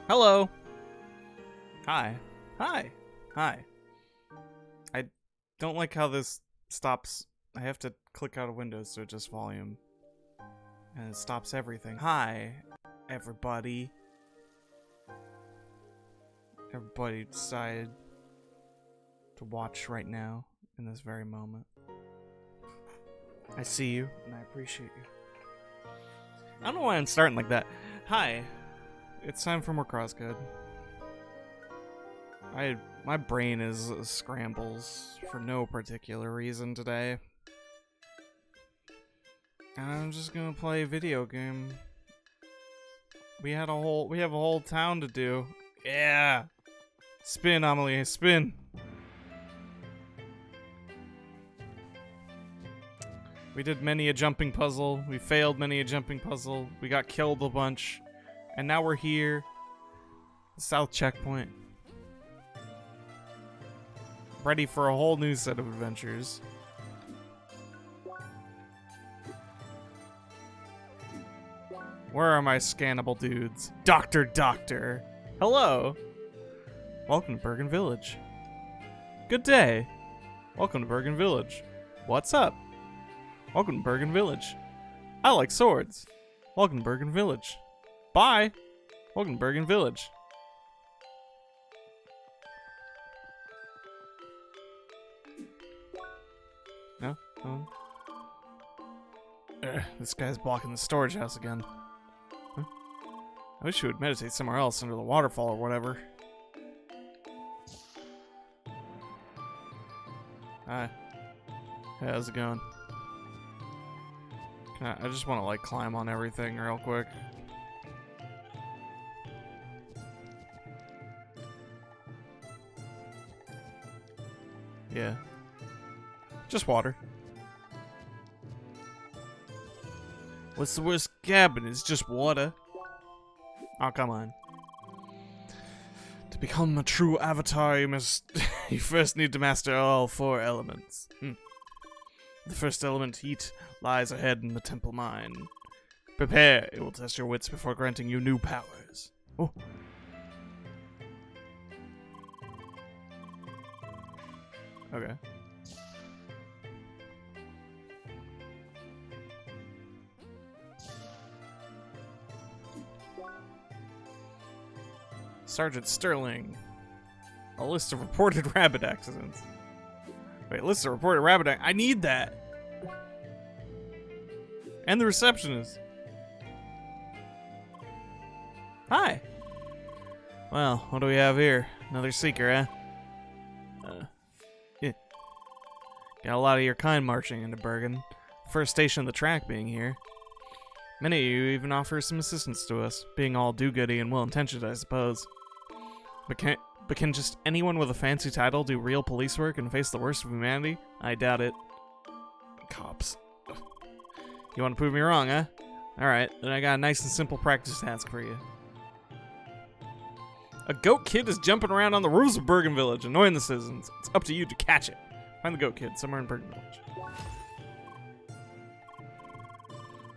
Hello. Hi. Hi. Hi. I don't like how this stops. I have to click out of Windows to adjust volume. And it stops everything. Hi, everybody. Everybody decided to watch right now in this very moment. I see you, and I appreciate you. I don't know why I'm starting like that. Hi. It's time for more CrossCode. My brain is scrambles for no particular reason today. And I'm just gonna play a video game. We have a whole town to do. Yeah. Spin, Amelie, spin. We did many a jumping puzzle. We failed many a jumping puzzle. We got killed a bunch. And now we're here. South checkpoint. Ready for a whole new set of adventures. Where are my scannable dudes? Doctor. Hello. Welcome to Bergen Village. Good day. Welcome to Bergen Village. What's up? Welcome to Bergen Village. I like swords. Welcome to Bergen Village. Bye. Welcome to Bergen Village. No? This guy's blocking the storage house again. Huh? I wish you would meditate somewhere else under the waterfall or whatever. Hi. Hey, how's it going? I just want to like climb on everything real quick. Yeah. Just water. What's the worst cabin? It's just water. Oh, come on. To become a true avatar, you first need to master all 4 elements. The first element, heat, lies ahead in the temple mine. Prepare, it will test your wits before granting you new powers. Oh. Okay. Sergeant Sterling. A list of reported rabbit accidents. Wait, list of reported rabbit accidents. I need that. And the receptionist. Hi. Well, what do we have here? Another seeker, eh? Yeah. Got a lot of your kind marching into Bergen. First station of the track being here. Many of you even offer some assistance to us, being all do-goody and well-intentioned, I suppose. But can just anyone with a fancy title do real police work and face the worst of humanity? I doubt it. Cops. You want to prove me wrong, huh? Alright, then I got a nice and simple practice task for you. A goat kid is jumping around on the roofs of Bergen Village, annoying the citizens. It's up to you to catch it. Find the goat kid somewhere in Bergen Village.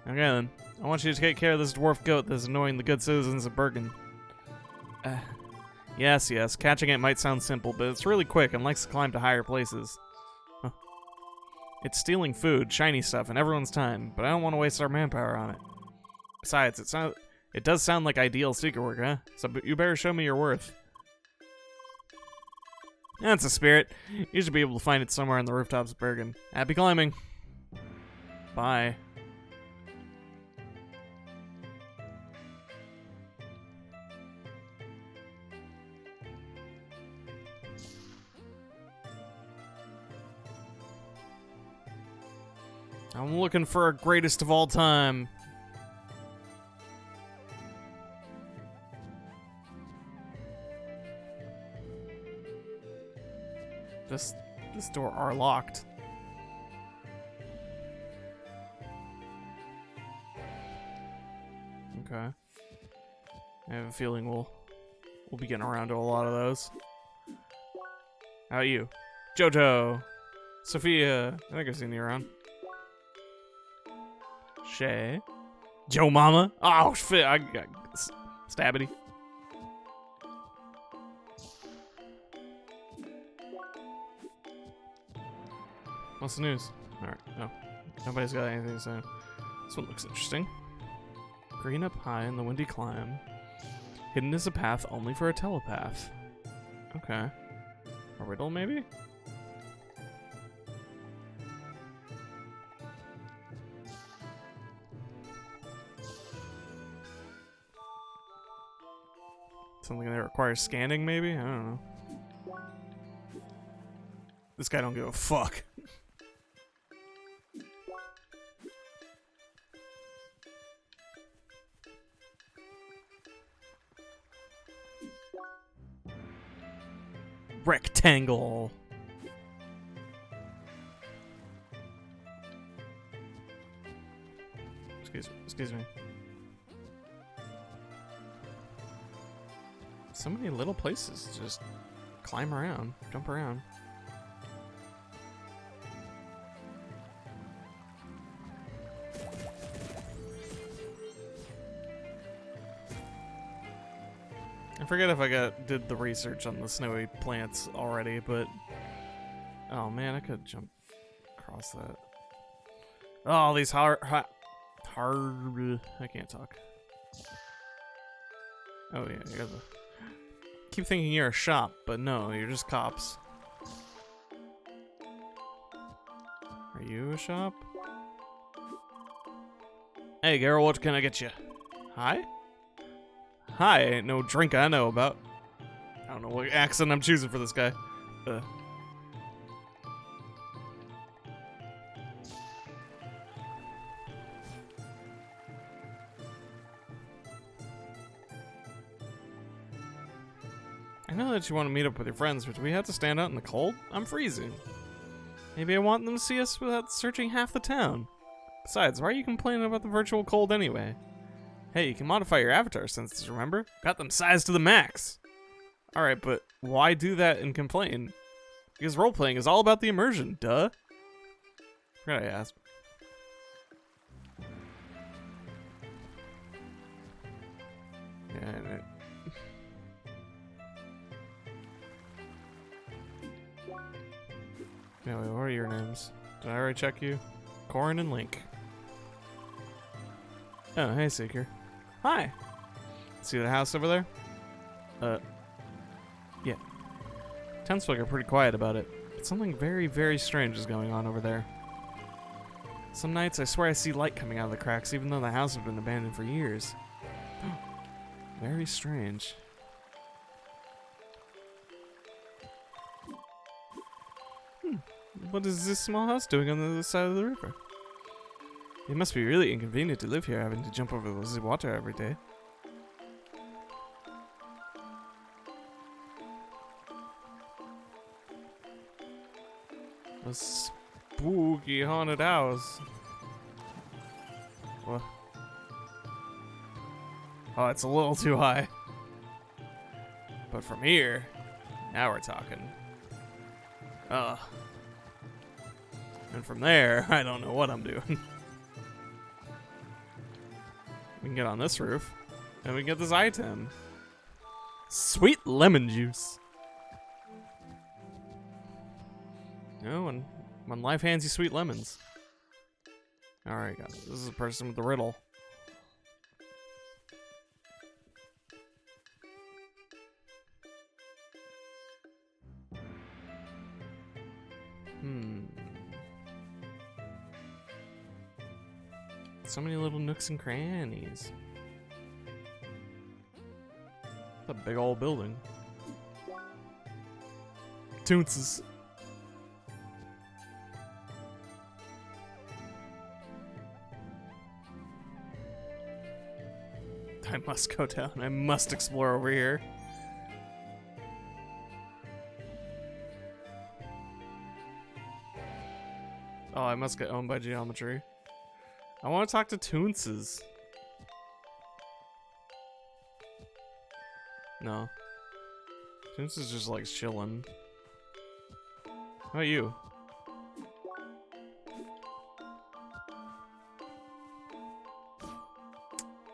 Okay then. I want you to take care of this dwarf goat that's annoying the good citizens of Bergen. Yes. Catching it might sound simple, but it's really quick and likes to climb to higher places. Huh. It's stealing food, shiny stuff, and everyone's time, but I don't want to waste our manpower on it. Besides, it does sound like ideal secret work, huh? So you better show me your worth. That's a spirit. You should be able to find it somewhere on the rooftops of Bergen. Happy climbing. Bye. I'm looking for a greatest of all time. This door are locked. Okay. I have a feeling we'll be getting around to a lot of those. How about you? Jojo! Sophia! I think I've seen you around. Shay. Joe Mama. Oh, shit. I got Stabbity. What's the news? Alright, no. Nobody's got anything to say. This one looks interesting. Green up high in the windy climb. Hidden is a path only for a telepath. Okay. A riddle, maybe? Something that requires scanning, maybe? I don't know. This guy don't give a fuck. Rectangle. Excuse me. So many little places to just climb around, jump around. I forget if I did the research on the snowy plants already, but oh man, I could jump across that. Oh, these hard. I can't talk. Oh yeah, you're the. Keep thinking you're a shop, but no, you're just cops. Are you a shop? Hey, girl, what can I get you? Hi? Hi, ain't no drink I know about. I don't know what accent I'm choosing for this guy. I know that you want to meet up with your friends, but do we have to stand out in the cold? I'm freezing. Maybe I want them to see us without searching half the town. Besides, why are you complaining about the virtual cold anyway? Hey, you can modify your avatar senses, remember? Got them sized to the max. Alright, but why do that and complain? Because role-playing is all about the immersion, duh. Forgot I asked. Yeah, yeah, wait, what are your names? Did I already check you? Corin and Link. Oh, hey, Seeker. Hi. See the house over there? Yeah. Townsfolk are pretty quiet about it, but something very, very strange is going on over there. Some nights I swear I see light coming out of the cracks, even though the house has been abandoned for years. Very strange. What is this small house doing on the other side of the river? It must be really inconvenient to live here, having to jump over the water every day. A spooky haunted house. What? Oh, it's a little too high. But from here, now we're talking. Ugh. And from there, I don't know what I'm doing. We can get on this roof, and we can get this item. Sweet lemon juice. You know, when life hands you sweet lemons. Alright, guys. This is a person with the riddle. So many little nooks and crannies. It's a big old building. Toonses. I must go down. I must explore over here. Oh, I must get owned by geometry. I want to talk to Toonses. No. Toonses just likes chilling. How about you?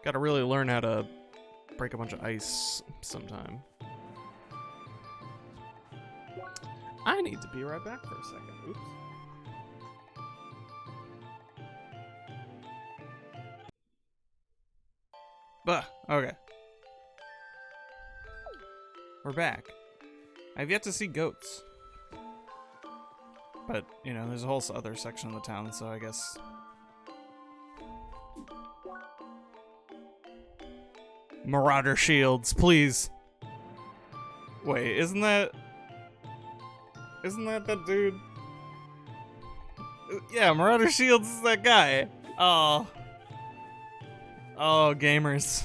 Gotta really learn how to break a bunch of ice sometime. I need to be right back for a second. Oops. Bah, okay. We're back. I've yet to see goats. But, you know, there's a whole other section of the town, so I guess... Marauder shields, please. Wait, isn't that that dude? Yeah, Marauder shields is that guy. Oh. Oh, gamers.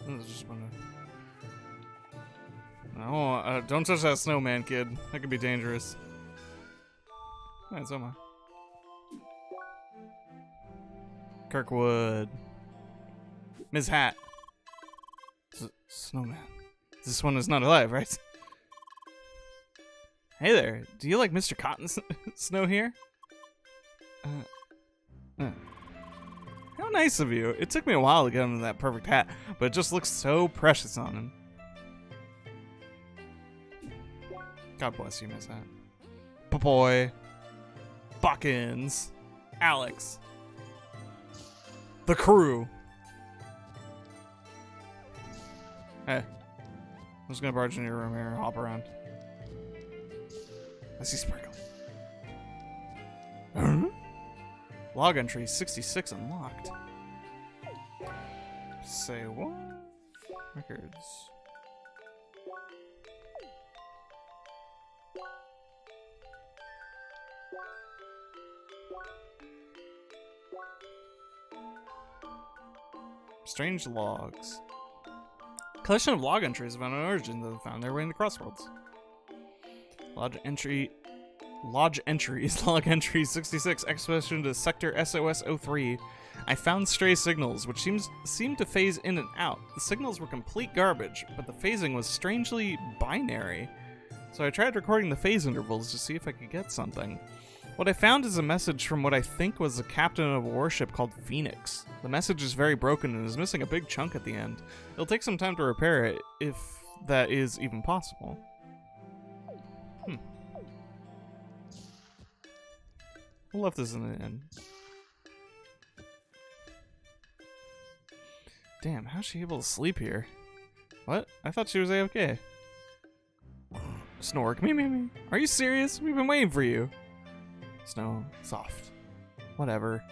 I just wanna... No, don't touch that snowman, kid. That could be dangerous. Alright, so am I. Kirkwood. Ms. Hat. Snowman. This one is not alive, right? Hey there. Do you like Mr. Cotton Snow here? How nice of you. It took me a while to get him that perfect hat, but it just looks so precious on him. God bless you, Miss Hat. Papoy. Buckins. Alex. The crew. Hey. I'm just gonna barge into your room here and hop around. I see Sprinkle. Huh? Log entry 66 unlocked. Say what? Records. Strange logs. Collection of log entries about an origin that found their way into Crossroads. Log entries, log entry 66, expedition to sector SOS-03. I found stray signals, which seemed to phase in and out. The signals were complete garbage, but the phasing was strangely binary. So I tried recording the phase intervals to see if I could get something. What I found is a message from what I think was the captain of a warship called Phoenix. The message is very broken and is missing a big chunk at the end. It'll take some time to repair it, if that is even possible. Who left this in the end? Damn, how's she able to sleep here? What? I thought she was AFK. Snork, me. Are you serious? We've been waiting for you. Snow, soft. Whatever.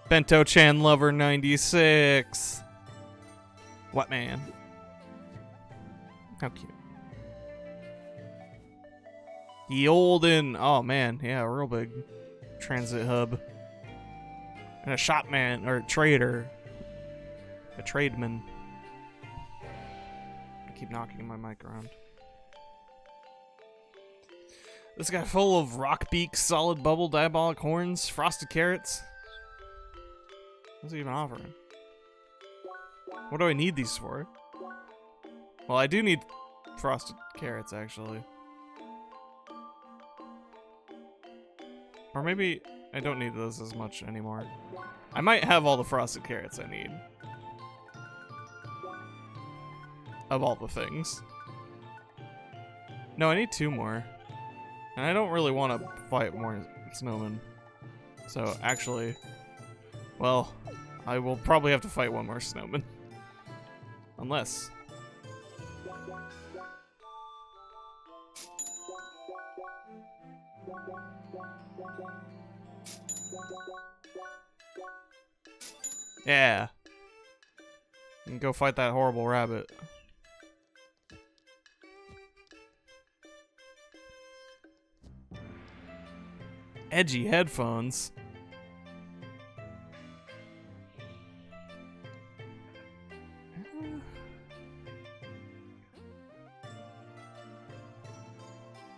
Bento-chan Lover 96. What man? How cute. The olden. Oh man, yeah, real big transit hub. And a shopman or trader. A trademan. I keep knocking my mic around. This guy full of rock beaks, solid bubble, diabolic horns, frosted carrots. What's he even offering? What do I need these for? Well, I do need frosted carrots, actually. Or maybe I don't need those as much anymore. I might have all the frosted carrots I need. Of all the things. No, I need 2 more. And I don't really want to fight more snowmen. So, actually... Well, I will probably have to fight 1 more snowman. Unless... Yeah. And go fight that horrible rabbit. Edgy headphones.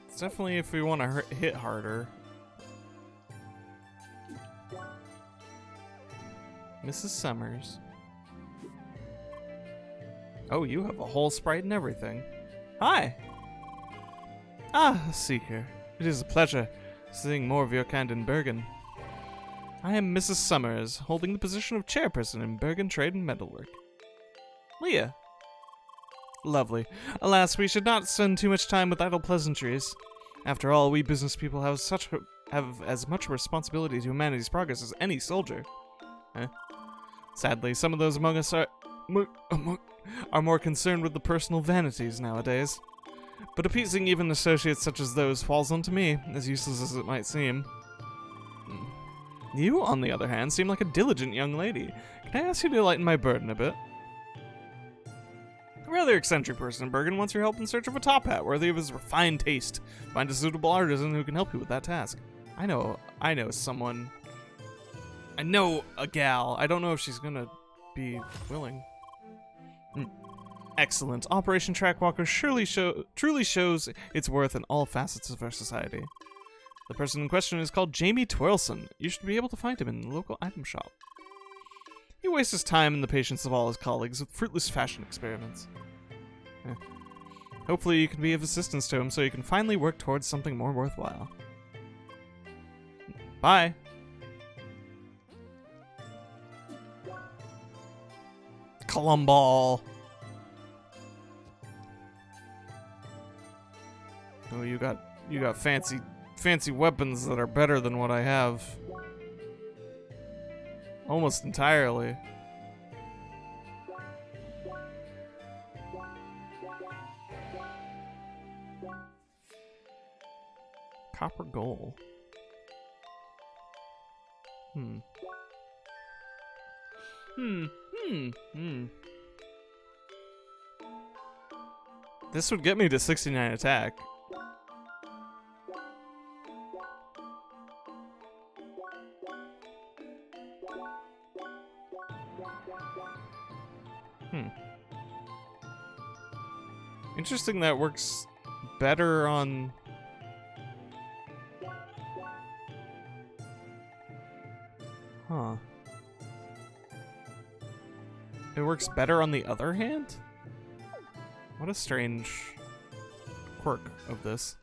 It's definitely if we want to hit harder. Mrs. Summers. Oh, you have a whole sprite and everything. Hi! Ah, Seeker. It is a pleasure seeing more of your kind in Bergen. I am Mrs. Summers, holding the position of chairperson in Bergen Trade and Metalwork. Leah. Lovely. Alas, we should not spend too much time with idle pleasantries. After all, we business people have as much responsibility to humanity's progress as any soldier. Sadly, some of those among us are more concerned with the personal vanities nowadays. But appeasing even associates such as those falls onto me, as useless as it might seem. You, on the other hand, seem like a diligent young lady. Can I ask you to lighten my burden a bit? A rather eccentric person in Bergen wants your help in search of a top hat worthy of his refined taste. Find a suitable artisan who can help you with that task. I know someone. I know a gal. I don't know if she's gonna be willing. Excellent. Operation Trackwalker truly shows its worth in all facets of our society. The person in question is called Jamie Twirlson. You should be able to find him in the local item shop. He wastes his time and the patience of all his colleagues with fruitless fashion experiments. Hopefully you can be of assistance to him so you can finally work towards something more worthwhile. Bye! Columball! Oh, you got fancy weapons that are better than what I have. Almost entirely. Copper goal. This would get me to 69 attack. Interesting that works better on... Huh. It works better on the other hand? What a strange quirk of this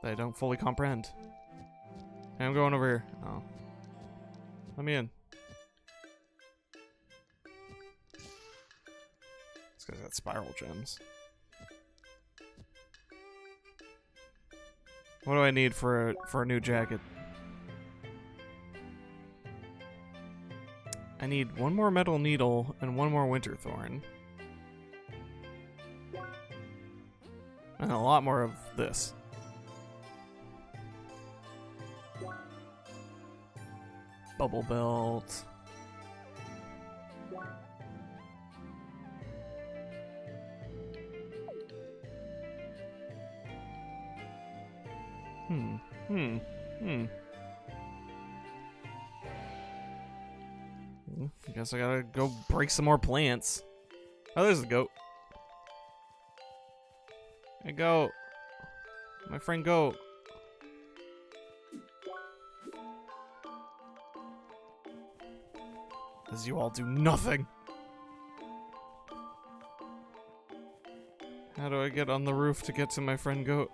that I don't fully comprehend. Hey, I'm going over here. Oh. Let me in. This guy's got spiral gems. What do I need for a new jacket? I need one more metal needle and one more winter thorn. And a lot more of this. Bubble belt. I guess I gotta go break some more plants. Oh, there's the goat. Hey, goat. My friend goat. As you all do nothing. How do I get on the roof to get to my friend goat?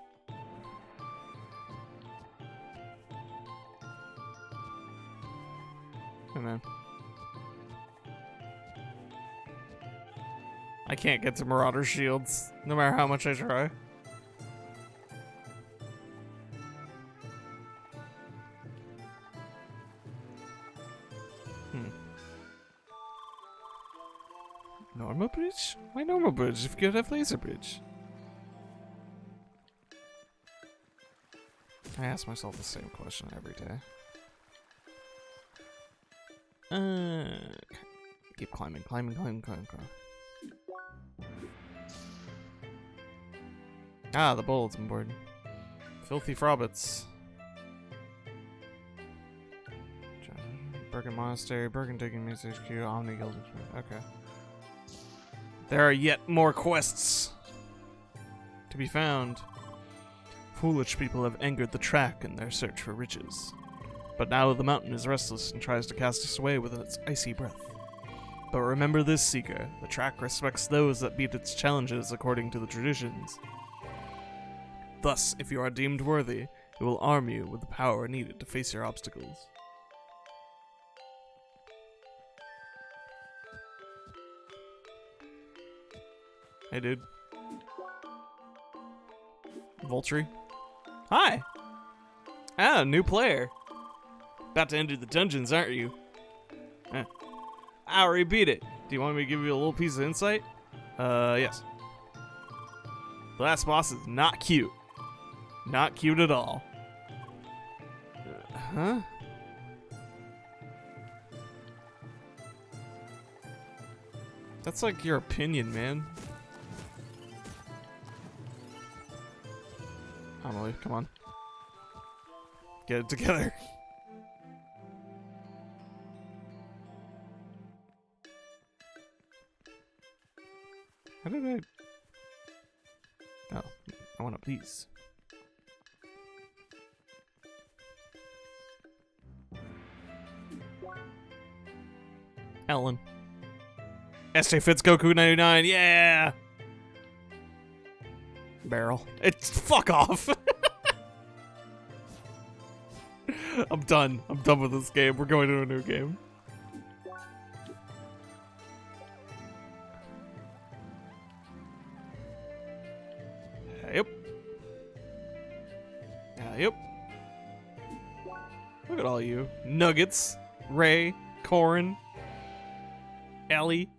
Hey, man. I can't get to Marauder shields, no matter how much I try. Normal bridge? Why normal bridge if you could have laser bridge? I ask myself the same question every day. Keep climbing. Ah, the bulletin board. Filthy Frobbits. Bergen Monastery, Bergen Digging Music HQ, Omni Guild. Okay. There are yet more quests to be found. Foolish people have angered the track in their search for riches. But now the mountain is restless and tries to cast us away with its icy breath. But remember this, Seeker. The track respects those that beat its challenges according to the traditions. Thus, if you are deemed worthy, it will arm you with the power needed to face your obstacles. Hey, dude. Vulture. Hi. Ah, new player. About to enter the dungeons, aren't you? I already beat it. Do you want me to give you a little piece of insight? Yes. The last boss is not cute. Not cute at all. Huh? That's like your opinion, man. Emily, come on. Get it together. How did I... Oh, I want these. Ellen. SJ Fits Goku 99, yeah! Barrel. It's fuck off. I'm done. I'm done with this game. We're going to a new game. Yep. Yep. Look at all you. Nuggets, Ray, Corin, Ellie.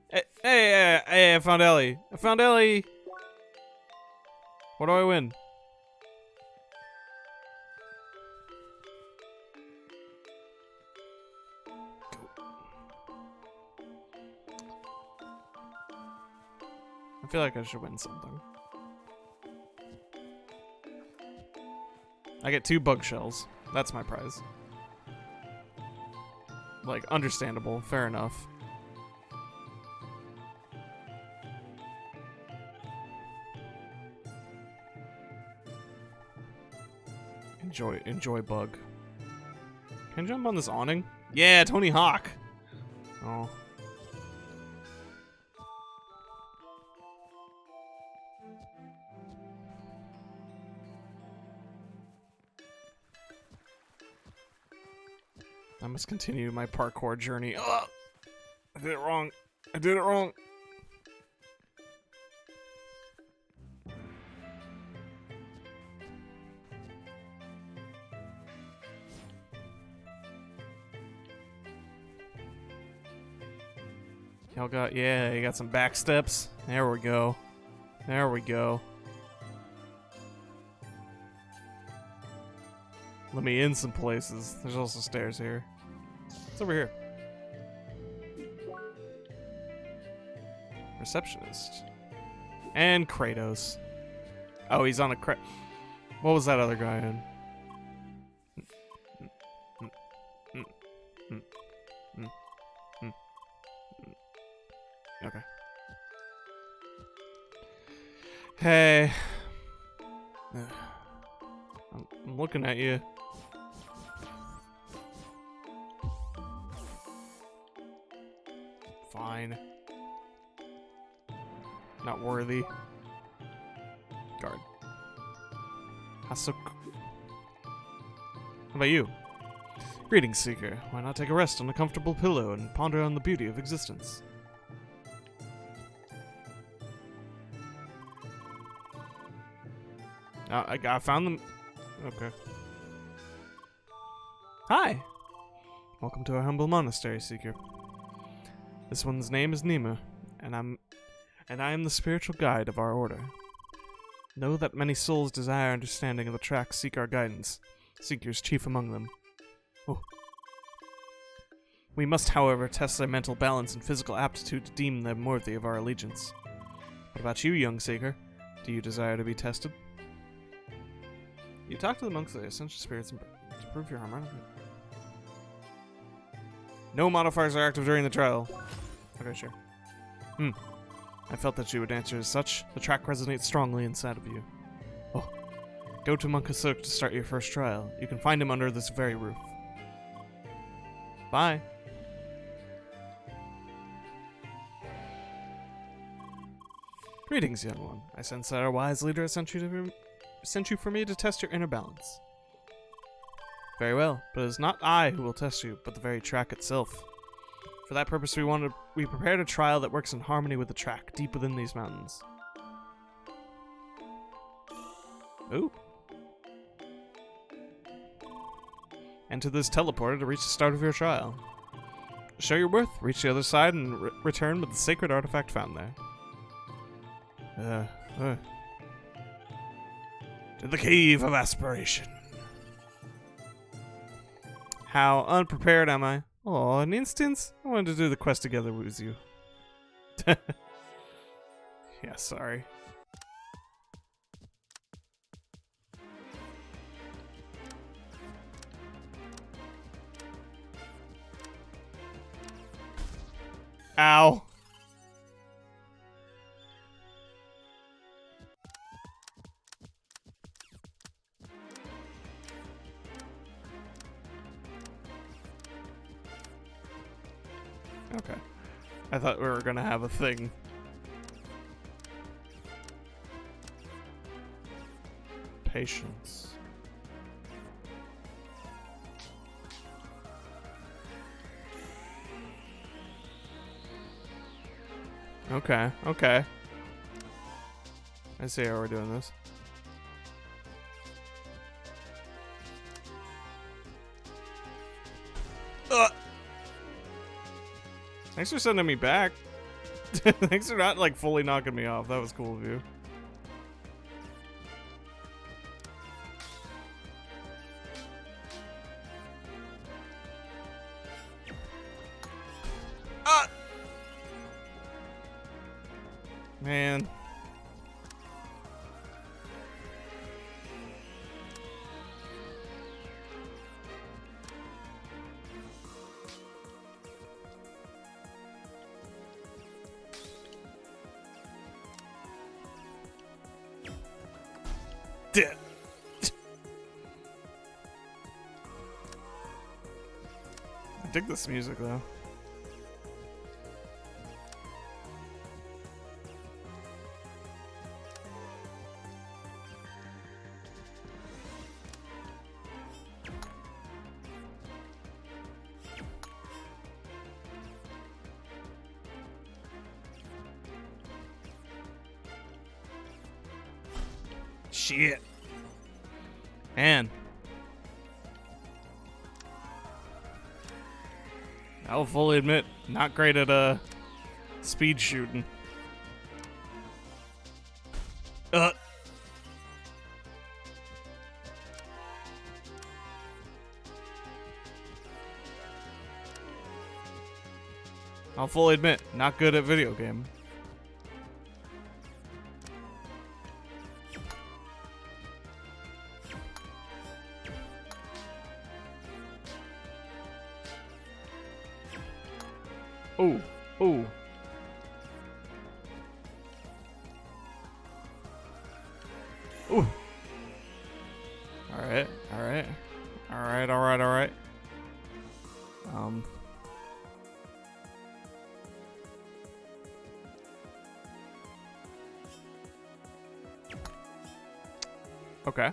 Hey, I found Ellie. I found Ellie. What do I win? I feel like I should win something. I get 2 bug shells. That's my prize. Like, understandable. Fair enough. Enjoy bug. Can I jump on this awning? Yeah, Tony Hawk. Oh. I must continue my parkour journey. Ugh! I did it wrong. I did it wrong. Y'all got, yeah, you got some back steps. There we go. There we go. Let me in some places. There's also stairs here. It's over here. Receptionist. And Kratos. Oh, he's on a What was that other guy in? Okay. Hey. I'm looking at you. Fine. Not worthy. Guard. Hasuk. How about you? Greetings, Seeker. Why not take a rest on a comfortable pillow and ponder on the beauty of existence? I found them. Okay. Hi. Welcome to our humble monastery, Seeker. This one's name is Nima, and I am the spiritual guide of our order. Know that many souls desire understanding of the track, seek our guidance. Seekers chief among them. Oh. We must, however, test their mental balance and physical aptitude to deem them worthy of our allegiance. What about you, young Seeker? Do you desire to be tested? You talk to the monks of the essential spirits and to prove your harmonic. No modifiers are active during the trial. Okay, sure. I felt that you would answer as such. The track resonates strongly inside of you. Oh. Go to Monk Hasuk to start your first trial. You can find him under this very roof. Bye. Greetings, young one. I sense that our wise leader has sent you for me to test your inner balance. Very well, but it is not I who will test you, but the very track itself. For that purpose, we prepared a trial that works in harmony with the track deep within these mountains. Ooh. Enter this teleporter to reach the start of your trial. Show your worth, reach the other side, and return with the sacred artifact found there. To the Cave of Aspiration. How unprepared am I? Oh, an instance? I wanted to do the quest together with you. Yeah, sorry. Ow. Okay. I thought we were gonna have a thing. Patience. Okay, okay. I see how we're doing this. Thanks for sending me back. Thanks for not, like, fully knocking me off. That was cool of you. Ah! Man. Dead. I dig this music though. Shit. Man. I'll fully admit, not great at speed shooting. I'll fully admit, not good at video game. Ooh, ooh. Ooh. Alright, alright. Alright, alright, alright. Okay.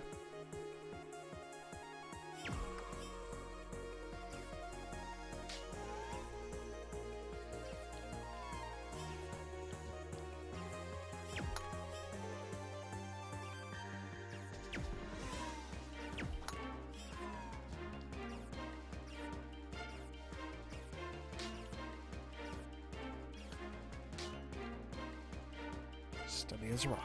Steady as rock.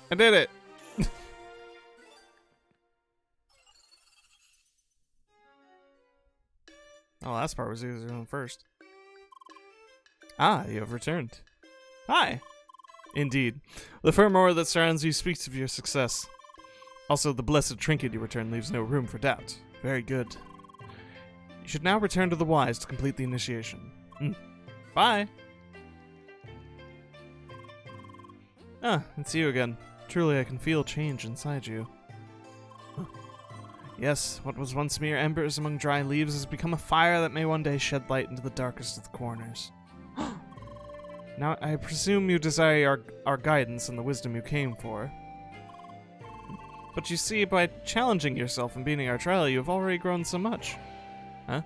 I did it! Oh, last part was easier than first. Ah, you have returned. Hi! Indeed. The firm aura that surrounds you speaks of your success. Also, the blessed trinket you returned leaves no room for doubt. Very good. You should now return to the Wise to complete the initiation. Bye! Ah, it's you again. Truly, I can feel change inside you. Yes, what was once mere embers among dry leaves has become a fire that may one day shed light into the darkest of the corners. Now, I presume you desire our guidance and the wisdom you came for. But you see, by challenging yourself and beating our trial, you have already grown so much. Huh?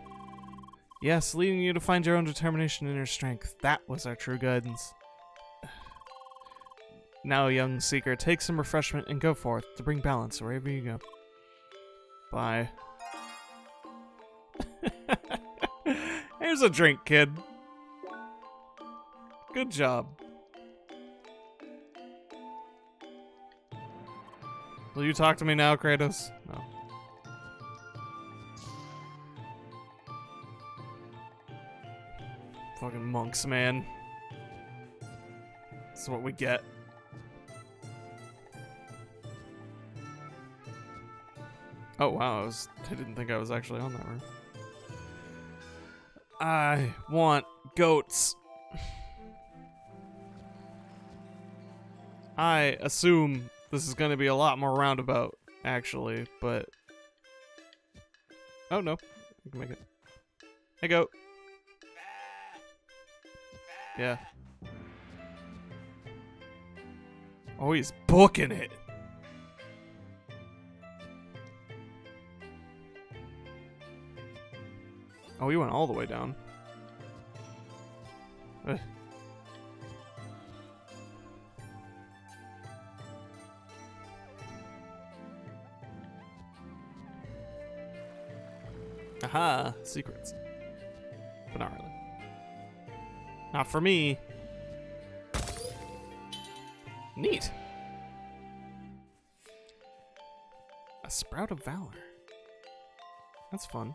Yes, leading you to find your own determination and inner strength. That was our true guidance. Now, young seeker, take some refreshment and go forth to bring balance wherever you go. Bye. Here's a drink, kid. Good job. Will you talk to me now, Kratos? No. Fucking monks, man. That's what we get. Oh wow, I didn't think I was actually on that room. I want goats. I assume this is gonna be a lot more roundabout, actually, but... Oh no, you can make it. Hey, goat. Yeah. Oh, he's booking it. Oh, he went all the way down. Ugh. Aha, secrets. But not really. Not for me. Neat. A sprout of valor. That's fun.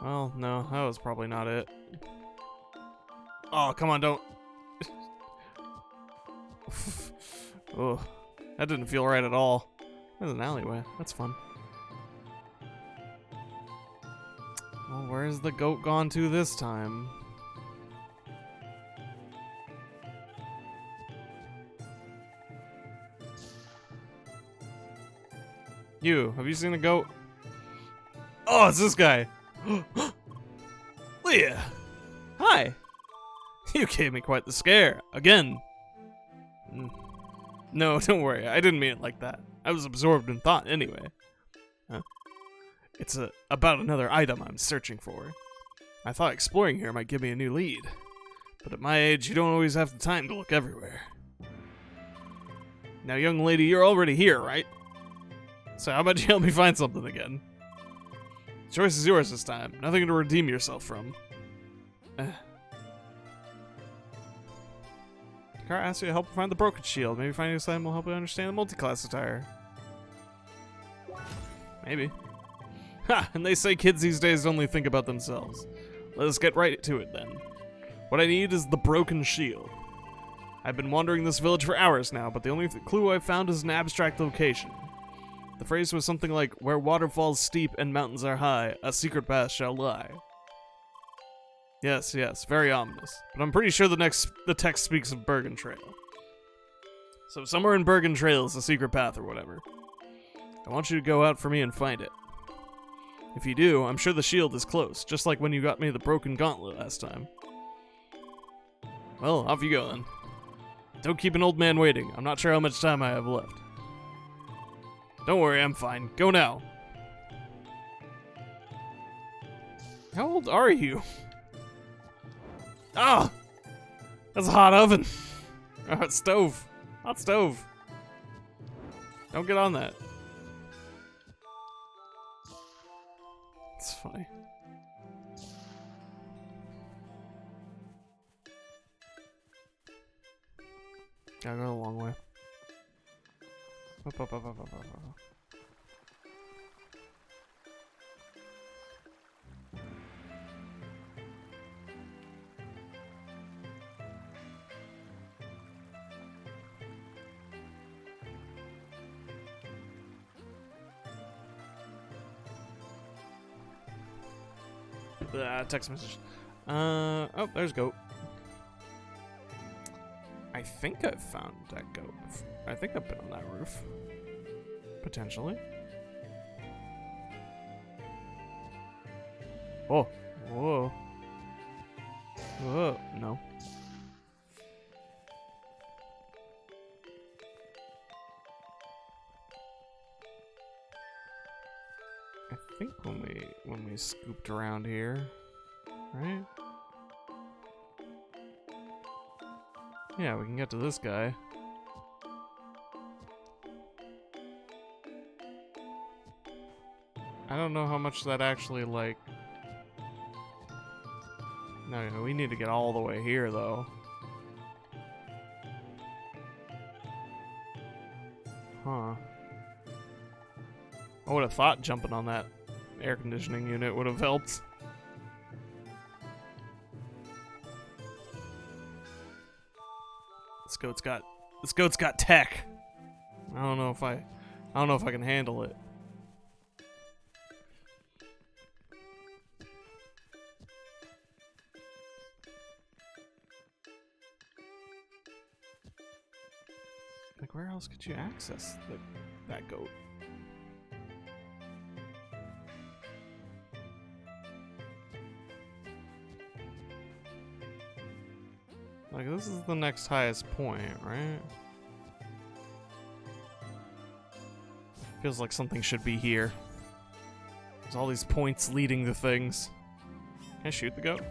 Well, no, that was probably not it. Oh, come on, don't. Ugh, that didn't feel right at all. There's an alleyway. That's fun. Well, where's the goat gone to this time? Have you seen a goat? Oh, it's this guy. Leah! Hi! You gave me quite the scare. Again. No, don't worry. I didn't mean it like that. I was absorbed in thought anyway. Huh? It's about another item I'm searching for. I thought exploring here might give me a new lead. But at my age, you don't always have the time to look everywhere. Now, young lady, you're already here, right? So how about you help me find something again? The choice is yours this time. Nothing to redeem yourself from. Car asks you to help find the broken shield. Maybe finding this item will help you understand the multi-class attire. Maybe. Ha! And they say kids these days only think about themselves. Let us get right to it then. What I need is the broken shield. I've been wandering this village for hours now, but the only clue I've found is an abstract location. The phrase was something like, where waterfalls steep and mountains are high, a secret path shall lie. Yes, very ominous. But I'm pretty sure the text speaks of Bergen Trail. So somewhere in Bergen Trail is a secret path or whatever. I want you to go out for me and find it. If you do, I'm sure the shield is close, just like when you got me the broken gauntlet last time. Well, off you go then. Don't keep an old man waiting. I'm not sure how much time I have left. Don't worry, I'm fine. Go now. How old are you? Ah! That's a hot oven. A hot stove. Hot stove. Don't get on that. It's funny. Gotta go the long way. Up. Text message. Oh, there's goat. I think I've found that goat. I think I've been on that roof. Potentially. Oh. Whoa. Whoa. No. I think when we scooped around here, right? Yeah, we can get to this guy. I don't know how much that actually, like... No, we need to get all the way here, though. Huh. I would have thought jumping on that air conditioning unit would have helped. This goat's got tech. I don't know if I can handle it. Like, where else could you access that goat? Like, this is the next highest point, right? Feels like something should be here. There's all these points leading to things. Can I shoot the goat?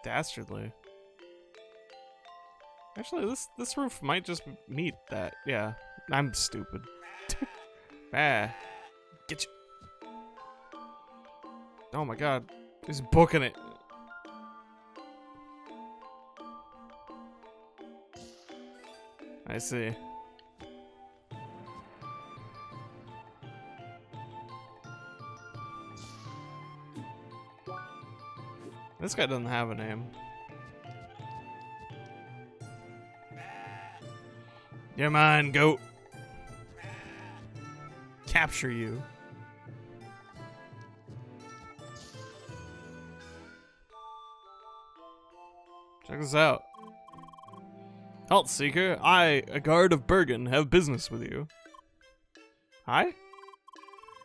Dastardly. Actually, this roof might just meet that. Yeah, I'm stupid. Ah, get you. Oh my god, he's booking it. I see. This guy doesn't have a name. You're mine, goat. Capture you. Check this out. Halt, Seeker. I, a guard of Bergen, have business with you. Hi?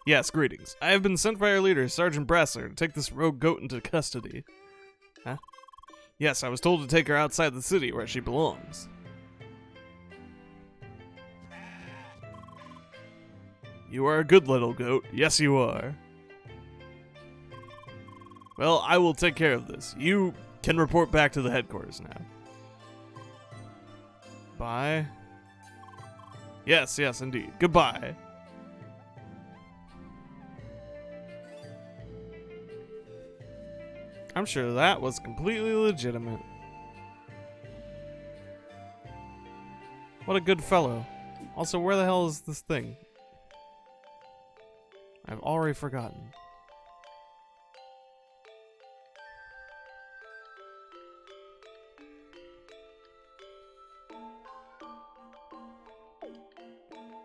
Yes, greetings. I have been sent by our leader, Sergeant Brassler, to take this rogue goat into custody. Huh? Yes, I was told to take her outside the city where she belongs. You are a good little goat. Yes, you are. Well, I will take care of this. You can report back to the headquarters now. Bye. Yes, yes, indeed. Goodbye. I'm sure that was completely legitimate. What a good fellow. Also, where the hell is this thing? I've already forgotten.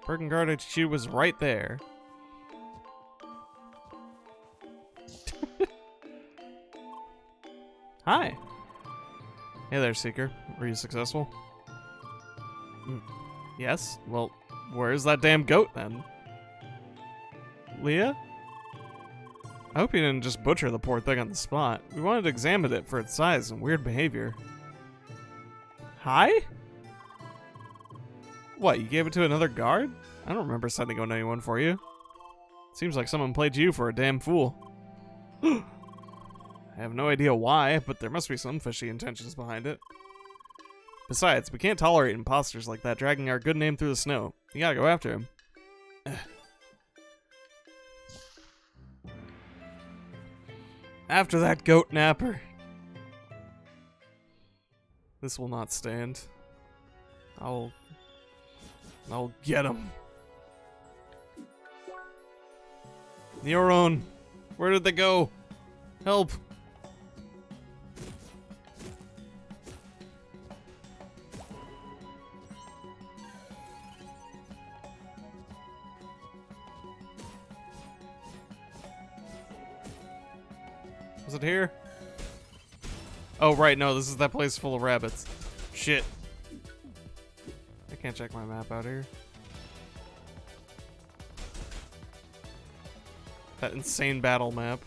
Bergen Guard HQ was right there. Hi. Hey there, Seeker. Were you successful? Yes? Well, where's that damn goat then? Leah? I hope you didn't just butcher the poor thing on the spot. We wanted to examine it for its size and weird behavior. Hi? What, you gave it to another guard? I don't remember sending on anyone for you. Seems like someone played you for a damn fool. I have no idea why, but there must be some fishy intentions behind it. Besides, we can't tolerate imposters like that dragging our good name through the snow. You gotta go after him. After that goat napper. This will not stand. I'll get him. Neuron, where did they go? Help. it here? Oh, right, no, this is that place full of rabbits. Shit. I can't check my map out here. That insane battle map.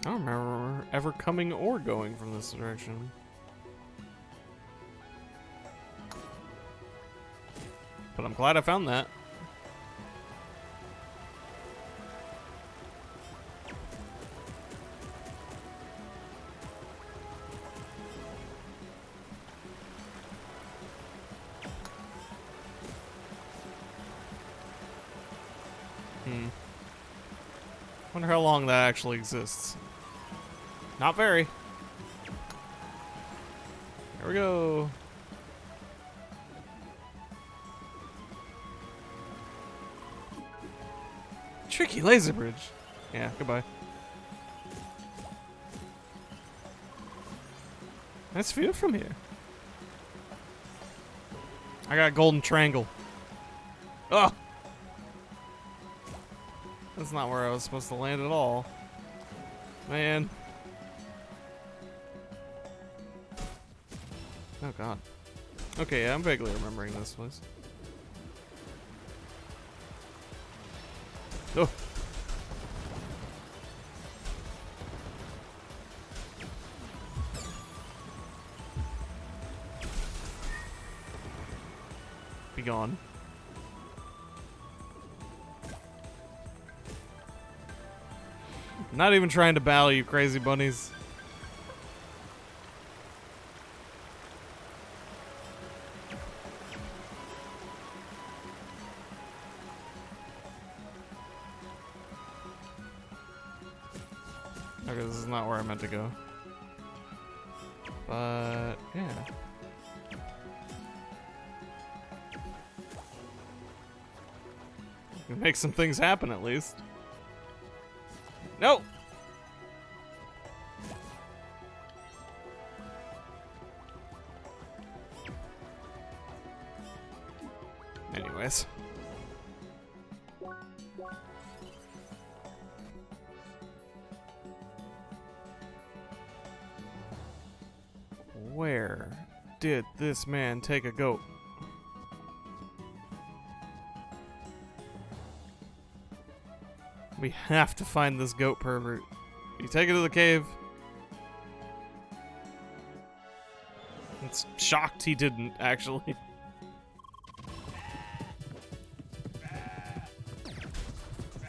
I don't remember ever coming or going from this direction. But I'm glad I found that. Wonder how long that actually exists. Not very. Here we go. Tricky laser bridge. Yeah, goodbye. Nice view from here. I got a golden triangle. Oh! That's not where I was supposed to land at all. Man. Oh god. Okay, yeah, I'm vaguely remembering this place. Oh. Be gone. Not even trying to battle you crazy bunnies. Okay, this is not where I meant to go. But, yeah. We can make some things happen at least. No! Anyways. Where did this man take a goat? We have to find this goat pervert. Did he take it to the cave? It's shocked he didn't, actually.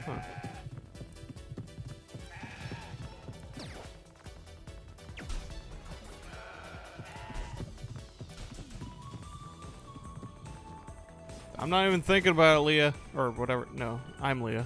Huh. I'm not even thinking about it, Leah. Or whatever. No, I'm Leah.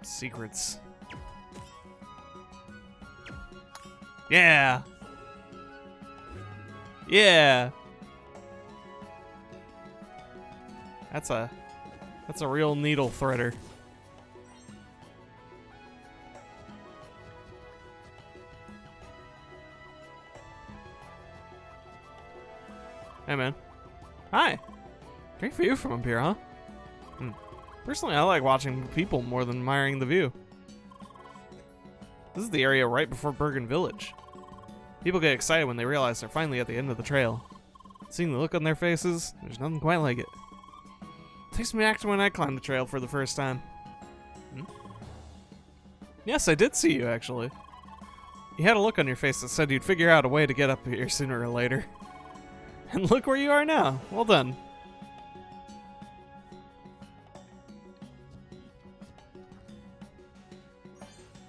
Secrets. Yeah. Yeah. That's a real needle threader. Hey man. Hi. Great view from up here, huh? Personally, I like watching people more than admiring the view. This is the area right before Bergen Village. People get excited when they realize they're finally at the end of the trail. Seeing the look on their faces, there's nothing quite like it. Takes me back to when I climbed the trail for the first time. Yes, I did see you, actually. You had a look on your face that said you'd figure out a way to get up here sooner or later. And look where you are now. Well done.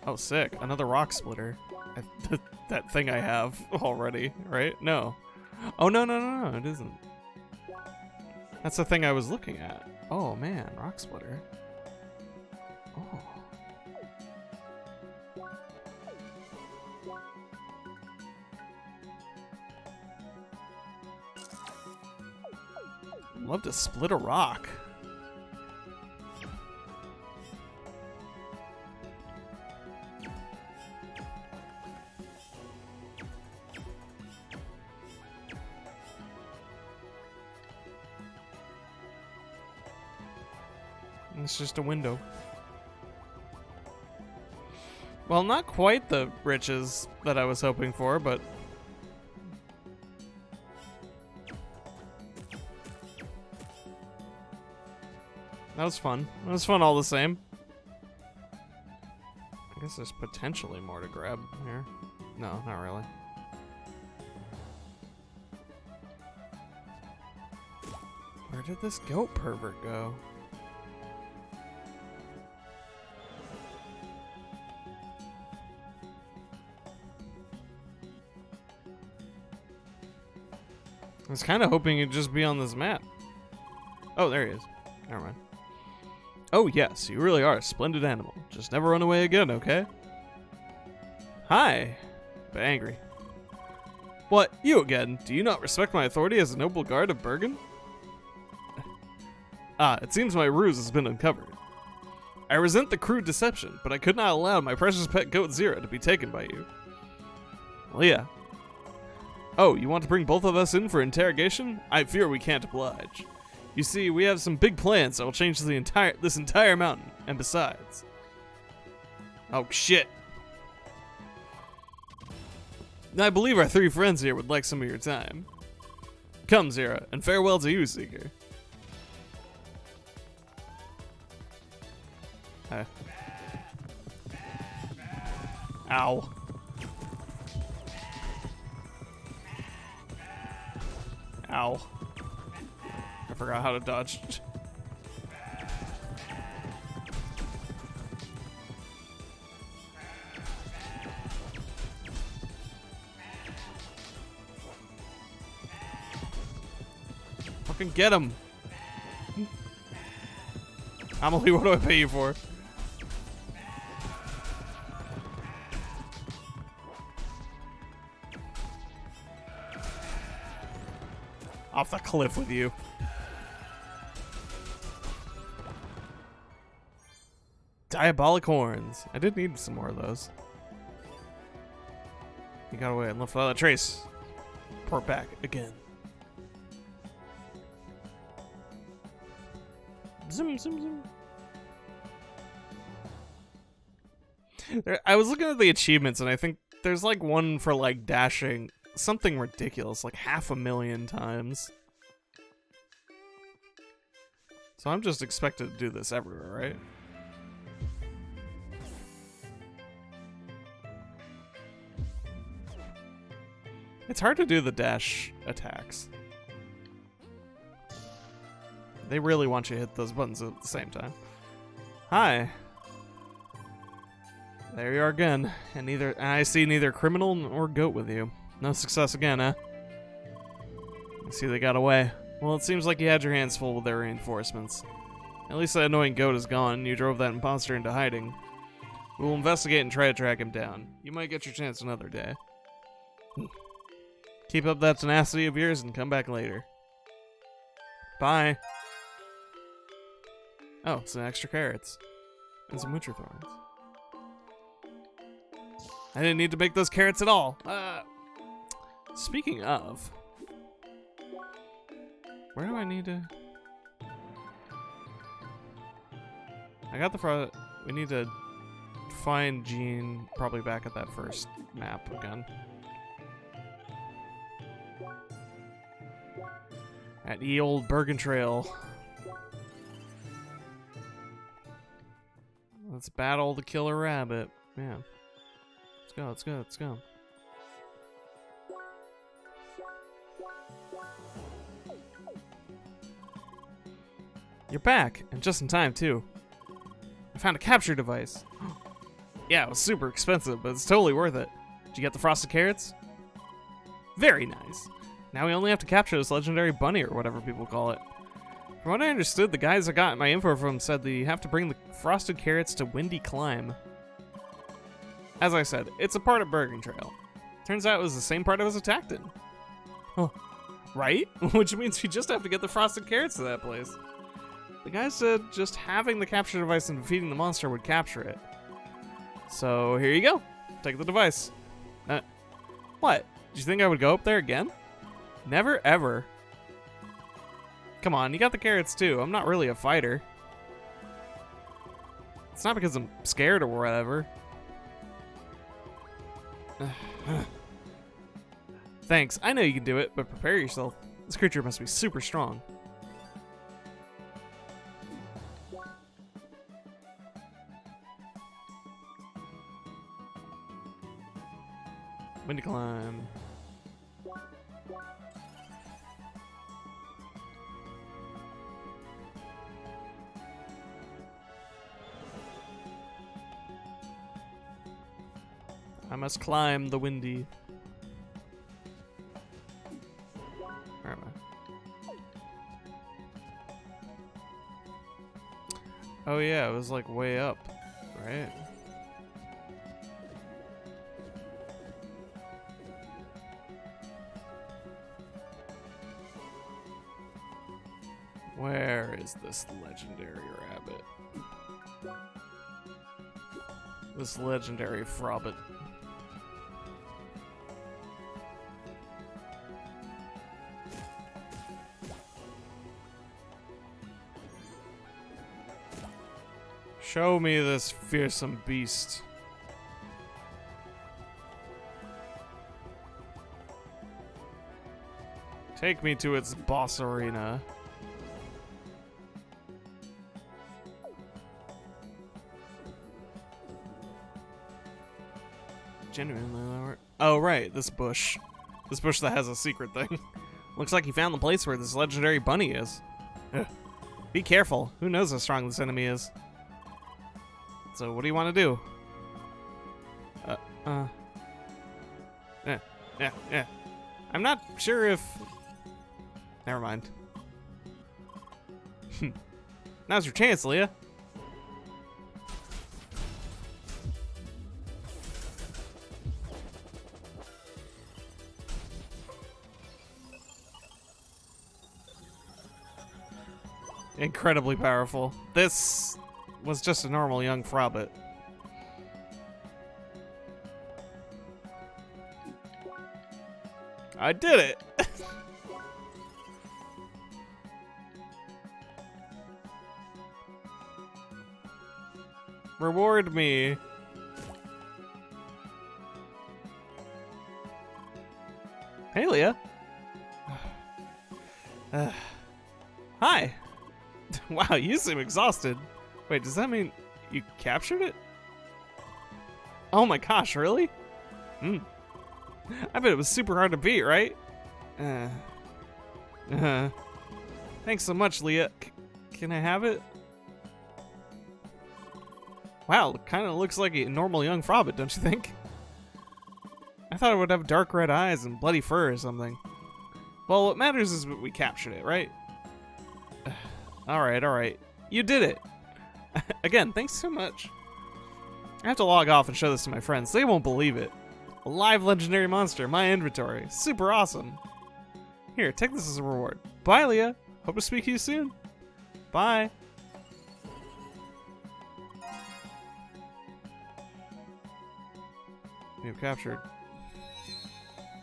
Oh, sick. Another rock splitter. That thing I have already, right? No. Oh, no, it isn't. That's the thing I was looking at. Oh, man, rock splitter. Oh. Love to split a rock. It's just a window. Well, not quite the riches that I was hoping for, but that was fun. That was fun all the same. I guess there's potentially more to grab here. No, not really. Where did this goat pervert go? I was kind of hoping he'd just be on this map. Oh, there he is. Never mind. Oh, yes, you really are a splendid animal. Just never run away again, okay? Hi. But angry. What? You again? Do you not respect my authority as a noble guard of Bergen? Ah, it seems my ruse has been uncovered. I resent the crude deception, but I could not allow my precious pet goat Zero to be taken by you. Well, yeah. Oh, you want to bring both of us in for interrogation? I fear we can't oblige. You see, we have some big plans that will change this entire mountain, and besides... Oh, shit. I believe our three friends here would like some of your time. Come, Zero, and farewell to you, Seeker. Ow. Ow. I forgot how to dodge. Fucking get him. Amelie, what do I pay you for? Off the cliff with you. Diabolic horns. I did need some more of those. He got away and left without a trace. Port back again. Zoom, zoom, zoom. I was looking at the achievements and I think there's like one for like dashing something ridiculous, like 500,000 times. So I'm just expected to do this everywhere, right? It's hard to do the dash attacks. They really want you to hit those buttons at the same time. Hi. There you are again, and I see neither criminal nor goat with you. No success again, huh? I see they got away. Well, it seems like you had your hands full with their reinforcements. At least that annoying goat is gone. You drove that imposter into hiding. We will investigate and try to track him down. You might get your chance another day. Keep up that tenacity of yours and come back later. Bye. Oh, some extra carrots. And some winter thorns. I didn't need to make those carrots at all. Speaking of, where do I need to? I got the front. We need to find Jean probably back at that first map again. At the old Bergen Trail. Let's battle the killer rabbit. Yeah. Let's go, let's go, let's go. You're back, and just in time, too. I found a capture device. Yeah, it was super expensive, but it's totally worth it. Did you get the frosted carrots? Very nice. Now we only have to capture this legendary bunny or whatever people call it. From what I understood, the guys I got my info from said that you have to bring the frosted carrots to Windy Climb. As I said, it's a part of Bergen Trail. Turns out it was the same part I was attacked in. Huh. Right? Which means we just have to get the frosted carrots to that place. The guy said just having the capture device and defeating the monster would capture it. So here you go. Take the device. What? Did you think I would go up there again? Never ever. Come on, you got the carrots too. I'm not really a fighter. It's not because I'm scared or whatever. Thanks, I know you can do it, but prepare yourself. This creature must be super strong. Windy Climb. I must climb the windy. Where am I? Oh yeah, it was like way up, right? Where is this legendary rabbit? This legendary frobbit. Show me this fearsome beast. Take me to its boss arena. Genuinely lower. Oh, right, this bush. This bush that has a secret thing. Looks like you found the place where this legendary bunny is. Ugh. Be careful. Who knows how strong this enemy is? So what do you want to do? Yeah. I'm not sure if... Never mind. Now's your chance, Leah. Incredibly powerful. This was just a normal young frobbit. I did it! Reward me. Hey, Leah. Hi. Wow, you seem exhausted. Wait, does that mean you captured it? Oh my gosh, really? I bet it was super hard to beat, right? Thanks so much, Leah. Can I have it? Wow, kind of looks like a normal young frobbit, don't you think? I thought it would have dark red eyes and bloody fur or something. Well, what matters is that we captured it, right? Alright. You did it! Again, thanks so much. I have to log off and show this to my friends. They won't believe it. A live legendary monster in my inventory. Super awesome. Here, take this as a reward. Bye, Leah. Hope to speak to you soon. Bye. You've captured.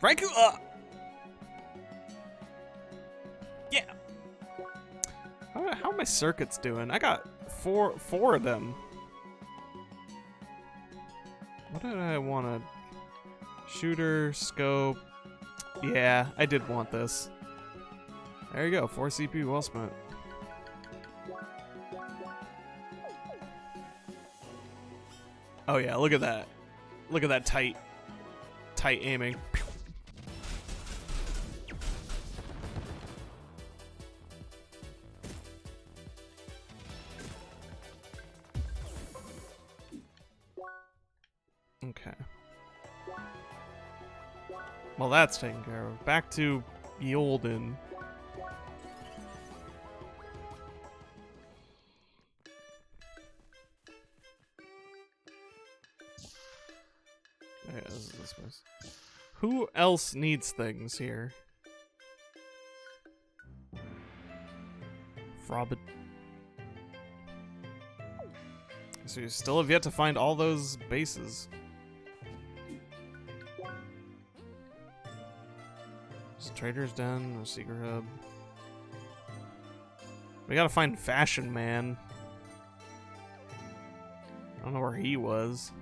Raikou! Yeah! How are my circuits doing? I got four of them. What did I want to... Shooter, scope... Yeah, I did want this. There you go, 4 CPU well spent. Oh yeah, look at that. Look at that tight aiming. Okay. Well, that's taken care of. Back to the old inn. Yeah, this is this place. Who else needs things here? Frobbit. So you still have yet to find all those bases. There's a Trader's Den, a Secret Hub. We gotta find Fashion Man. I don't know where he was.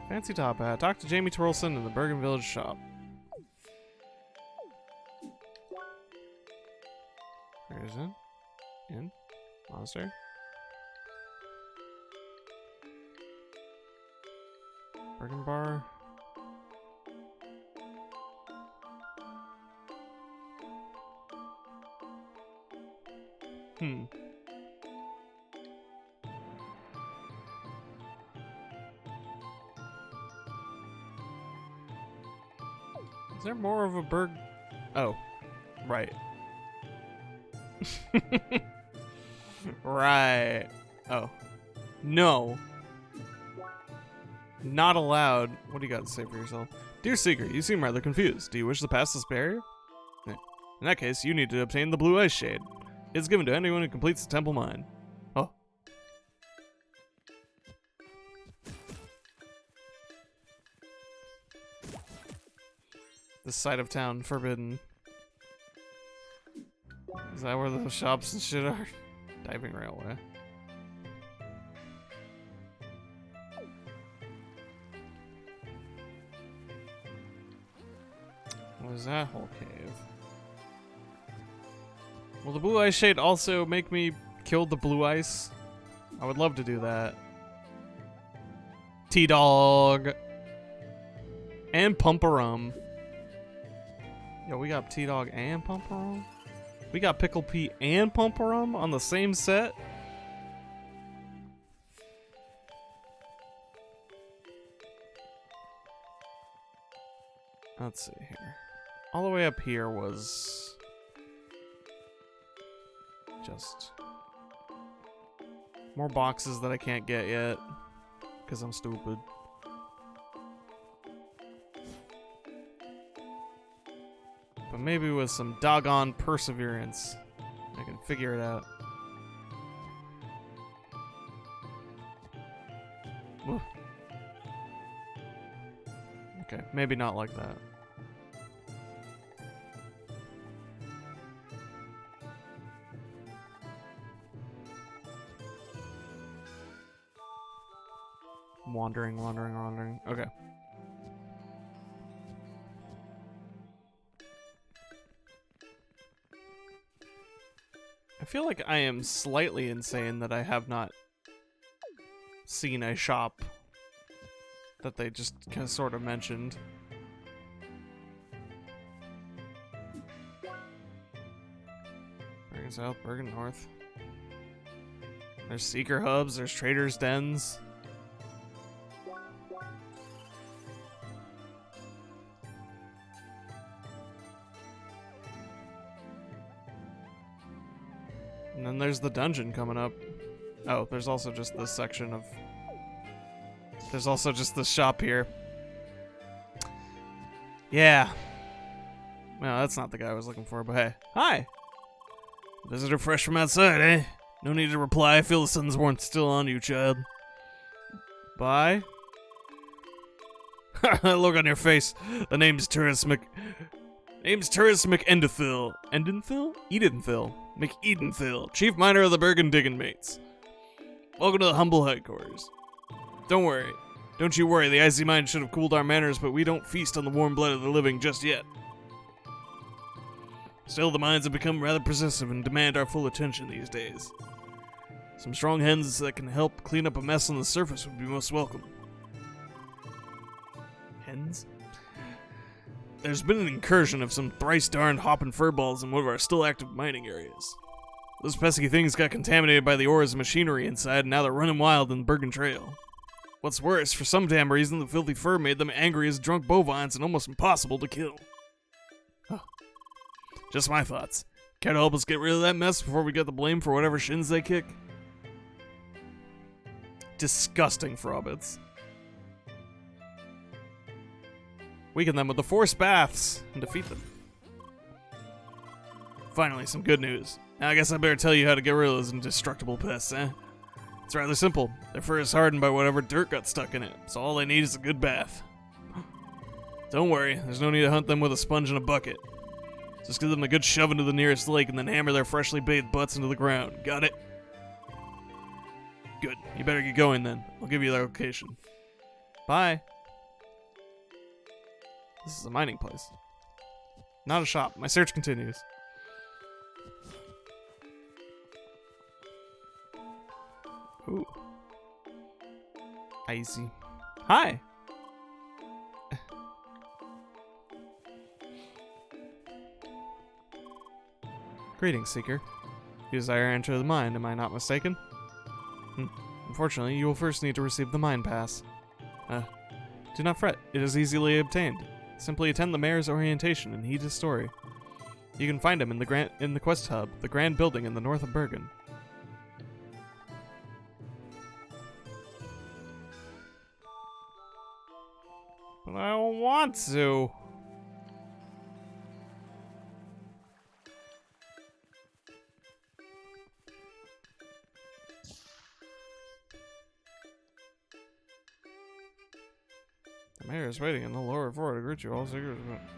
Fancy top hat. Talk to Jamie Torlson in the Bergen Village shop. Where is it? In? Monster? Bergen Bar? Is there more of a bird? Oh, right. Right. Oh. No. Not allowed. What do you got to say for yourself? Dear Seeker, you seem rather confused. Do you wish to pass this barrier? In that case, you need to obtain the Blue Ice Shade. It's given to anyone who completes the Temple Mine. Oh. This side of town forbidden. Is that where the shops and shit are? Diving railway. What is that whole cave? Will the Blue Ice Shade also make me kill the blue ice? I would love to do that. T-Dog. And Pumperum. Yo, we got T-Dog and Pumperum? We got Pickle Pete and Pumperum on the same set? Let's see here. All the way up here was just more boxes that I can't get yet because I'm stupid. But maybe with some doggone perseverance, I can figure it out. Ooh. Okay, maybe not like that. Wandering. Okay. I feel like I am slightly insane that I have not seen a shop that they just kind of sort of mentioned. Bergen South, Bergen North. There's Seeker Hubs, there's Trader's Dens. And then there's the dungeon coming up. Oh, there's also just this section of... There's also just this shop here. Yeah. Well, that's not the guy I was looking for, but hey. Hi! Visitor fresh from outside, eh? No need to reply. I feel the sun's warmth still on you, child. Bye? Look on your face. The name's Turris McEndenthil. Endenthil? Edenthil. McEdenthil, chief miner of the Bergen Diggin' Mates. Welcome to the humble headquarters. Don't you worry, the icy mine should have cooled our manners, but we don't feast on the warm blood of the living just yet. Still, the mines have become rather possessive and demand our full attention these days. Some strong hands that can help clean up a mess on the surface would be most welcome. Hens? There's been an incursion of some thrice-darned hoppin' furballs in one of our still active mining areas. Those pesky things got contaminated by the ores and machinery inside, and now they're running wild in the Bergen Trail. What's worse, for some damn reason, the filthy fur made them angry as drunk bovines and almost impossible to kill. Huh. Just my thoughts. Care to help us get rid of that mess before we get the blame for whatever shins they kick? Disgusting frobbits. Weaken them with the force baths and defeat them. Finally, some good news. Now I guess I better tell you how to get rid of those indestructible pests, eh? It's rather simple. Their fur is hardened by whatever dirt got stuck in it, so all they need is a good bath. Don't worry, there's no need to hunt them with a sponge and a bucket. Just give them a good shove into the nearest lake and then hammer their freshly bathed butts into the ground. Got it? Good. You better get going then. I'll give you the location. Bye. This is a mining place. Not a shop. My search continues. Ooh. Icy. Hi. Greetings, Seeker. You desire to enter the mine, am I not mistaken? Unfortunately, you will first need to receive the mine pass. Do not fret, it is easily obtained. Simply attend the mayor's orientation and heed his story. You can find him in the quest hub, the grand building in the north of Bergen. But I don't want to. The mayor is waiting in the lower floor to greet you all.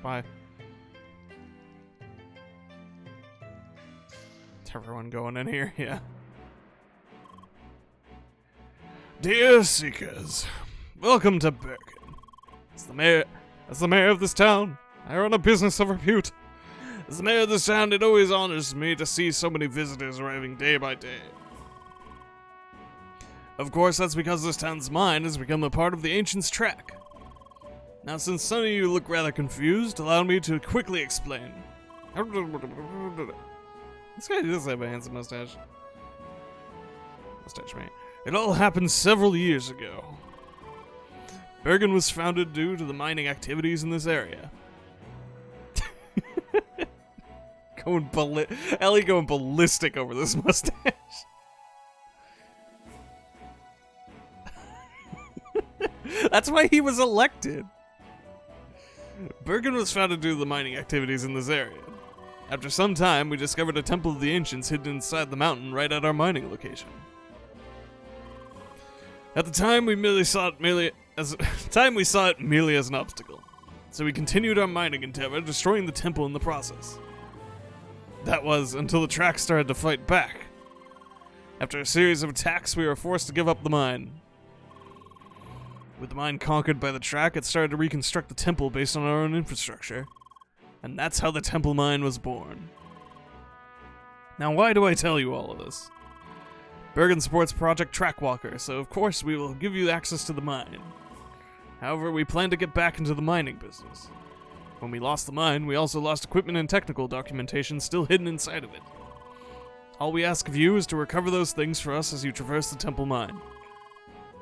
Bye. Everyone going in here, yeah. Dear Seekers, welcome to Bergen. As the mayor of this town, I run a business of repute. As the mayor of this town, it always honors me to see so many visitors arriving day by day. Of course, that's because this town's mine has become a part of the Ancients' track. Now, since some of you look rather confused, allow me to quickly explain. This guy does have a handsome mustache. Mustache man. It all happened several years ago. Bergen was founded due to the mining activities in this area. Ellie going ballistic over this mustache. That's why he was elected. Bergen was founded due to the mining activities in this area. After some time, we discovered a temple of the ancients hidden inside the mountain right at our mining location. At the time, we saw it merely as an obstacle. So we continued our mining endeavor, destroying the temple in the process. That was until the track started to fight back. After a series of attacks, we were forced to give up the mine. With the mine conquered by the track, it started to reconstruct the temple based on our own infrastructure. And that's how the temple mine was born. Now, why do I tell you all of this? Bergen supports Project Trackwalker, so of course we will give you access to the mine. However, we plan to get back into the mining business. When we lost the mine, we also lost equipment and technical documentation still hidden inside of it. All we ask of you is to recover those things for us as you traverse the temple mine.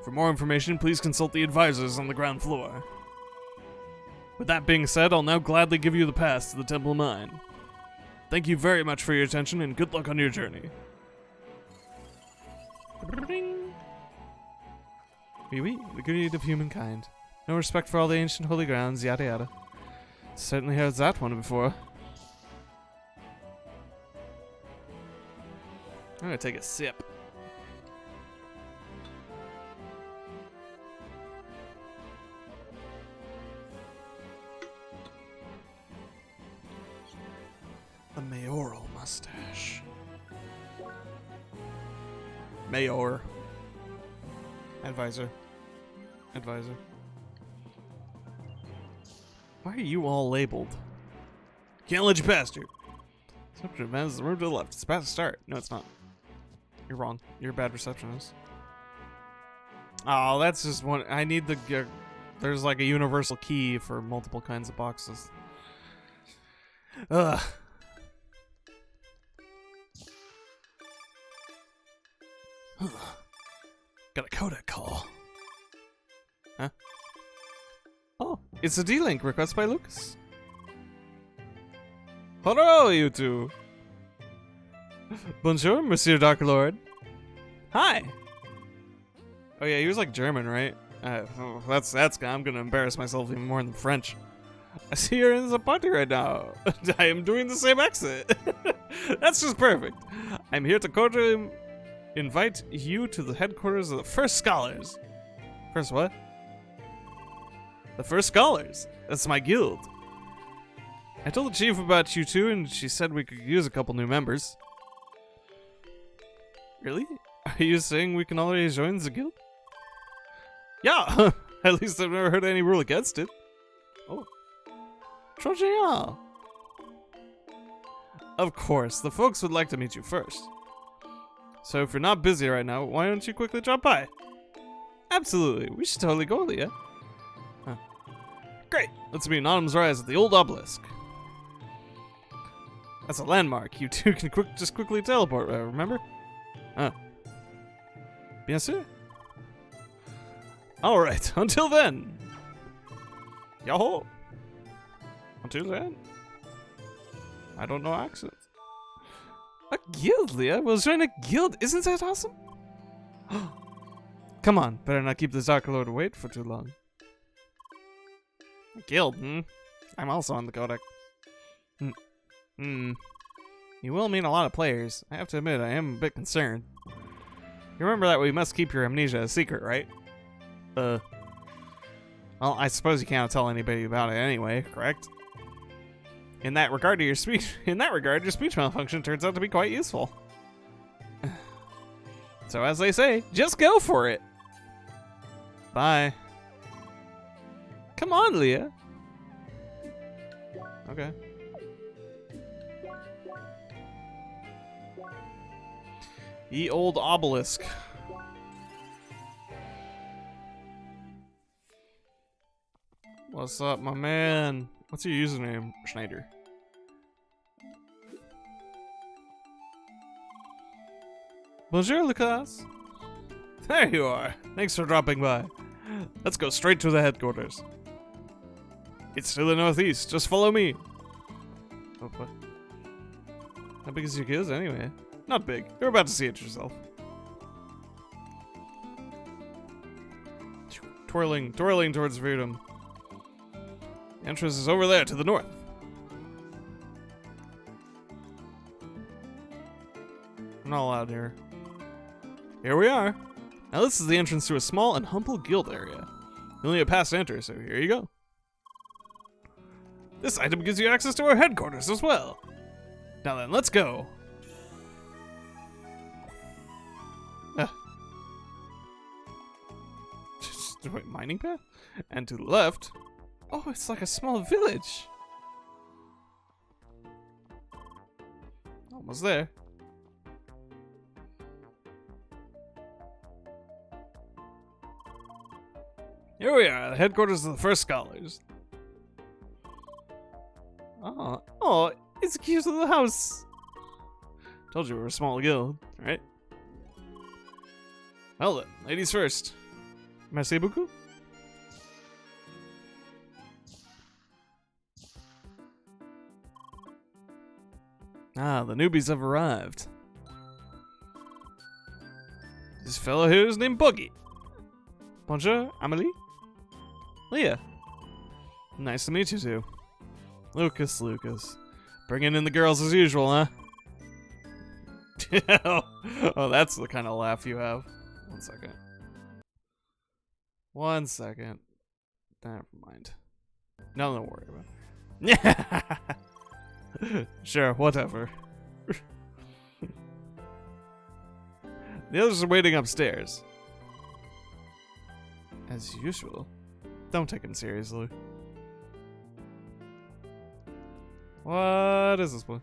For more information, please consult the advisors on the ground floor. With that being said, I'll now gladly give you the pass to the temple mine. Thank you very much for your attention, and good luck on your journey. Oui, the greed of humankind. No respect for all the ancient holy grounds, yada yada. Certainly heard that one before. I'm gonna take a sip. The mayoral mustache. Mayor. Advisor. Why are you all labeled? Can't let you past you. Reception event is the room to the left. It's about to start. No, it's not. You're wrong. You're a bad receptionist. Oh, that's just one. I need the. There's like a universal key for multiple kinds of boxes. Ugh. Got a codec call. Huh? Oh, it's a D-Link request by Lucas. Hello, you two. Bonjour, Monsieur Dark Lord. Hi. Oh yeah, he was like German, right? That's I'm gonna embarrass myself even more than French. I see you're in the party right now. I am doing the same accent. That's just perfect. I'm here to cordially invite you to the headquarters of the First Scholars. First what? The First Scholars. That's my guild. I told the chief about you two, and she said we could use a couple new members. Really? Are you saying we can already join the guild? Yeah! At least I've never heard any rule against it. Oh. Trop génial! Of course, the folks would like to meet you first. So if you're not busy right now, why don't you quickly drop by? Absolutely, we should totally go, Leah. Huh. Great, let's meet in Autumn's Rise at the old obelisk. That's a landmark. You two can just quickly teleport, remember? Huh. Bien sûr. Alright, until then. Yahoo! Until then. I don't know accents. A guild, Leah? We'll join a guild. Isn't that awesome? Come on, better not keep the Dark Lord wait for too long. A guild, I'm also on the codec. You will meet a lot of players. I have to admit, I am a bit concerned. You remember that we must keep your amnesia a secret, right? Well, I suppose you can't tell anybody about it anyway, correct? In that regard, your speech malfunction turns out to be quite useful. So as they say, just go for it. Bye. Come on, Leah. Okay. Ye old obelisk. What's up, my man? What's your username, Schneider? Bonjour, Lucas. There you are. Thanks for dropping by. Let's go straight to the headquarters. It's to the northeast. Just follow me. Oh, what? How big is your guild anyway? Not big. You're about to see it yourself. Twirling towards freedom. The entrance is over there to the north. I'm not allowed here. Here we are. Now this is the entrance to a small and humble guild area. You only have a pass to enter, so here you go. This item gives you access to our headquarters as well. Now then, let's go. Wait, mining path? And to the left. Oh, it's like a small village. Almost there. Here we are, the headquarters of the First Scholars. Oh, it's a cute little house. Told you we were a small guild, right? Well then, ladies first. Merci beaucoup. Ah, the newbies have arrived. This fellow here is named Buggy. Bonjour, Amelie. Leah. Nice to meet you two. Lucas. Bringing in the girls as usual, huh? Oh, that's the kind of laugh you have. 1 second. 1 second. Never mind. No, don't worry about it. Sure, whatever. The others are waiting upstairs. As usual. Don't take him seriously. What is this place?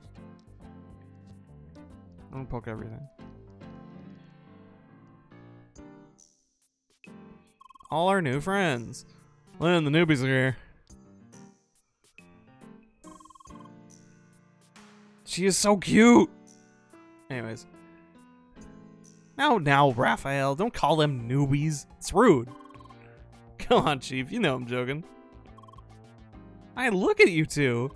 I'm gonna poke everything. All our new friends. Lynn, the newbies are here. She is so cute. Anyways. Now, Raphael, don't call them newbies. It's rude. Come on, Chief, you know I'm joking. I look at you two.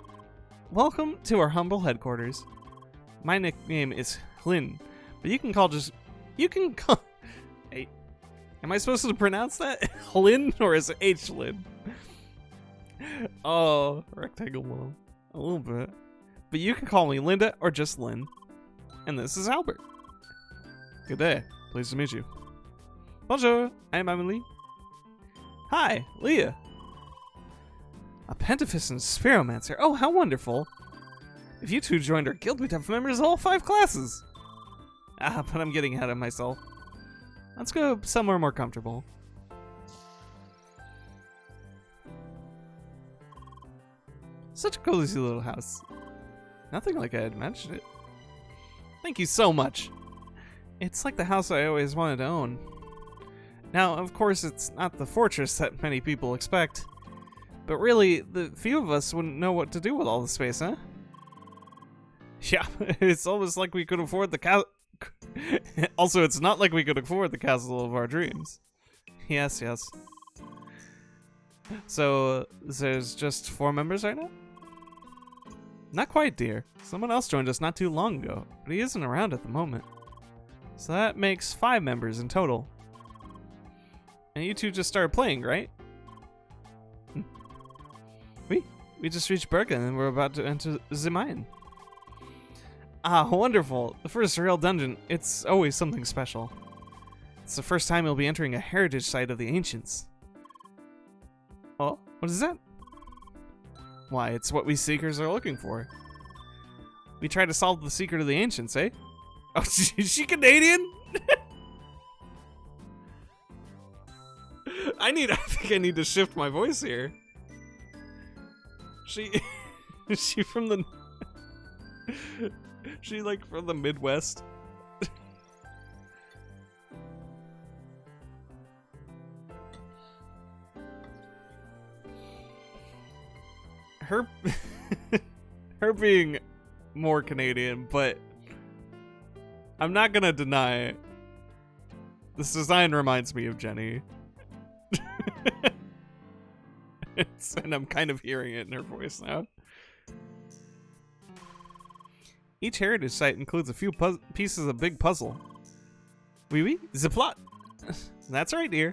Welcome to our humble headquarters. My nickname is Hlyn, but you can call. Hey, am I supposed to pronounce that Hlyn or is it H-Lyn? Oh, rectangle one. A little bit. But you can call me Linda or just Lynn. And this is Albert. Good day. Pleased to meet you. Bonjour, I'm Emily. Hi, Leah. A Pentafist and Spiromancer. Oh, how wonderful. If you two joined our guild, we'd have members of all 5 classes. But I'm getting ahead of myself. Let's go somewhere more comfortable. Such a cozy little house. Nothing like I had imagined it. Thank you so much. It's like the house I always wanted to own. Now, of course, it's not the fortress that many people expect. But really, the few of us wouldn't know what to do with all the space, huh? Yeah, it's almost like we could afford the castle. Also, it's not like we could afford the castle of our dreams. Yes, yes. So, there's just 4 members right now? Not quite, dear. Someone else joined us not too long ago, but he isn't around at the moment. So that makes 5 members in total. And you two just started playing, right? We just reached Bergen and we're about to enter the mine. Ah, wonderful. The first real dungeon. It's always something special. It's the first time you'll be entering a heritage site of the ancients. Oh, what is that? Why, it's what we seekers are looking for. We try to solve the secret of the ancients, eh? Oh, is she Canadian? I think I need to shift my voice here. Is she from the... She like from the Midwest? Her being more Canadian, but I'm not gonna deny this design reminds me of Jenny. And I'm kind of hearing it in her voice now. Each heritage site includes a few pieces of big puzzle. Oui, the plot. That's right, dear.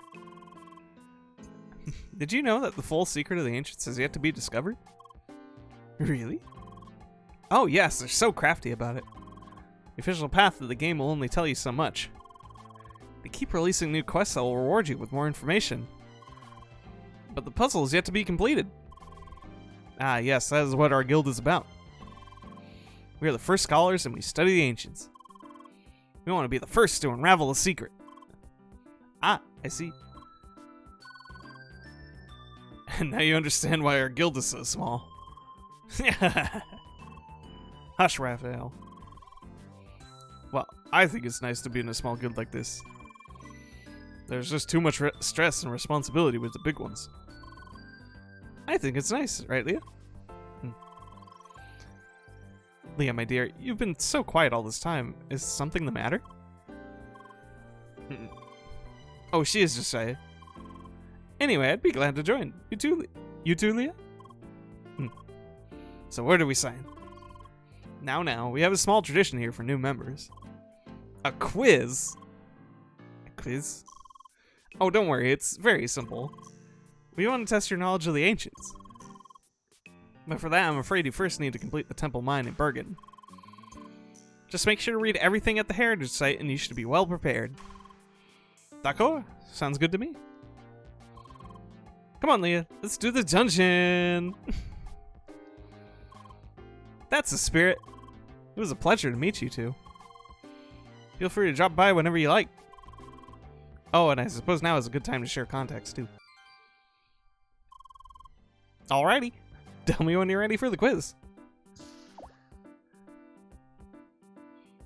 Did you know that the full secret of the ancients has yet to be discovered? Really? Oh yes, they're so crafty about it. The official path of the game will only tell you so much. They keep releasing new quests that will reward you with more information. But the puzzle is yet to be completed. Ah yes, that is what our guild is about. We are the first scholars and we study the ancients. We want to be the first to unravel the secret. Ah, I see. And now you understand why our guild is so small. Hush, Raphael. Well, I think it's nice to be in a small guild like this. There's just too much stress and responsibility with the big ones. I think it's nice, right, Leah? Leah, my dear, you've been so quiet all this time. Is something the matter? Oh, she is just shy. Anyway, I'd be glad to join. You too, Leah? So where do we sign? Now, we have a small tradition here for new members. A quiz? A quiz? Oh, don't worry, it's very simple. We want to test your knowledge of the ancients. But for that, I'm afraid you first need to complete the temple mine in Bergen. Just make sure to read everything at the heritage site and you should be well prepared. D'accord? Sounds good to me. Come on, Leah, let's do the dungeon! That's the spirit. It was a pleasure to meet you two. Feel free to drop by whenever you like. Oh, and I suppose now is a good time to share contacts too. Alrighty. Tell me when you're ready for the quiz.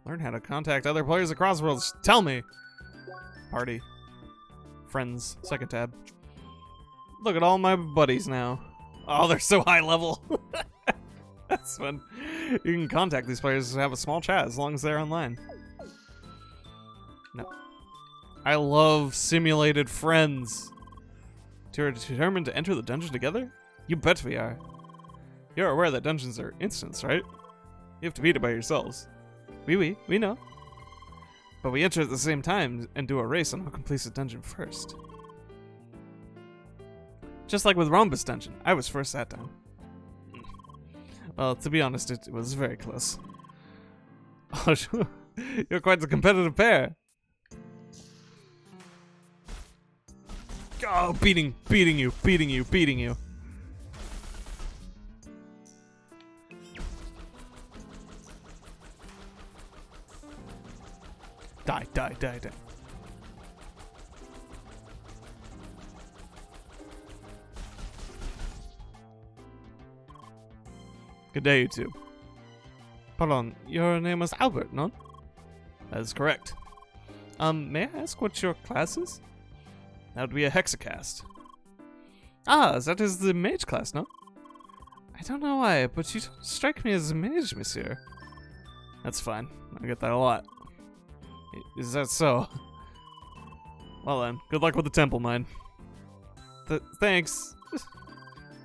Learn how to contact other players across worlds. Tell me. Party. Friends. Second tab. Look at all my buddies now. Oh, they're so high level. That's fun. You can contact these players to have a small chat as long as they're online. No. I love simulated friends. You're determined to enter the dungeon together? You bet we are. You're aware that dungeons are instants, right? You have to beat it by yourselves. We know. But we enter at the same time and do a race on who completes the dungeon first. Just like with Rhombus Dungeon, I was first that time. Well, to be honest, it was very close. Oh, you're quite a competitive pair. Oh, beating you. Die. Good day, you two. Pardon, your name was Albert, no? That is correct. May I ask what your class is? That would be a Hexacast. Ah, that is the mage class, no? I don't know why, but you don't strike me as a mage, monsieur. That's fine. I get that a lot. Is that so? Well then, good luck with the temple mine. Thanks.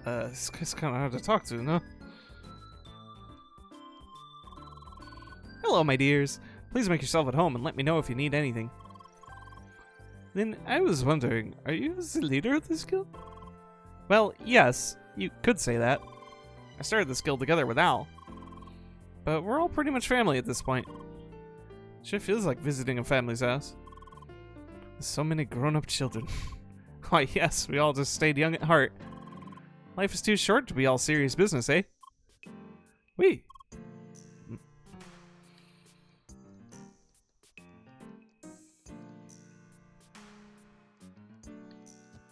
This guy's kind of hard to talk to, no? Hello, my dears. Please make yourself at home and let me know if you need anything. Then I was wondering, are you the leader of this guild? Well, yes, you could say that. I started this guild together with Al. But we're all pretty much family at this point. Sure feels like visiting a family's house. There's so many grown-up children. Why, yes, we all just stayed young at heart. Life is too short to be all serious business, eh? What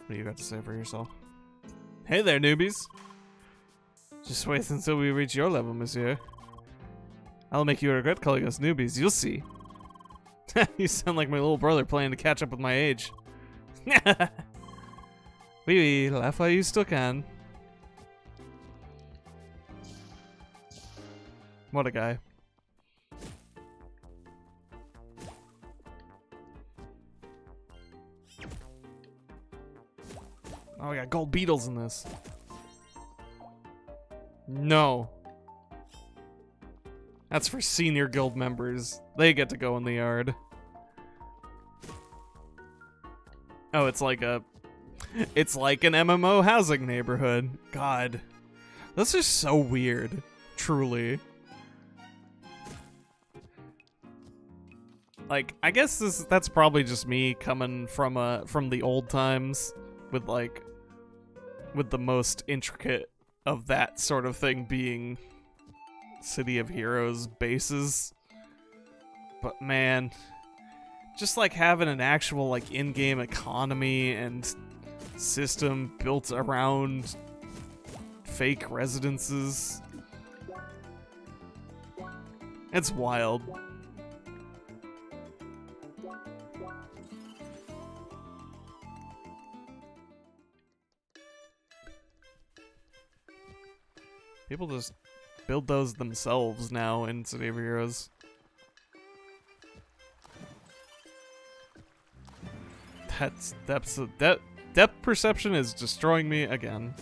do you got to say for yourself? Hey there, newbies! Just wait until we reach your level, monsieur. I'll make you regret calling us newbies, you'll see. You sound like my little brother playing to catch up with my age. Wee, laugh while you still can. What a guy. Oh, we got gold beetles in this. No. That's for senior guild members. They get to go in the yard. Oh, it's like an MMO housing neighborhood. God. This is so weird. Truly. Like, I guess that's probably just me coming from the old times with the most intricate of that sort of thing being City of Heroes bases. But man, just like having an actual like in-game economy and system built around fake residences. It's wild. People just build those themselves now in City of Heroes. Depth perception is destroying me again.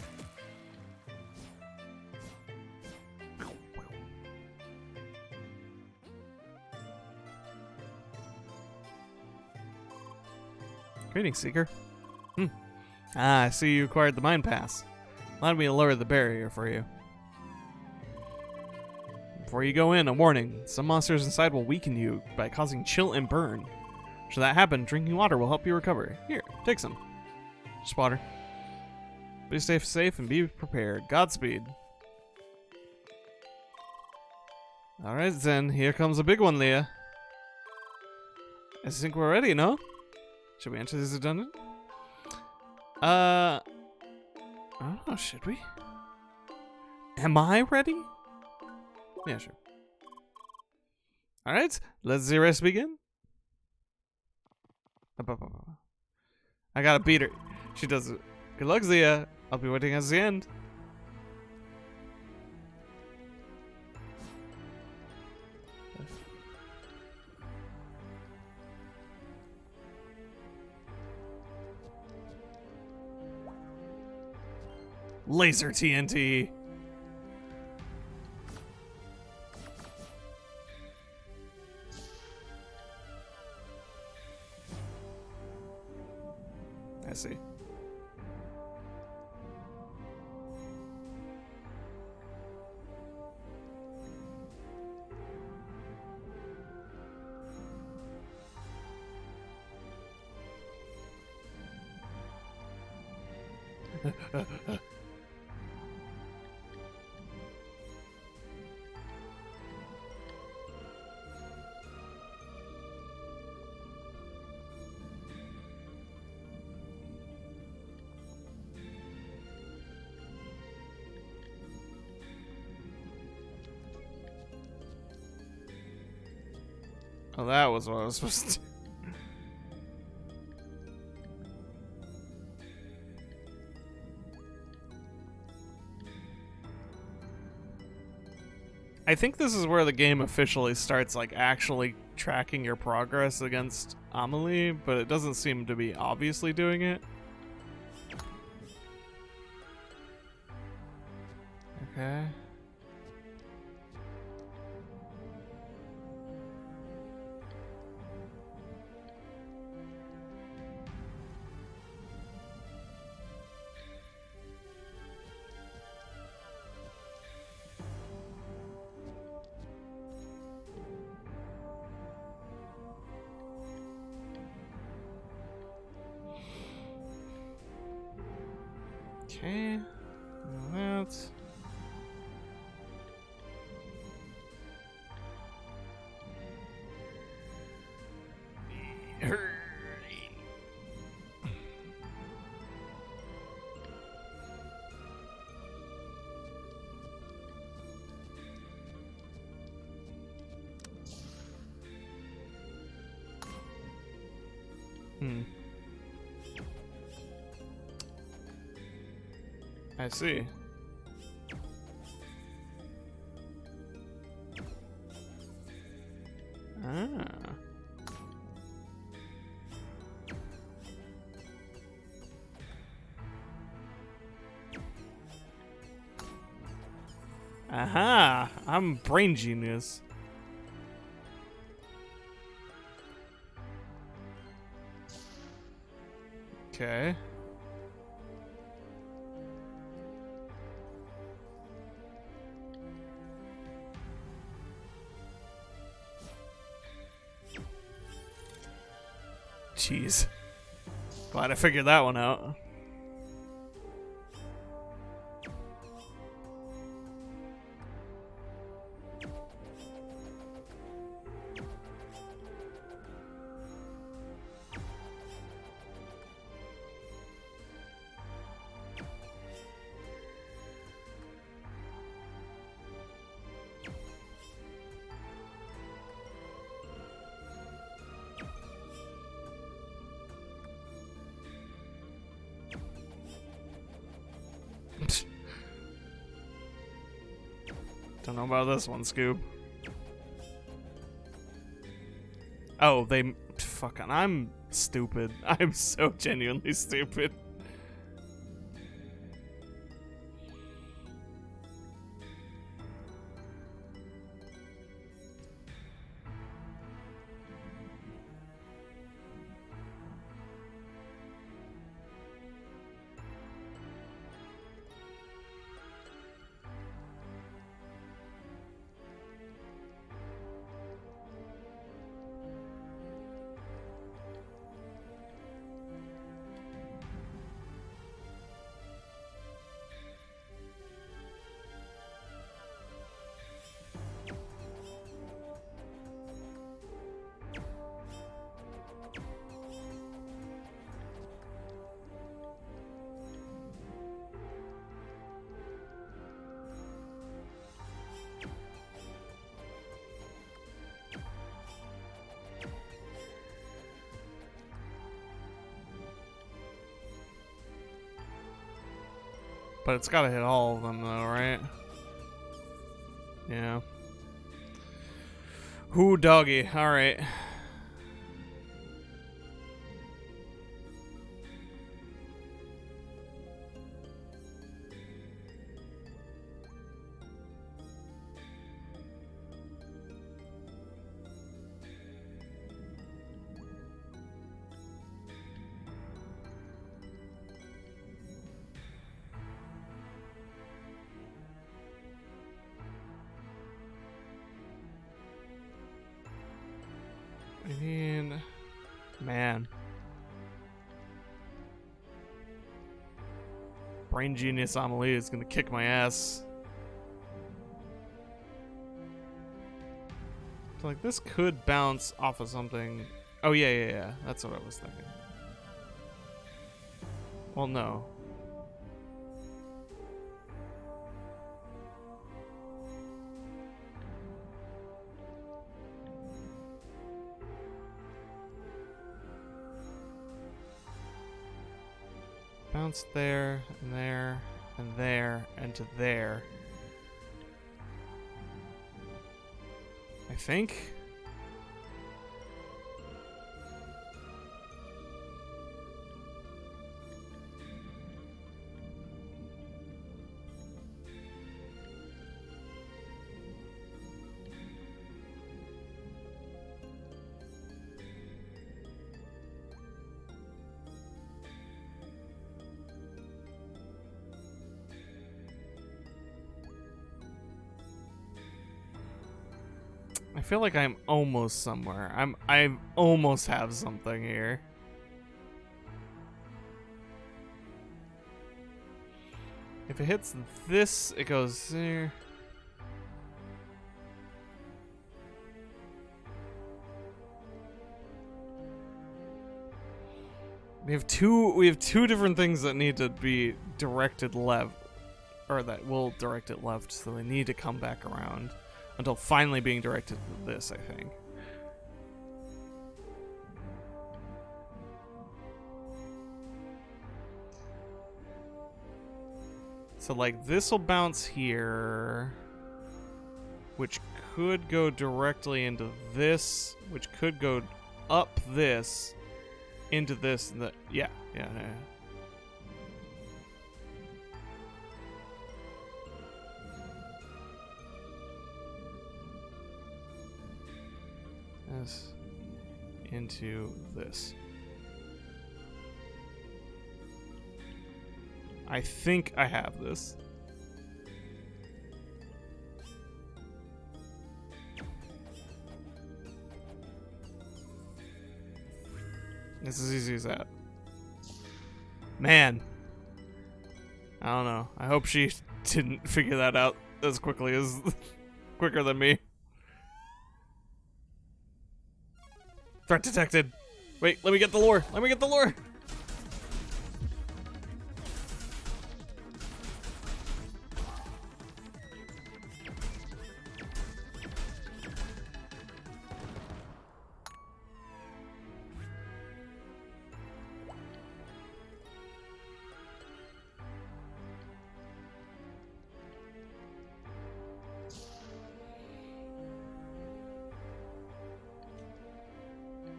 Greetings, Seeker. Ah, I see you acquired the Mind Pass. Allow me to lower the barrier for you. Before you go in, a warning. Some monsters inside will weaken you by causing chill and burn. Should that happen, drinking water will help you recover. Here, take some. Just water. Please stay safe and be prepared. Godspeed. Alright then, here comes a big one, Leah. I think we're ready, no? Should we enter this dungeon? I don't know, should we? Am I ready? Yeah, sure. Alright, let's the race begin. I gotta beat her. She does it. Good luck, Zia. I'll be waiting at the end. Laser TNT. I see. Oh, that was what I was supposed to do. I think this is where the game officially starts, like, actually tracking your progress against Amelie, but it doesn't seem to be obviously doing it. Okay. Okay, now that's... I see. Ah. Aha! I'm brain genius. Okay. Jeez. Glad I figured that one out. Don't know about this one, Scoob. Oh, they... Fucking... I'm stupid. I'm so genuinely stupid. But it's gotta hit all of them, though, right? Yeah. Ooh, doggy. Alright. I mean, man. Brain Genius Amelie is gonna kick my ass. So, like, this could bounce off of something. Oh, yeah. That's what I was thinking. Well, no. Bounce there, and there, and there, and to there. I think. I feel like I'm almost somewhere. I almost have something here. If it hits this, it goes there. We have two different things that need to be directed left, or that will direct it left, so they need to come back around. Until finally being directed to this, I think. So, like, this will bounce here, which could go directly into this, which could go up this, into this, and yeah. This into this. I think I have this. It's as easy as that. Man. I don't know. I hope she didn't figure that out as quickly as quicker than me. Threat detected. Wait, let me get the lure. Let me get the lure.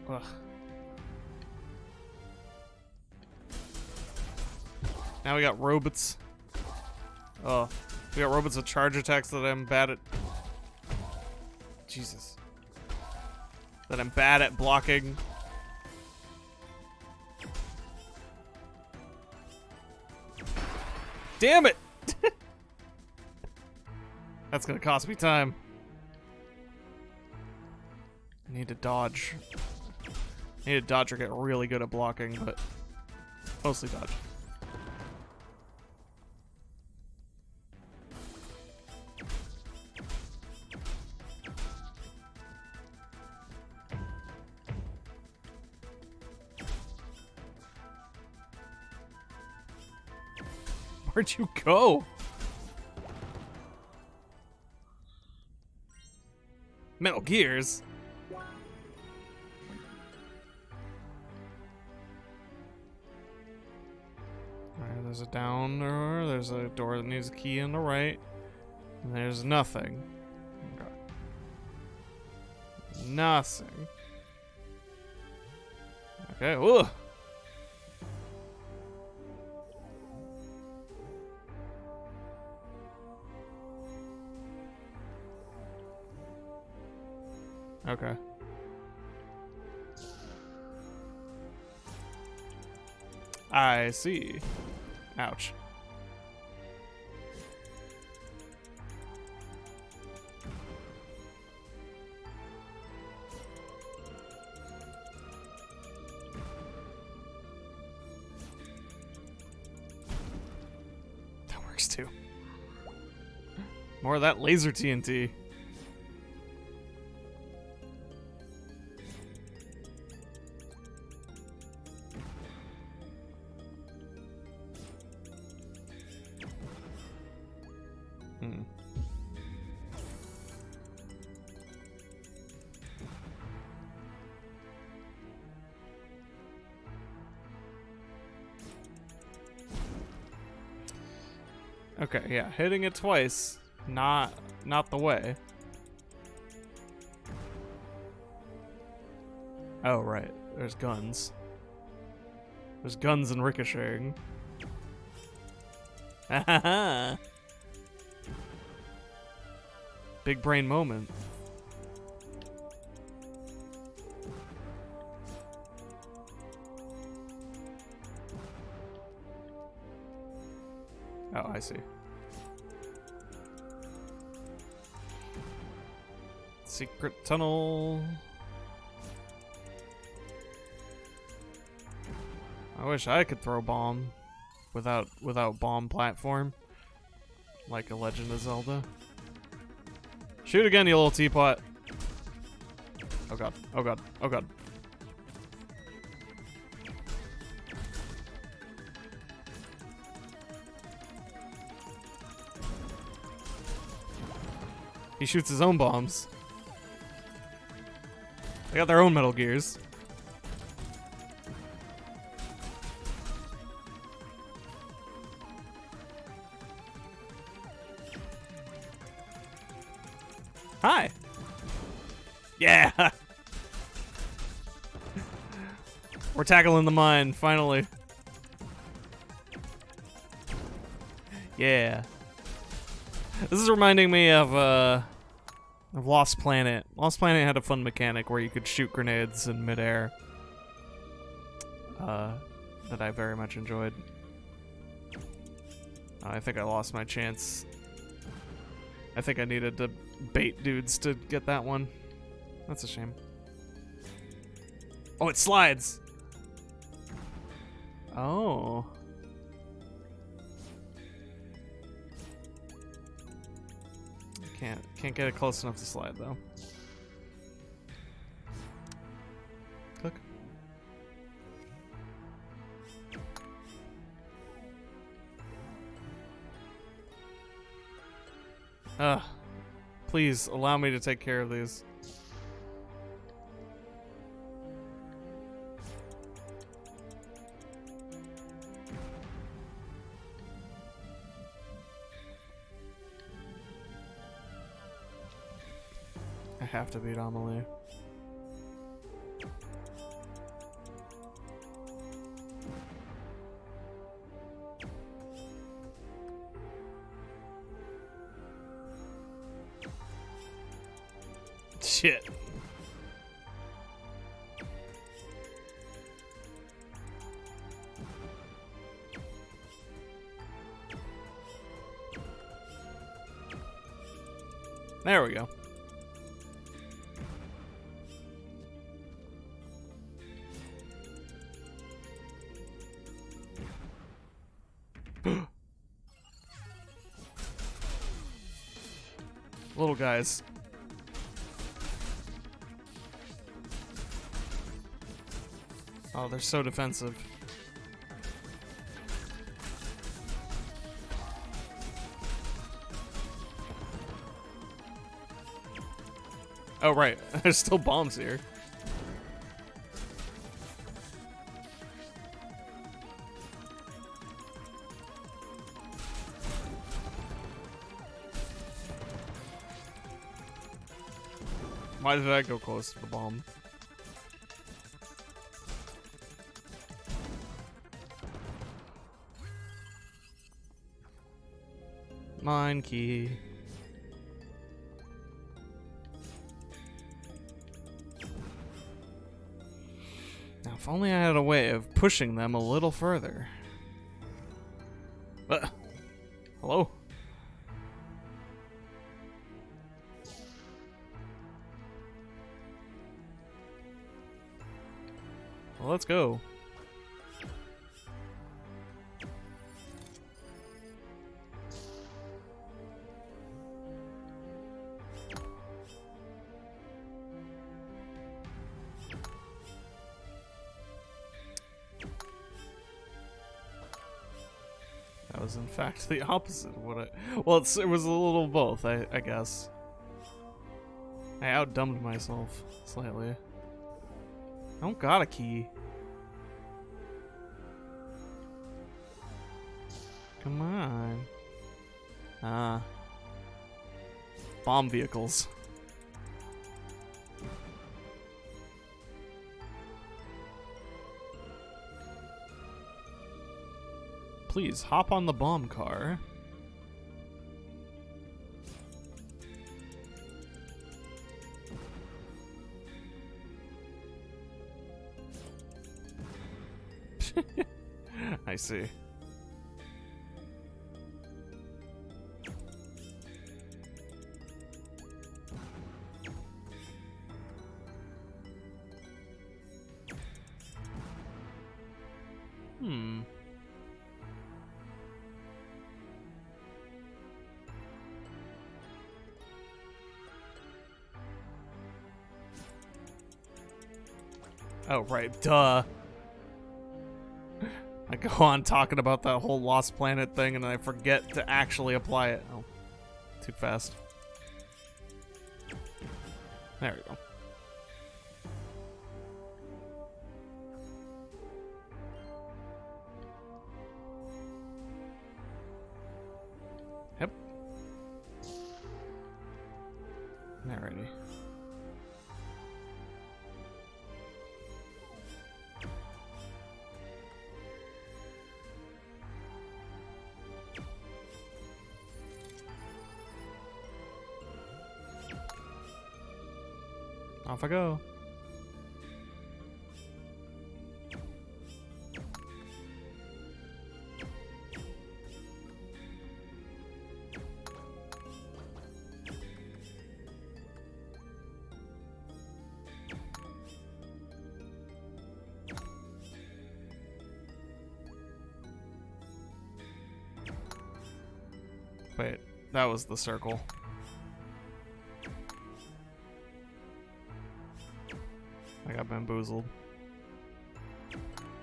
Ugh. Now we got robots. Oh, we got robots with charge attacks that I'm bad at. Jesus. That I'm bad at blocking. Damn it! That's gonna cost me time. I need to dodge. I need to dodge or get really good at blocking, but mostly dodge. Where'd you go? Metal Gears? Alright, there's a down door, there's a door that needs a key on the right, and there's nothing. Okay. Nothing. Okay, whoa! Okay. I see. Ouch. works too. More of that laser TNT. Okay, yeah, hitting it twice, not the way. Oh, right, there's guns. There's guns and ricocheting. Big brain moment. Oh, I see. Secret tunnel. I wish I could throw bomb without bomb platform, like a Legend of Zelda. Shoot again, you little teapot. Oh god, oh god, oh god. He shoots his own bombs. They got their own Metal Gears. Hi. Yeah. We're tackling the mine, finally. Yeah. This is reminding me of Lost Planet. Lost Planet had a fun mechanic where you could shoot grenades in midair. That I very much enjoyed. I think I lost my chance. I think I needed to bait dudes to get that one. That's a shame. Oh, it slides! Oh. Can't get it close enough to slide though. Click. Please allow me to take care of these. I have to beat Amelie. Shit. There we go. Little guys. Oh, they're so defensive. Oh, right. There's still bombs here. Why did I go close to the bomb? Mine key. Now, if only I had a way of pushing them a little further. Hello? Well, let's go. was in fact the opposite of what well, it was a little both, I guess. I outdumbed myself slightly. I don't got a key. Come on. Ah. Bomb vehicles. Please hop on the bomb car. I see. Oh, right, duh. I go on talking about that whole Lost Planet thing and then I forget to actually apply it. Oh, too fast. There we go. Yep. Alrighty. Off I go. Wait, that was the circle. I got bamboozled.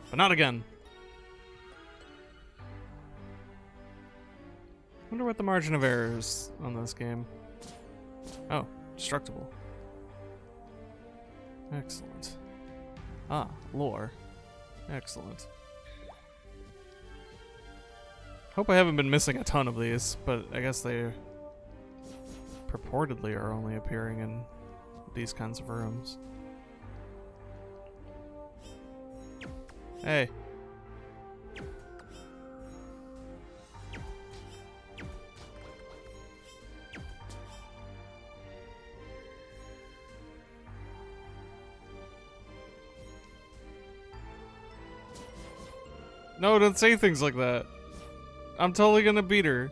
But not again. Wonder what the margin of error is on this game. Oh, destructible. Excellent. Ah, lore. Excellent. Hope I haven't been missing a ton of these, but I guess they purportedly are only appearing in these kinds of rooms. Hey. No, don't say things like that. I'm totally gonna beat her.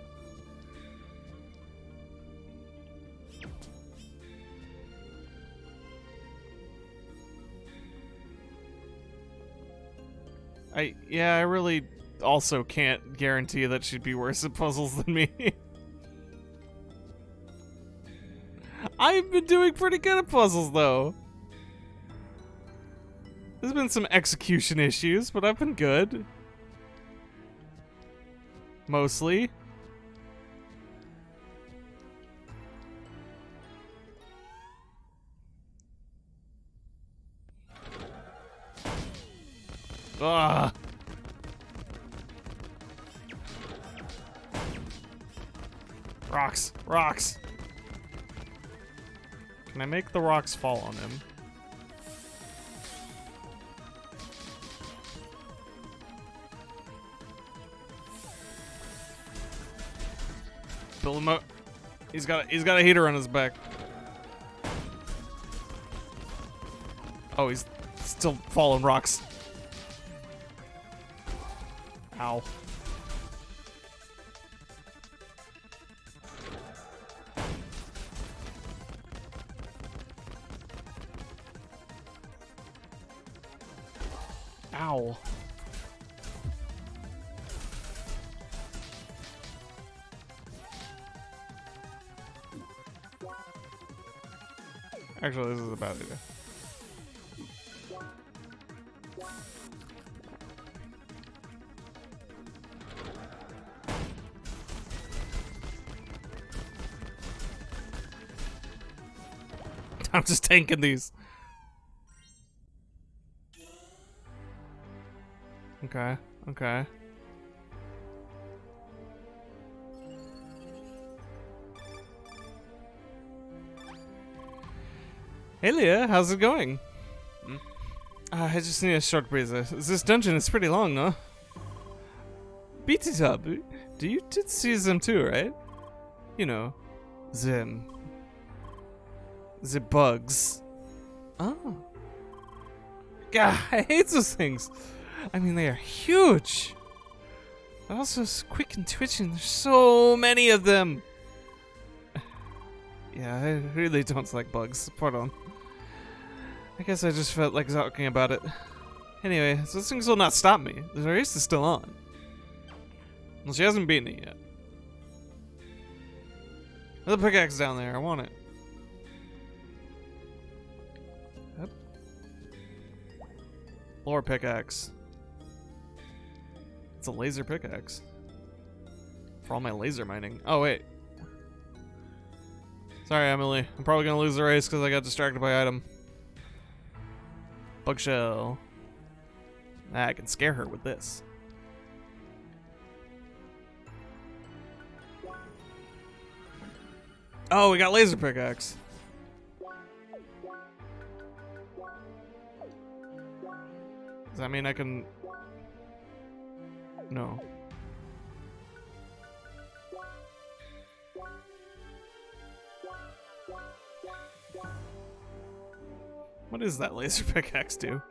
I really also can't guarantee that she'd be worse at puzzles than me. I've been doing pretty good at puzzles, though. There's been some execution issues, but I've been good. Mostly. Ugh. Rocks. Rocks. Can I make the rocks fall on him? Build him up. He's got a heater on his back. Oh, he's still falling rocks. Ow. Ow. Actually, this is a bad idea. I'm just tanking these. Okay, okay. Hey Leah, how's it going? I just need a short breather. This dungeon is pretty long, no? BT Tub, do you did see them too, right? You know, them. The bugs. Oh. God, I hate those things. I mean, they are huge. They're also quick and twitching. There's so many of them. Yeah, I really don't like bugs. Pardon. I guess I just felt like talking about it. Anyway, so those things will not stop me. The race is still on. Well, she hasn't beaten it yet. There's a pickaxe down there. I want it. Yep. Lore pickaxe. It's a laser pickaxe. For all my laser mining. Oh, wait. Sorry, Emily. I'm probably gonna lose the race because I got distracted by item. Bug shell. I can scare her with this. Oh, we got laser pickaxe. Does that mean I can... No. What does that laser pickaxe do?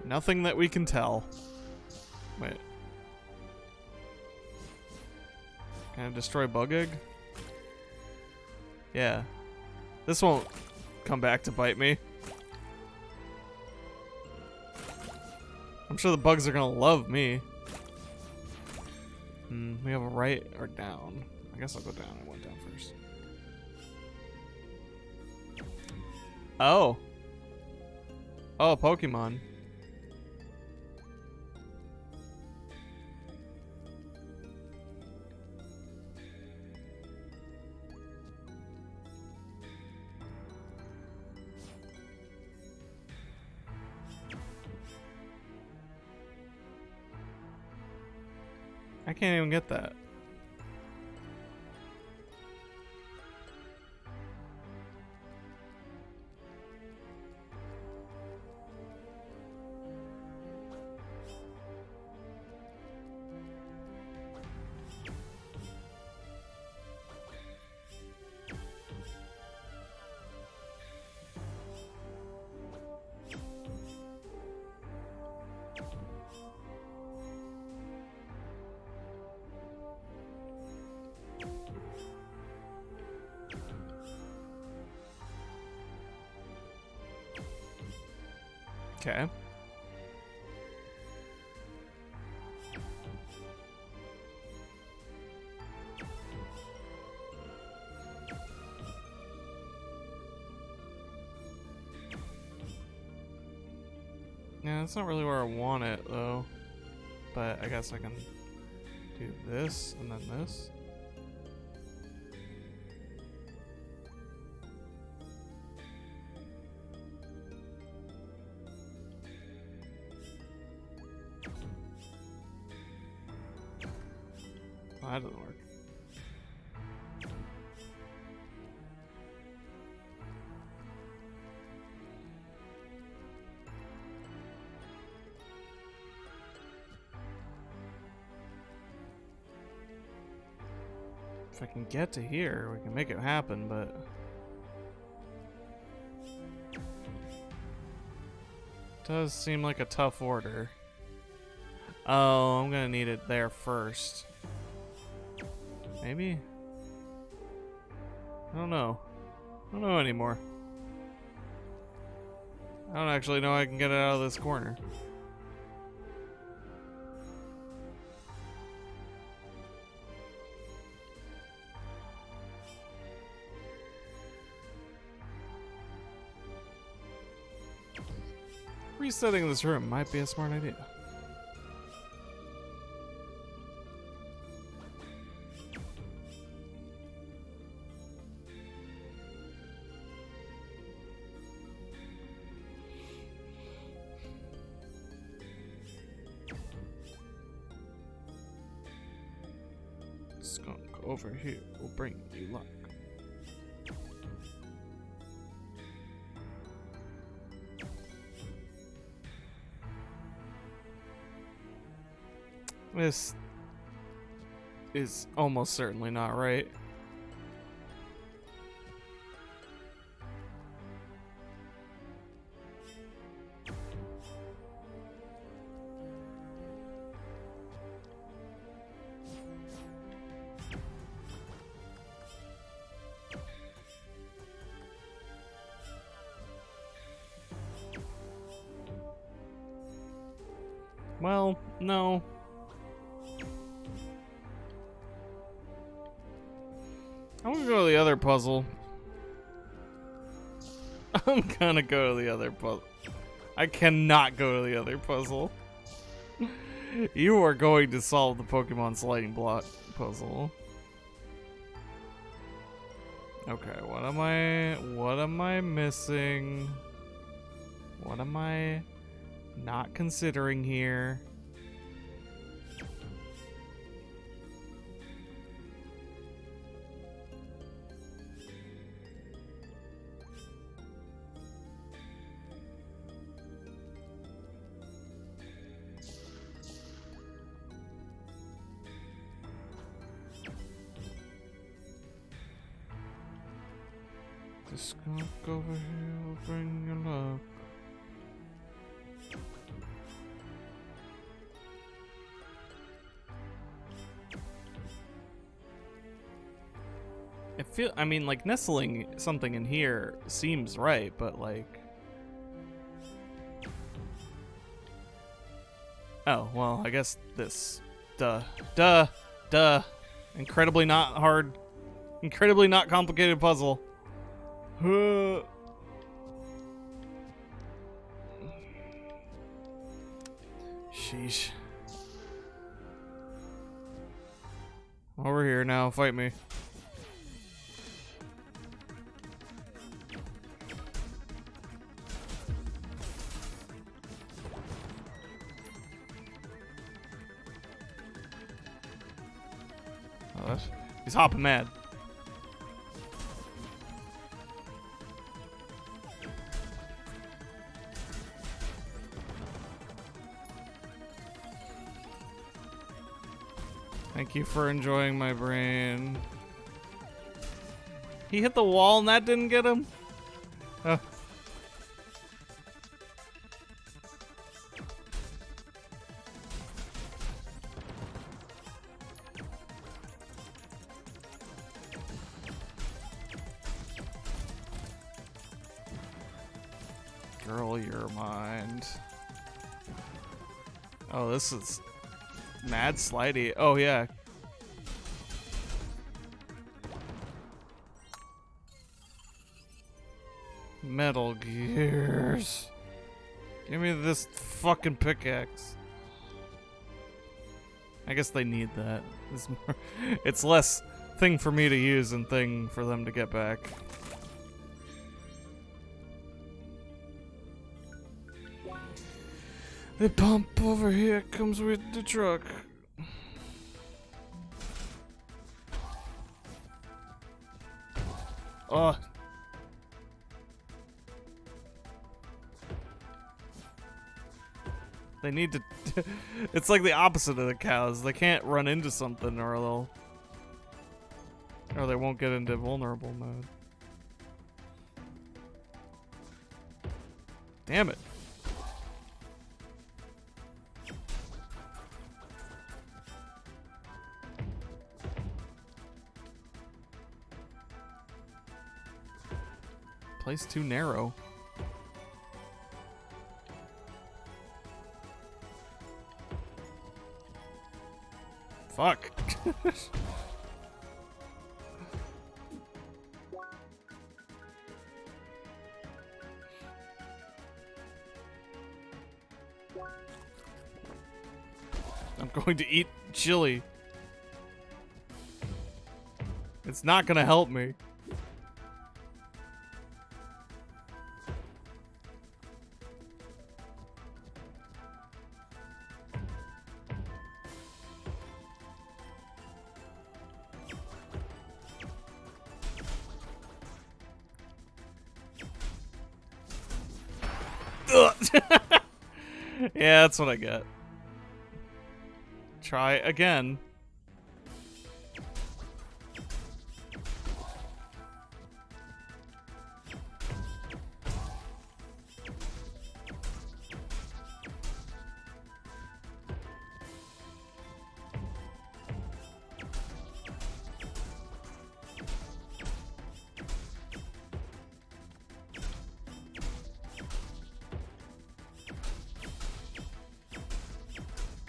Nothing that we can tell. Wait. Can I destroy bug egg? Yeah. This won't come back to bite me. I'm sure the bugs are gonna love me. We have a right or down. I guess I'll go down. I went down first. Oh. Oh, Pokemon. I can't even get that. Okay. Yeah, that's not really where I want it, though. But I guess I can do this and then this. Oh, that doesn't work. If I can get to here, we can make it happen, but... It does seem like a tough order. Oh, I'm gonna need it there first. Maybe? I don't know. I don't know anymore. I don't actually know I can get it out of this corner. Resetting this room might be a smart idea. skunk over here will bring you luck. This is almost certainly not right. Well, no. I'm gonna go to the other puzzle. I'm gonna go to the other puzzle. I cannot go to the other puzzle. You are going to solve the Pokemon Sliding Block puzzle. Okay, what am I missing? What am I not considering here? The skunk over here will bring you luck. I mean, like, nestling something in here seems right, but like... Oh, well, I guess this... Duh. Incredibly not hard. Incredibly not complicated puzzle. Sheesh. Over here now, fight me. Oh, he's hopping mad. Thank you for enjoying my brain. He hit the wall and that didn't get him? Oh. Girl, your mind. Oh, this is mad slidey. Oh, yeah. Metal Gears. Give me this fucking pickaxe. I guess they need that. It's less thing for me to use and thing for them to get back. The pump over here comes with the truck. Oh. They need to... It's like the opposite of the cows. They can't run into something or they'll... Or they won't get into vulnerable mode. Damn it. Place too narrow. Fuck. I'm going to eat chili. It's not gonna help me. Yeah, that's what I get. Try again.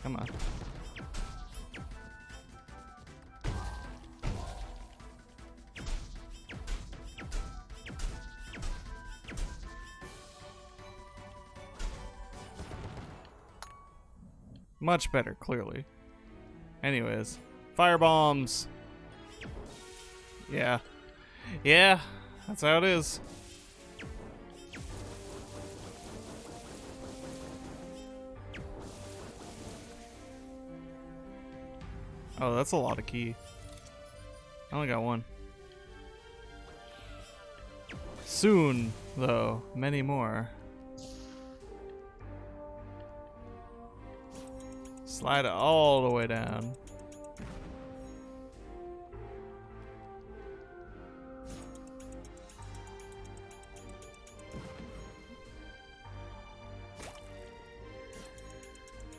Come on. Much better, clearly. Anyways, fire bombs. Yeah. Yeah, that's how it is. Oh, that's a lot of key. I only got one. Soon, though, many more. Slide it all the way down.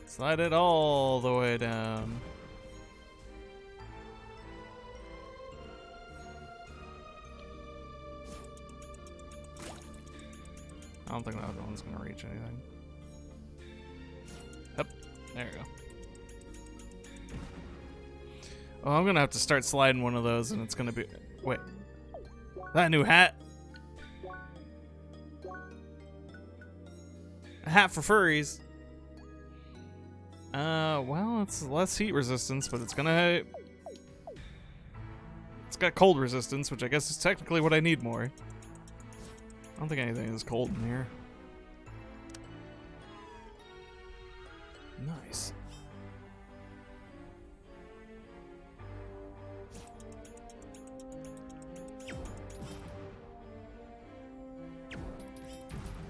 Slide it all the way down. I don't think that one's gonna reach anything. Yep, there we go. Oh, I'm gonna have to start sliding one of those, and it's gonna be. Wait, that new hat? A hat for furries. Well, it's less heat resistance, but it's gonna. It's got cold resistance, which I guess is technically what I need more. I don't think anything is cold in here. Nice.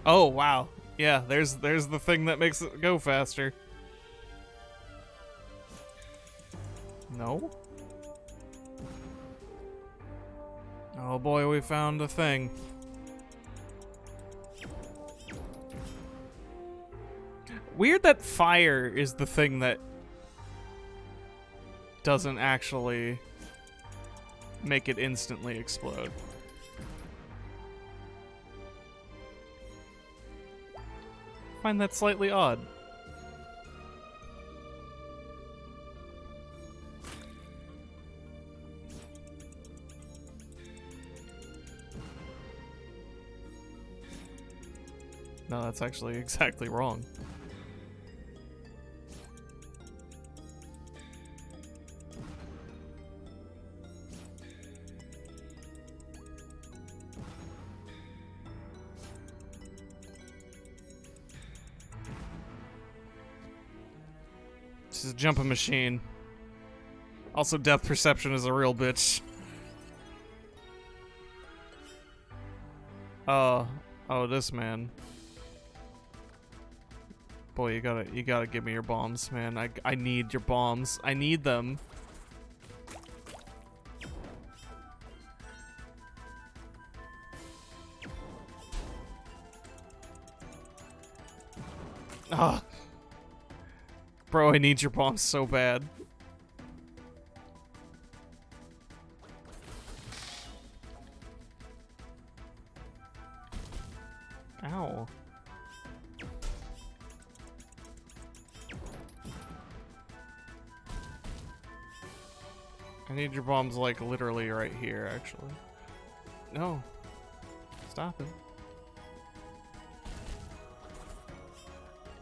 Oh, wow. Yeah, there's the thing that makes it go faster. No? Oh boy, we found a thing. Weird that fire is the thing that doesn't actually make it instantly explode. I find that slightly odd. No, that's actually exactly wrong. This is a jumping machine. Also, depth perception is a real bitch. Oh, this man. Boy, you gotta give me your bombs, man. I need your bombs. I need them. Ah. Bro, I need your bombs so bad. Ow. I need your bombs, like, literally right here, actually. No. Stop it.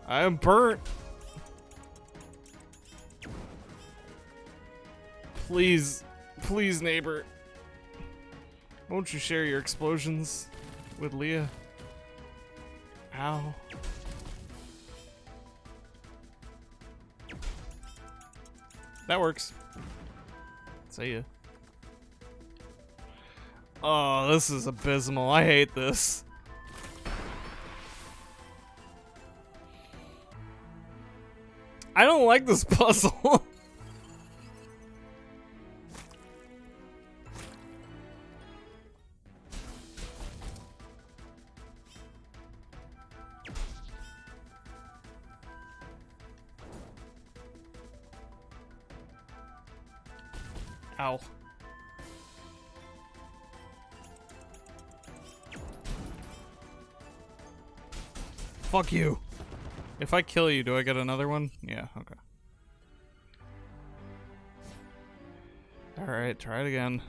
I am burnt. Please, please, neighbor. Won't you share your explosions with Leah? Ow. That works. See ya. Oh, this is abysmal. I hate this. I don't like this puzzle. Ow. Fuck you. If I kill you, do I get another one? Yeah, okay. Alright, try it again.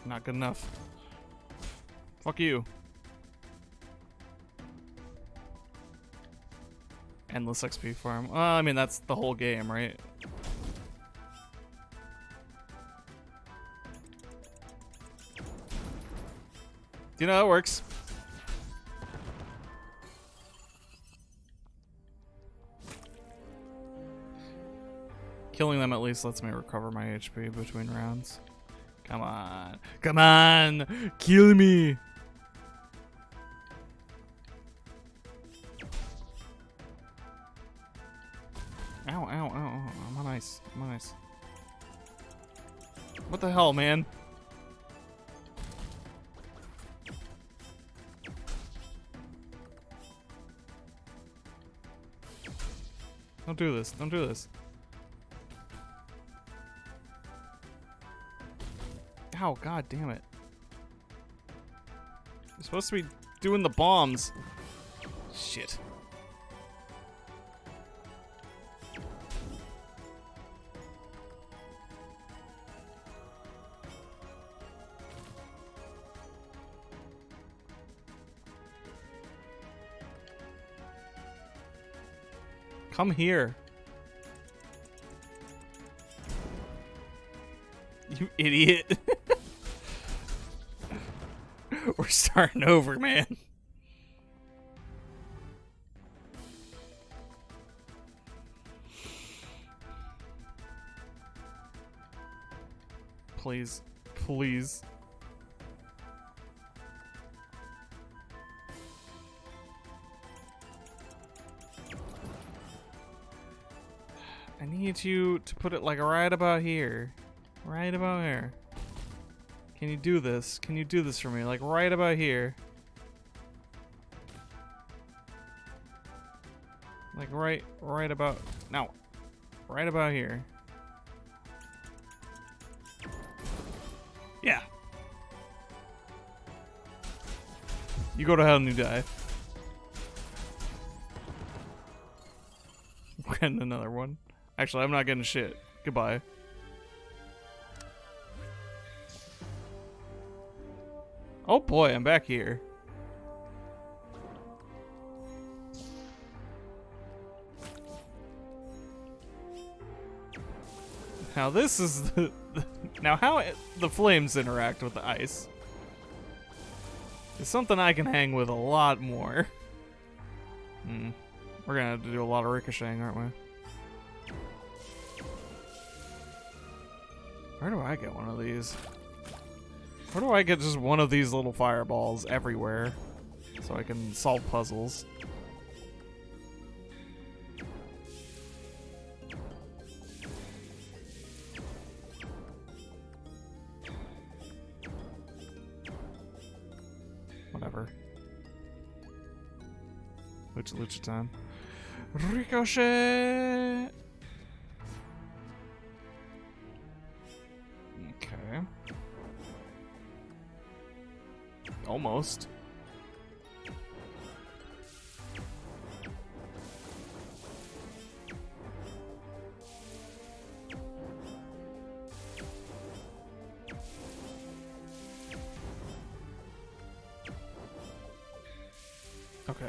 Not good enough. Fuck you. Endless XP farm. Well, I mean, that's the whole game, right? You know, it works. Killing them at least lets me recover my HP between rounds. Come on. Come on! Kill me! Ow, ow, ow, ow. I'm on ice. I'm on ice. What the hell, man? Don't do this. Don't do this. Ow, god damn it. You're supposed to be doing the bombs. Shit. Come here. You idiot. We're starting over, man. Please. Please. I need you to put it like right about here. Right about here. Can you do this? Can you do this for me? Like right about here. Like right about, no. Right about here. Yeah. You go to hell and you die. We're getting another one. Actually, I'm not getting shit. Goodbye. Oh boy, I'm back here. Now this is the now how the flames interact with the ice is something I can hang with a lot more. We're gonna have to do a lot of ricocheting, aren't we? Where do I get one of these? Where do I get just one of these little fireballs everywhere so I can solve puzzles? Whatever. Lucha time. Ricochet! Okay. Almost. Okay.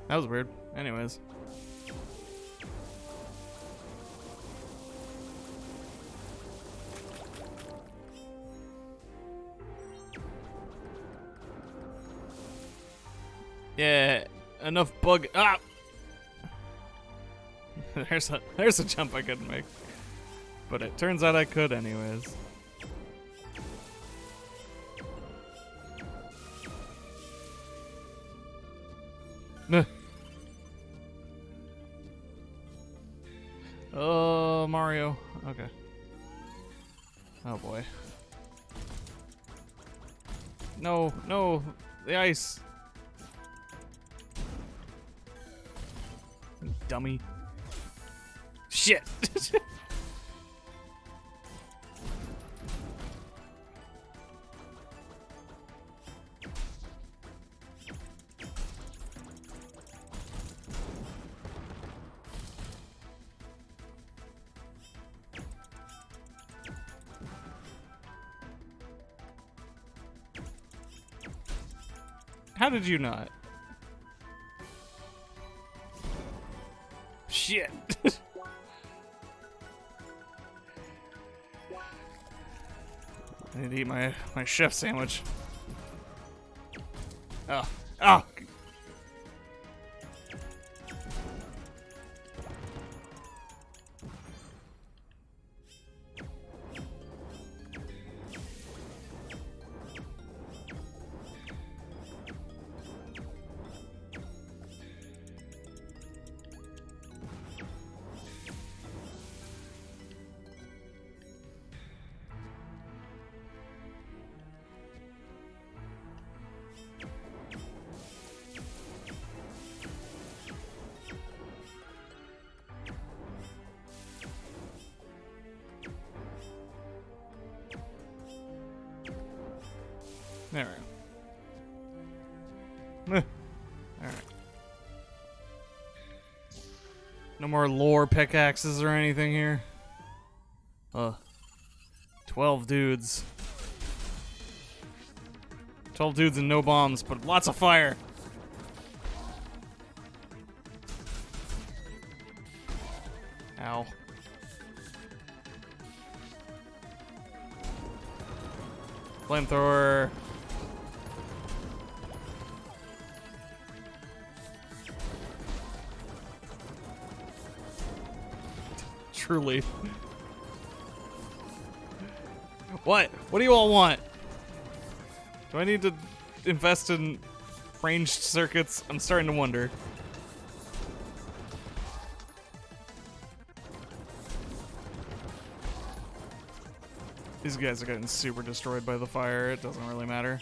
That was weird. Anyways. Yeah, enough bug. Ah! There's a jump I couldn't make. But it turns out I could anyways. Meh. Oh, Mario. Okay. Oh boy. No, no, the ice. Dummy. Shit. How did you not? Shit. I need to eat my chef sandwich. Oh. Oh. There we go. Alright. No more lore pickaxes or anything here. 12 dudes. 12 dudes and no bombs, but lots of fire. Ow. Flamethrower. Truly. What? What do you all want? Do I need to invest in ranged circuits? I'm starting to wonder. These guys are getting super destroyed by the fire. It doesn't really matter.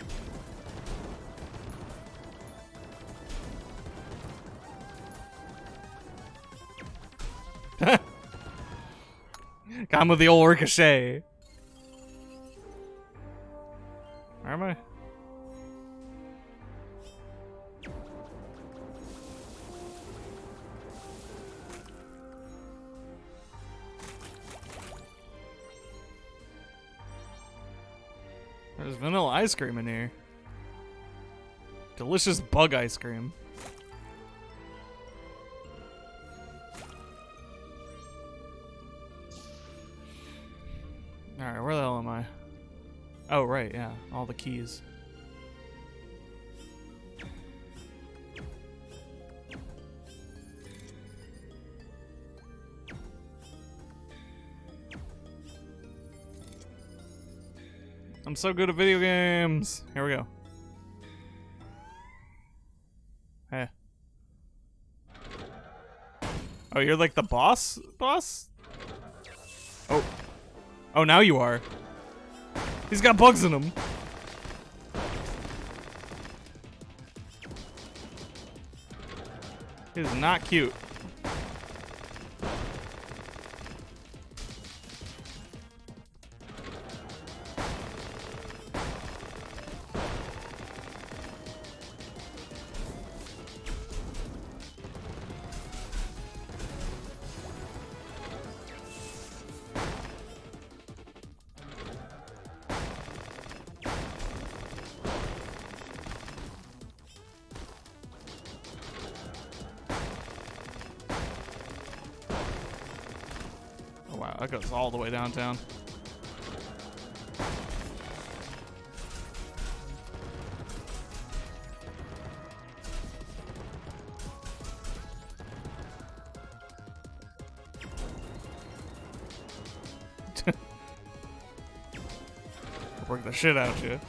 Come with the old ricochet. Where am I? There's vanilla ice cream in here. Delicious bug ice cream. Alright, where the hell am I? Oh, right, yeah. All the keys. I'm so good at video games. Here we go. Hey. Oh, you're like the boss? Boss? Oh. Oh, now you are. He's got bugs in him. He's not cute. Oh wow, that goes all the way downtown. Work the shit out of you.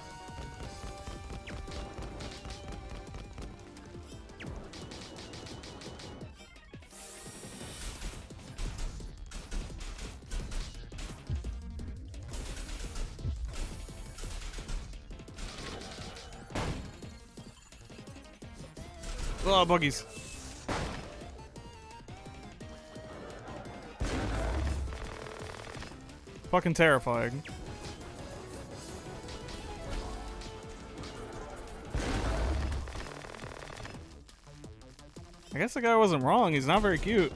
Oh, buggies. Fucking terrifying. I guess the guy wasn't wrong. He's not very cute.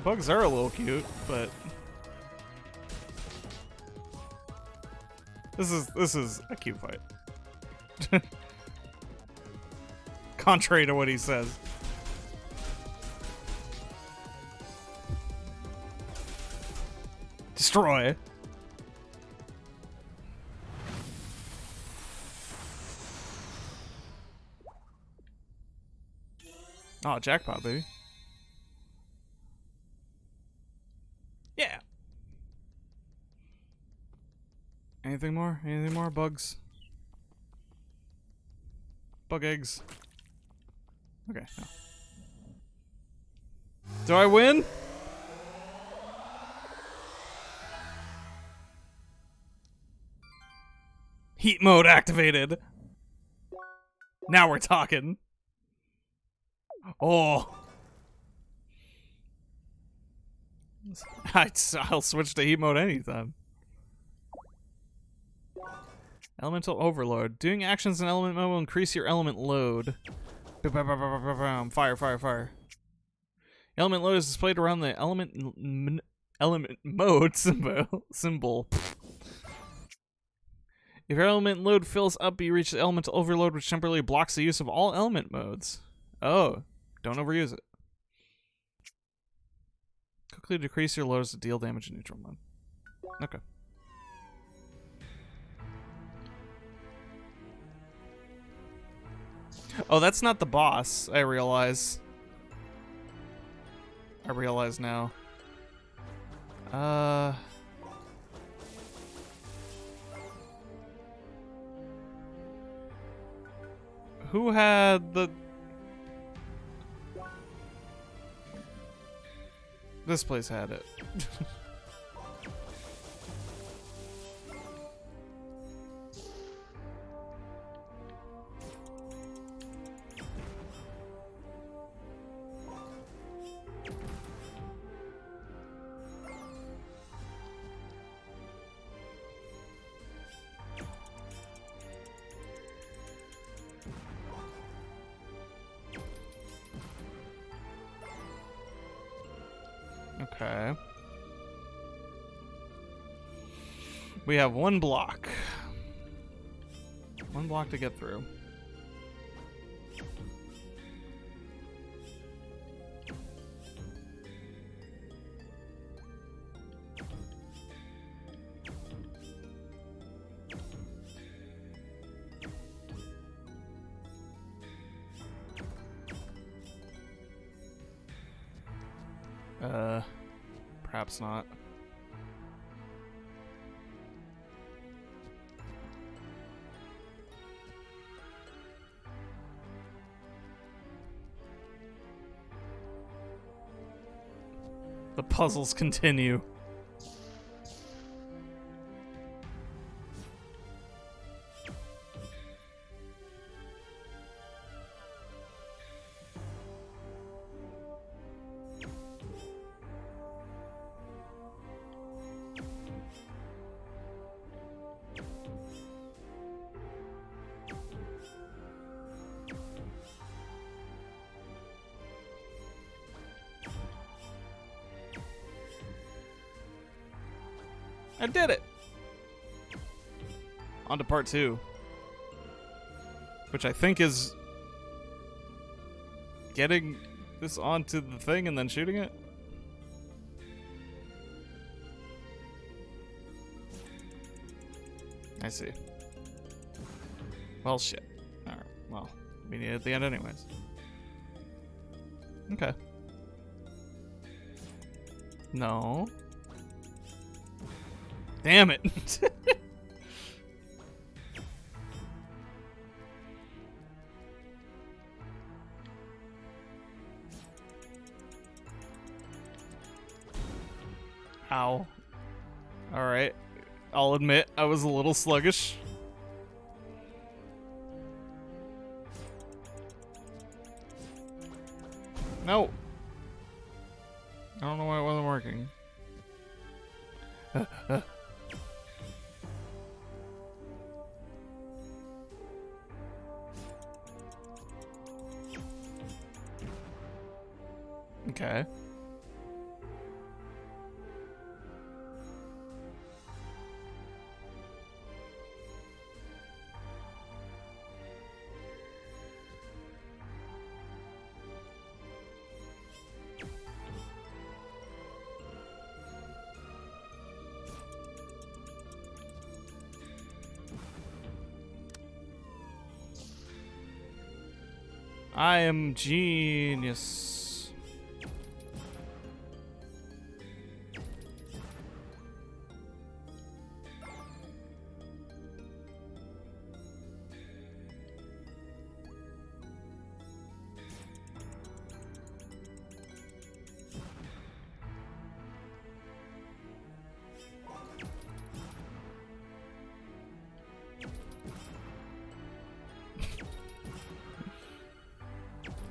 Bugs are a little cute, but this is a cute fight. Contrary to what he says. Destroy. Oh, jackpot, baby. Yeah. Anything more? Anything more? Bugs? Bug eggs? Okay, no. Do I win? Heat mode activated. Now we're talking. Oh. I'll switch to heat mode anytime. Elemental overload. Doing actions in element mode will increase your element load. Fire, fire, fire. Element load is displayed around the element mode symbol. If your element load fills up, you reach the elemental overload, which temporarily blocks the use of all element modes. Oh, don't overuse it. Quickly decrease your loads to deal damage in neutral mode. Okay. Oh, that's not the boss, I realize. I realize now. Who had the... This place had it. Okay. We have one block. One block to get through. Perhaps not. The puzzles continue. I did it! On to part 2. Which I think is getting this onto the thing and then shooting it. I see. Well, shit. Alright, well, we need it at the end anyways. Okay. No. Damn it. Ow. Alright. I'll admit, I was a little sluggish. No. I don't know why it wasn't working. Okay. I am genius.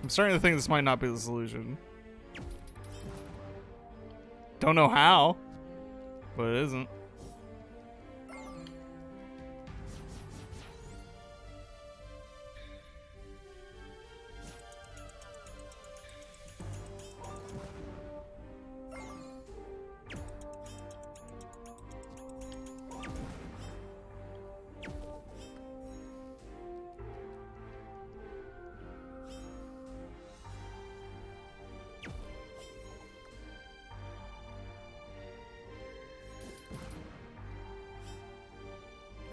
I'm starting to think this might not be the solution. Don't know how, but it isn't.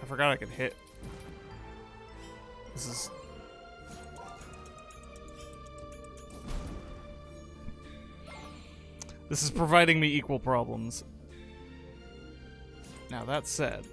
I forgot I could hit. This is... This is providing me equal problems. Now that said...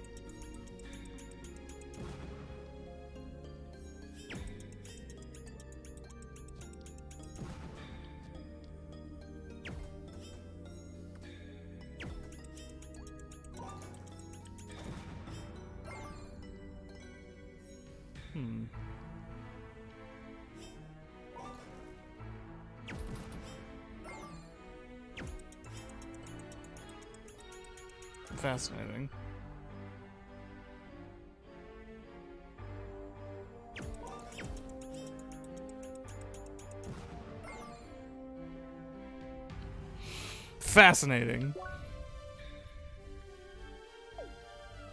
Fascinating. Fascinating.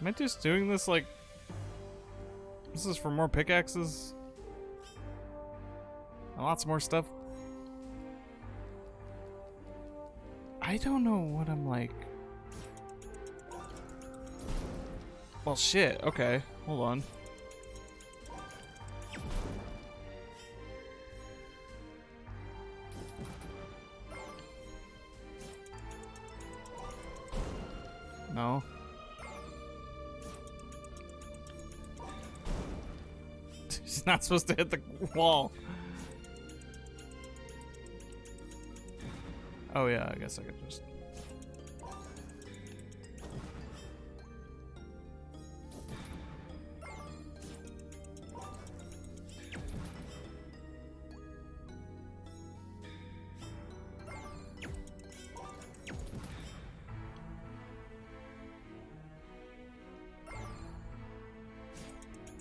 Am I just doing this like... This is for more pickaxes? And lots more stuff? I don't know what I'm like... Well, shit. Okay. Hold on. No. She's not supposed to hit the wall. Oh, yeah. I guess I could just...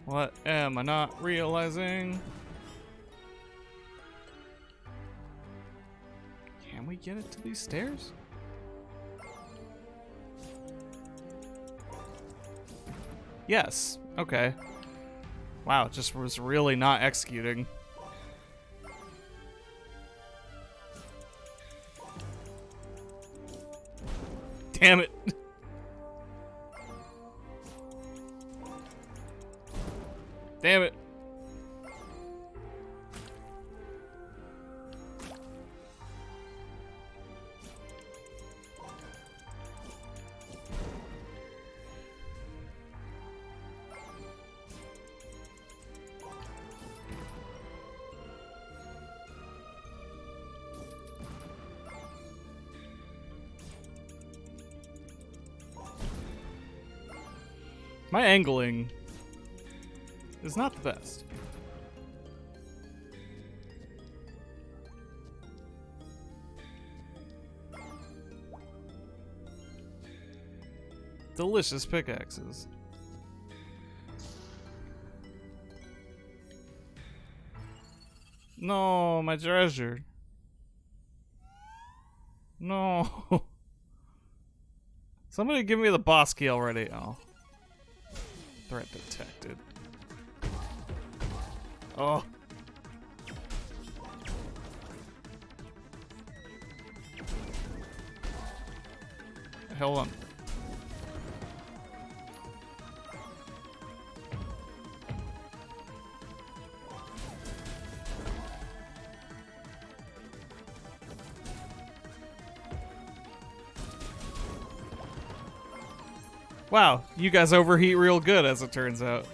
What am I not realizing? Can we get it to these stairs? Yes. Okay. Wow, it just was really not executing. Damn it. Damn it. My angling is not the best. Delicious pickaxes. No, my treasure. No. Somebody give me the boss key already. Oh. Threat detected. Oh. Hold on. Wow, you guys overheat real good, as it turns out.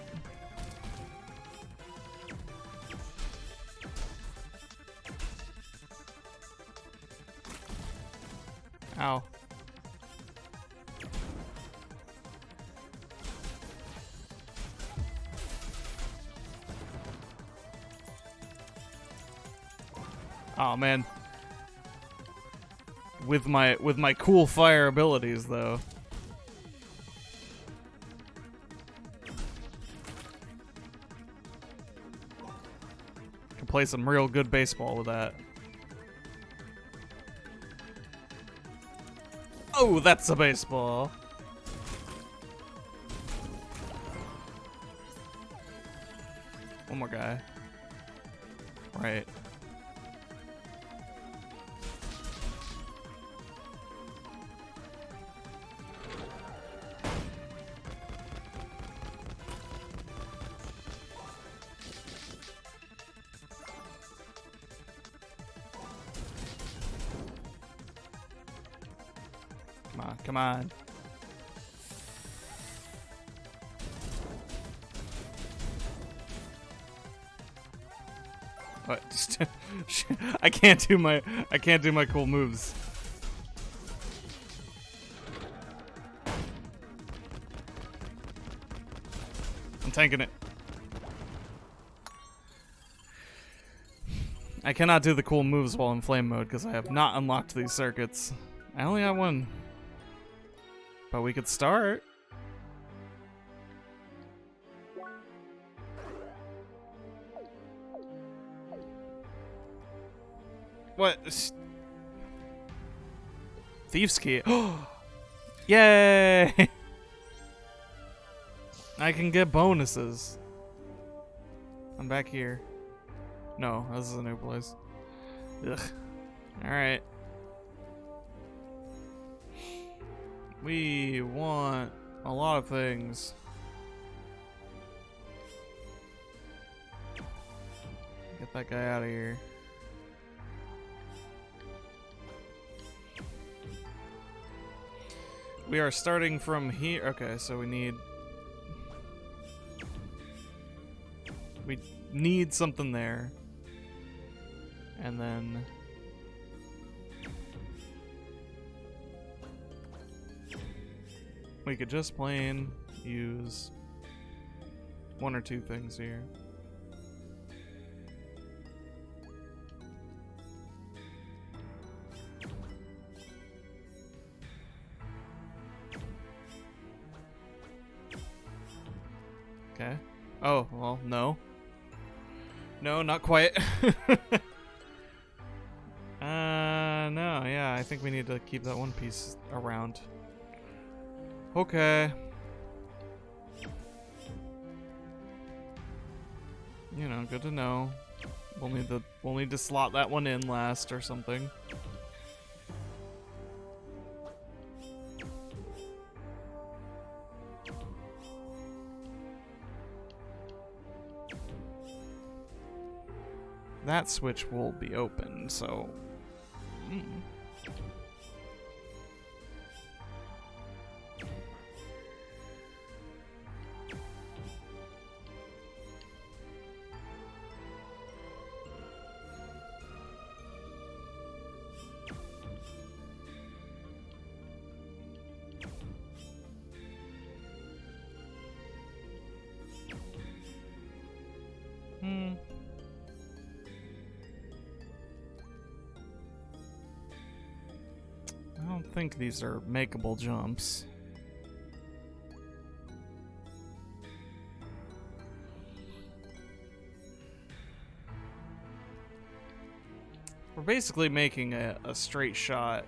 Ow. Oh man. With my cool fire abilities though. Can play some real good baseball with that. Oh, that's a baseball. One more guy. Right. Come on, come on. What? Just I can't do my cool moves. I'm tanking it. I cannot do the cool moves while in flame mode because I have not unlocked these circuits. I only have one. But we could start. What? Thieves' key. Yay! I can get bonuses. I'm back here. No, this is a new place. Ugh. Alright. We want a lot of things. Get that guy out of here. We are starting from here. Okay, so we need something there. And then we could just plain use one or two things here. Okay. Oh, well, no. No, not quite. No, yeah, I think we need to keep that one piece around. Okay. You know, good to know. We'll need to slot that one in last or something. That switch will be open, so... don't think these are makeable jumps. We're basically making a straight shot.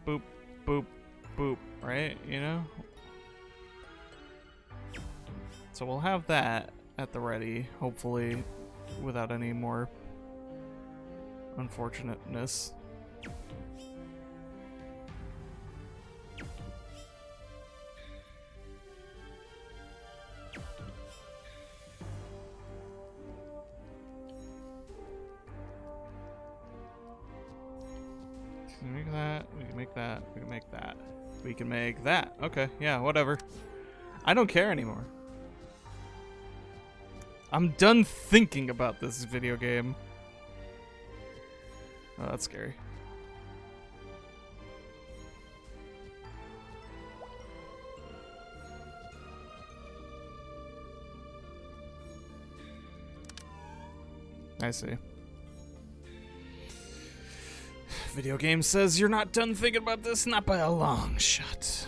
Boop, boop, boop, right? You know? So we'll have that at the ready, hopefully without any more unfortunateness. We can make that, we can make that, we can make that. We can make that. Okay, yeah, whatever. I don't care anymore. I'm done thinking about this video game. Oh, that's scary. I see. Video game says you're not done thinking about this, not by a long shot.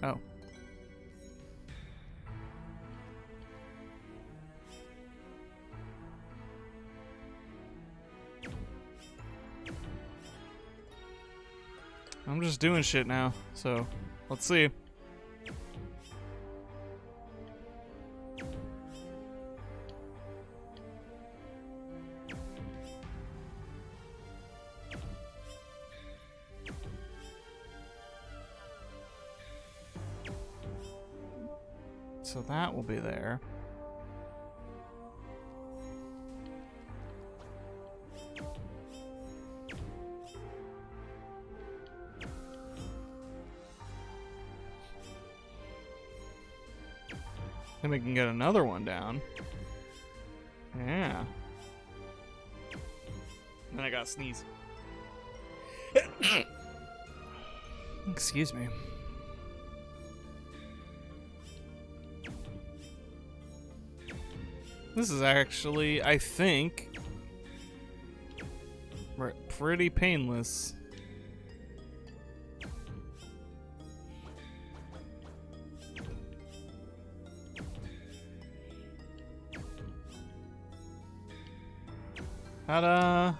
Oh. I'm just doing shit now, so let's see. So that will be there. Then we can get another one down. Yeah. Then I gotta sneeze. Excuse me. This is actually, I think, pretty painless. Ta-da!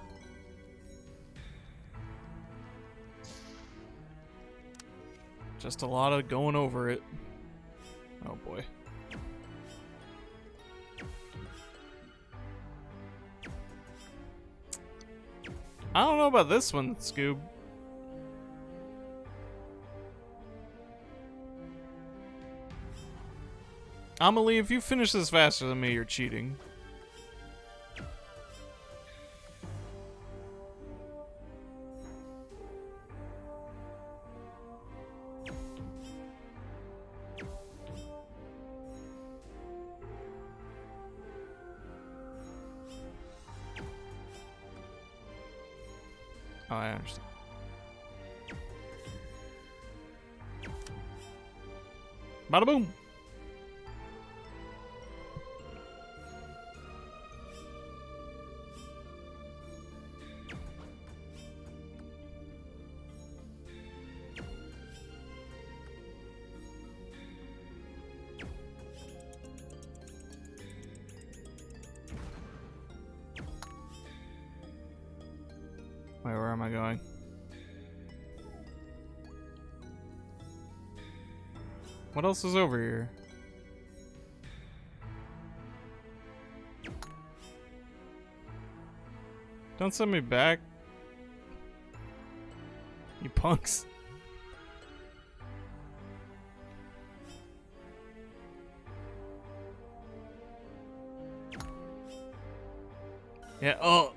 Just a lot of going over it. Oh boy. I don't know about this one, Scoob. Amelie, if you finish this faster than me, you're cheating. Oh, I understand. Bada boom! Wait, where am I going? What else is over here? Don't send me back. You punks. Yeah, oh.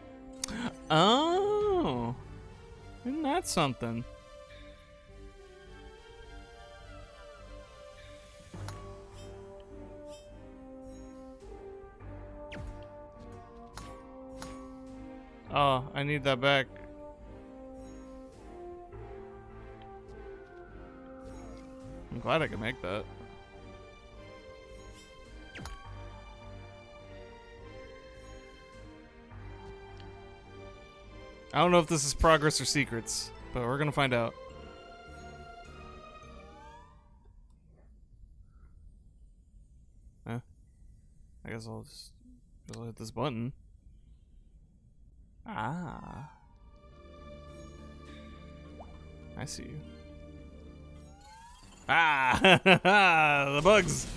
Oh. Isn't that something? Oh, I need that back. I'm glad I can make that. I don't know if this is progress or secrets, but we're gonna find out. I guess I'll just hit this button. Ah. I see you. Ah! The bugs!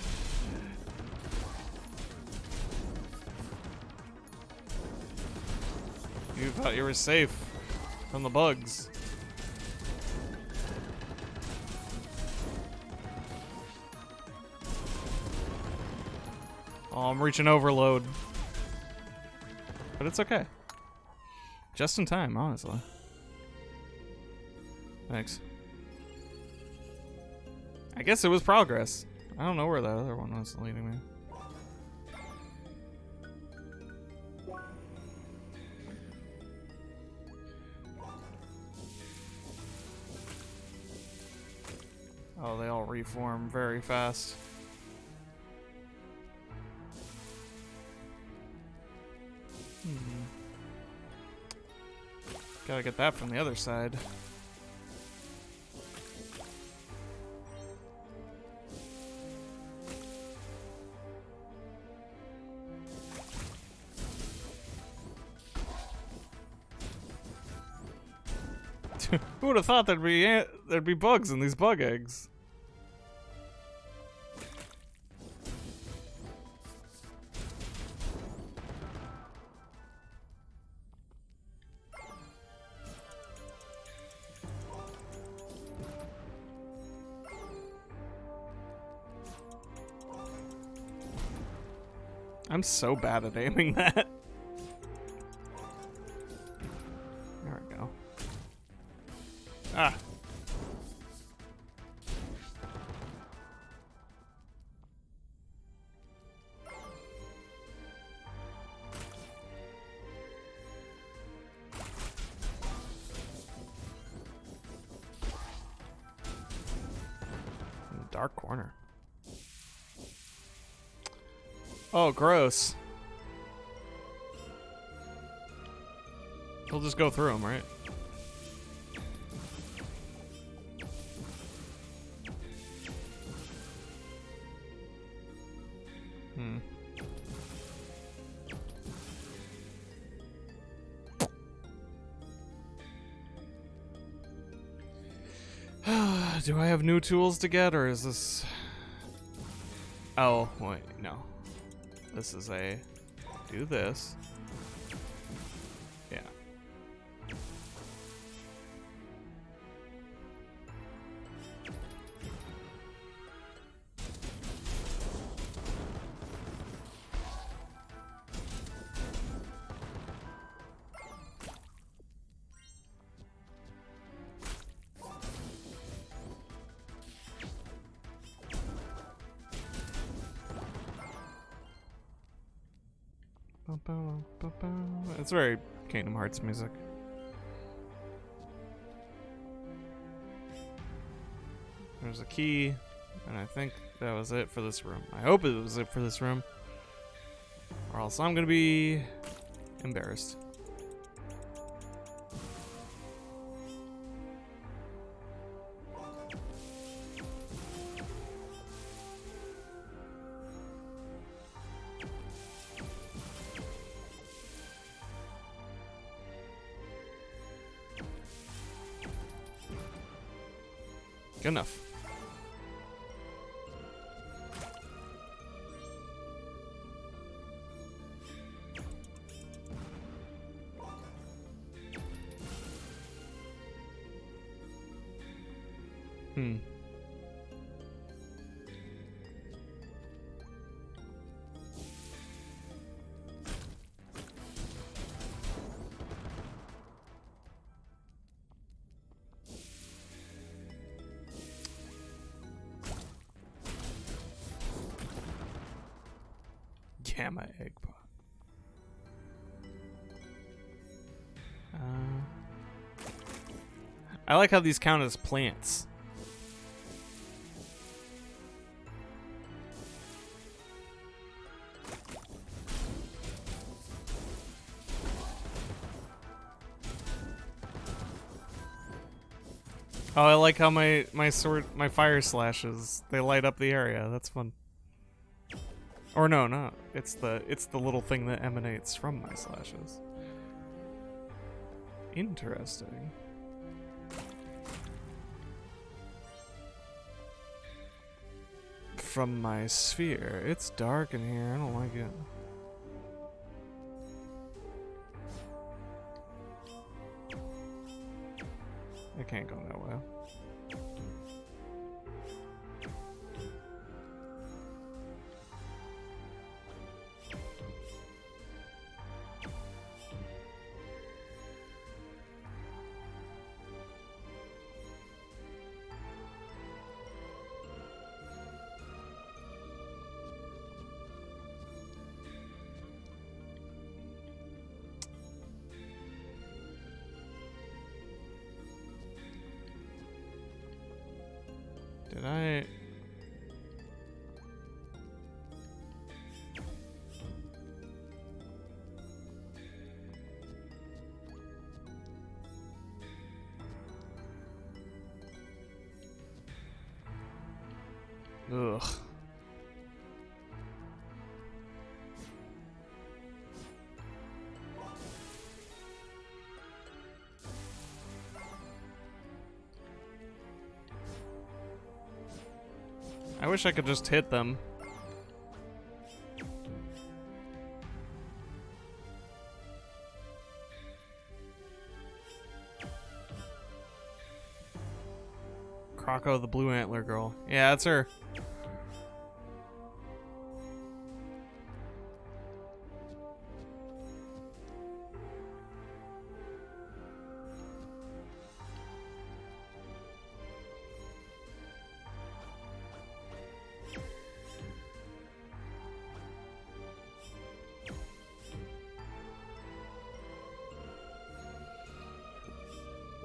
You thought you were safe from the bugs. Oh, I'm reaching overload. But it's okay. Just in time, honestly. Thanks. I guess it was progress. I don't know where that other one was leading me. Oh, they all reform very fast. Gotta get that from the other side. Who would have thought there'd be bugs in these bug eggs? I'm so bad at aiming that. There we go. Ah. Dark corner. Oh, gross. He'll just go through them, right? Do I have new tools to get, or is this... Oh, wait, no. This is a... Do this. Yeah. It's very Kingdom Hearts music. There's a key, and I think that was it for this room. I hope it was it for this room, or else I'm gonna be embarrassed. Good enough. Yeah, my egg pot. I like how these count as plants. Oh, I like how my fire slashes, they light up the area. That's fun. Or no, it's the little thing that emanates from my slashes. Interesting. From my sphere. It's dark in here. I don't like it. I can't go that way. Did I... Ugh. I wish I could just hit them. Croco, the blue antler girl. Yeah, that's her.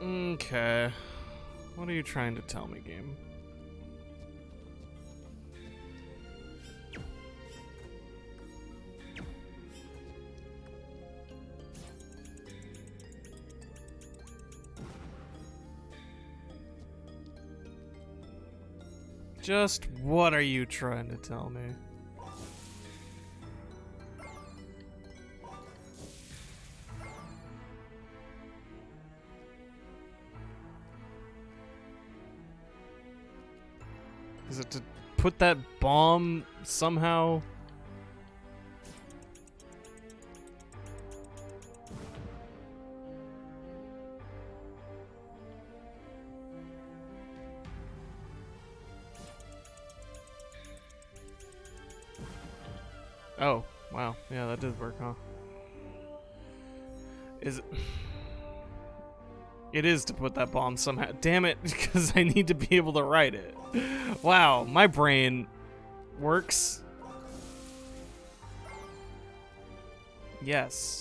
Okay. What are you trying to tell me, game? Just what are you trying to tell me? Is it to put that bomb somehow? Oh, wow. Yeah, that did work, huh? Is it... It is to put that bomb somehow. Damn it, because I need to be able to write it. Wow, my brain works. Yes.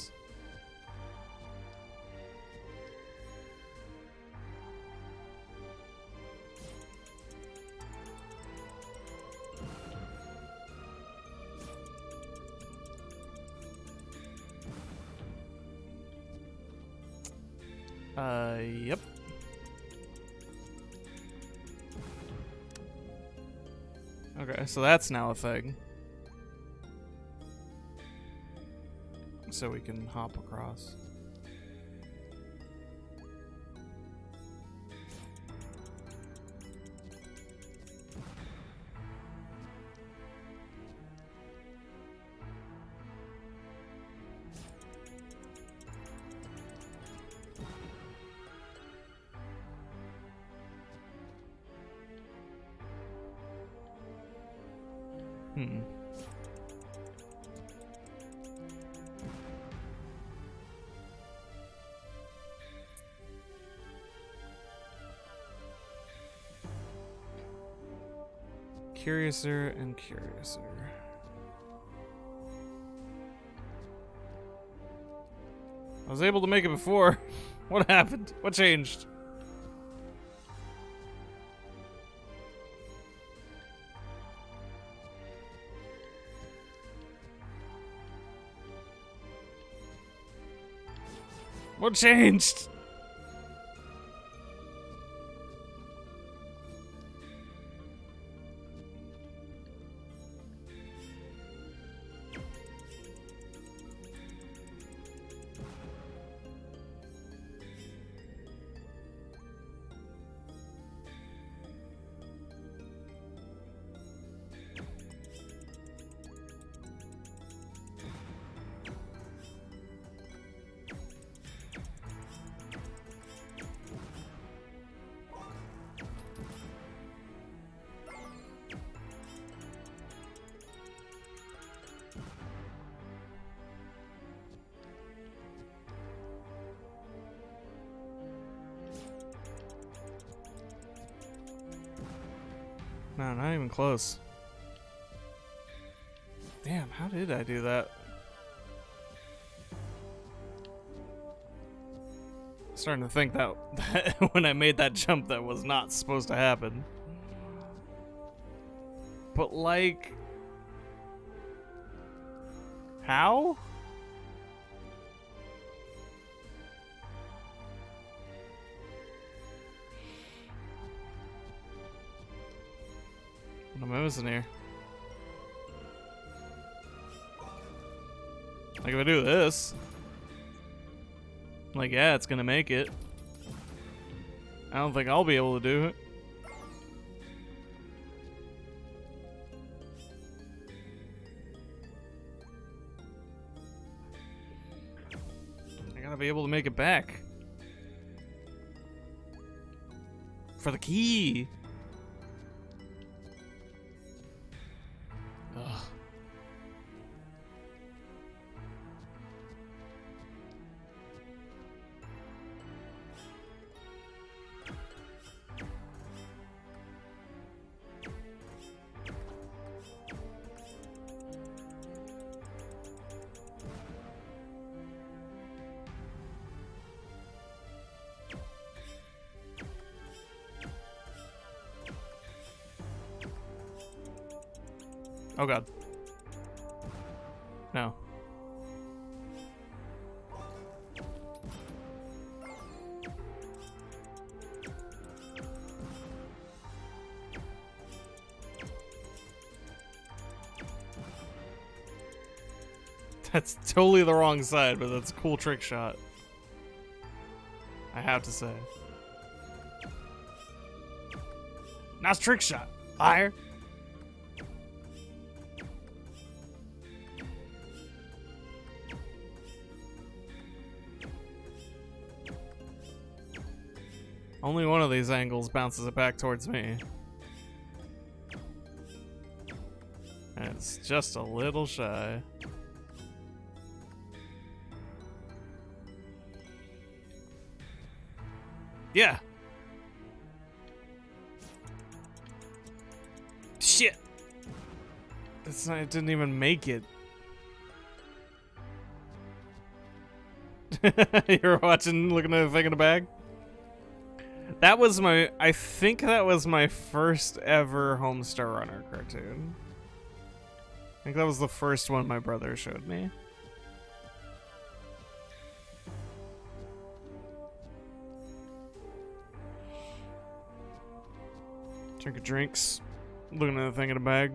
Yep. Okay, so that's now a thing. So we can hop across. Curiouser and curiouser. I was able to make it before. What happened? What changed? What changed? No, not even close. Damn, how did I do that? Starting to think that when I made that jump that was not supposed to happen. But like... How? What am I missing here? Like if I do this, like yeah, it's gonna make it. I don't think I'll be able to do it. I gotta be able to make it back. For the key. Ugh. Oh god. No. That's totally the wrong side, but that's a cool trick shot. I have to say. Nice trick shot. Fire. Only one of these angles bounces it back towards me. And it's just a little shy. Yeah. Shit. It's not, it didn't even make it. You're watching, looking at the thing in the bag? That was my, I think that was my first ever Homestar Runner cartoon. I think that was the first one my brother showed me. Drinking drinks, looking at the thing in the bag.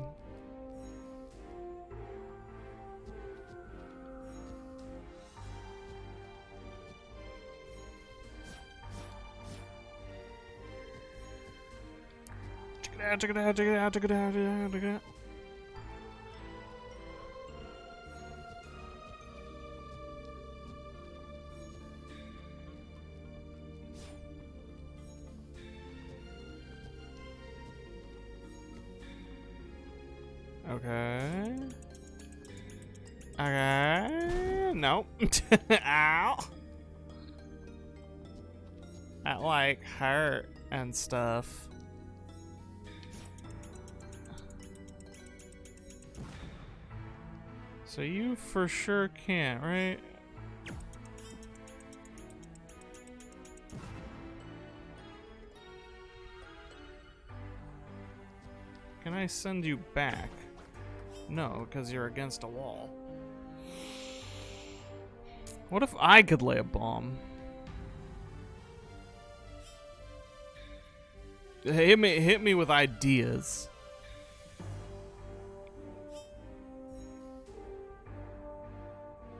Check it out, check it out, check it out, check it out, check it out. Okay. Okay. Nope. Ow. That like hurt and stuff. So you for sure can't, right? Can I send you back? No, because you're against a wall. What if I could lay a bomb? Hit me with ideas.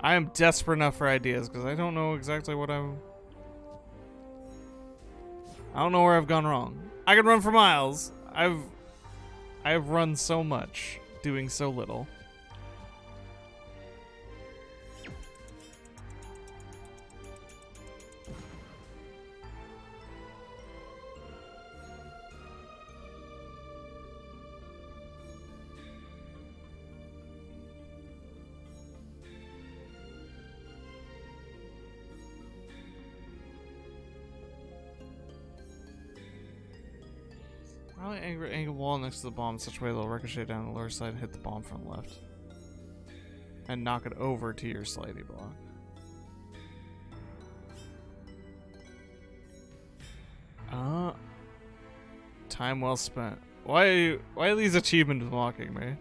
I am desperate enough for ideas because I don't know exactly what I don't know where I've gone wrong. I can run for miles. I've run so much, doing so little. Probably angle wall next to the bomb in such a way that it'll ricochet down the lower side and hit the bomb from the left. And knock it over to your slidey block. Time well spent. Why are these achievements mocking me?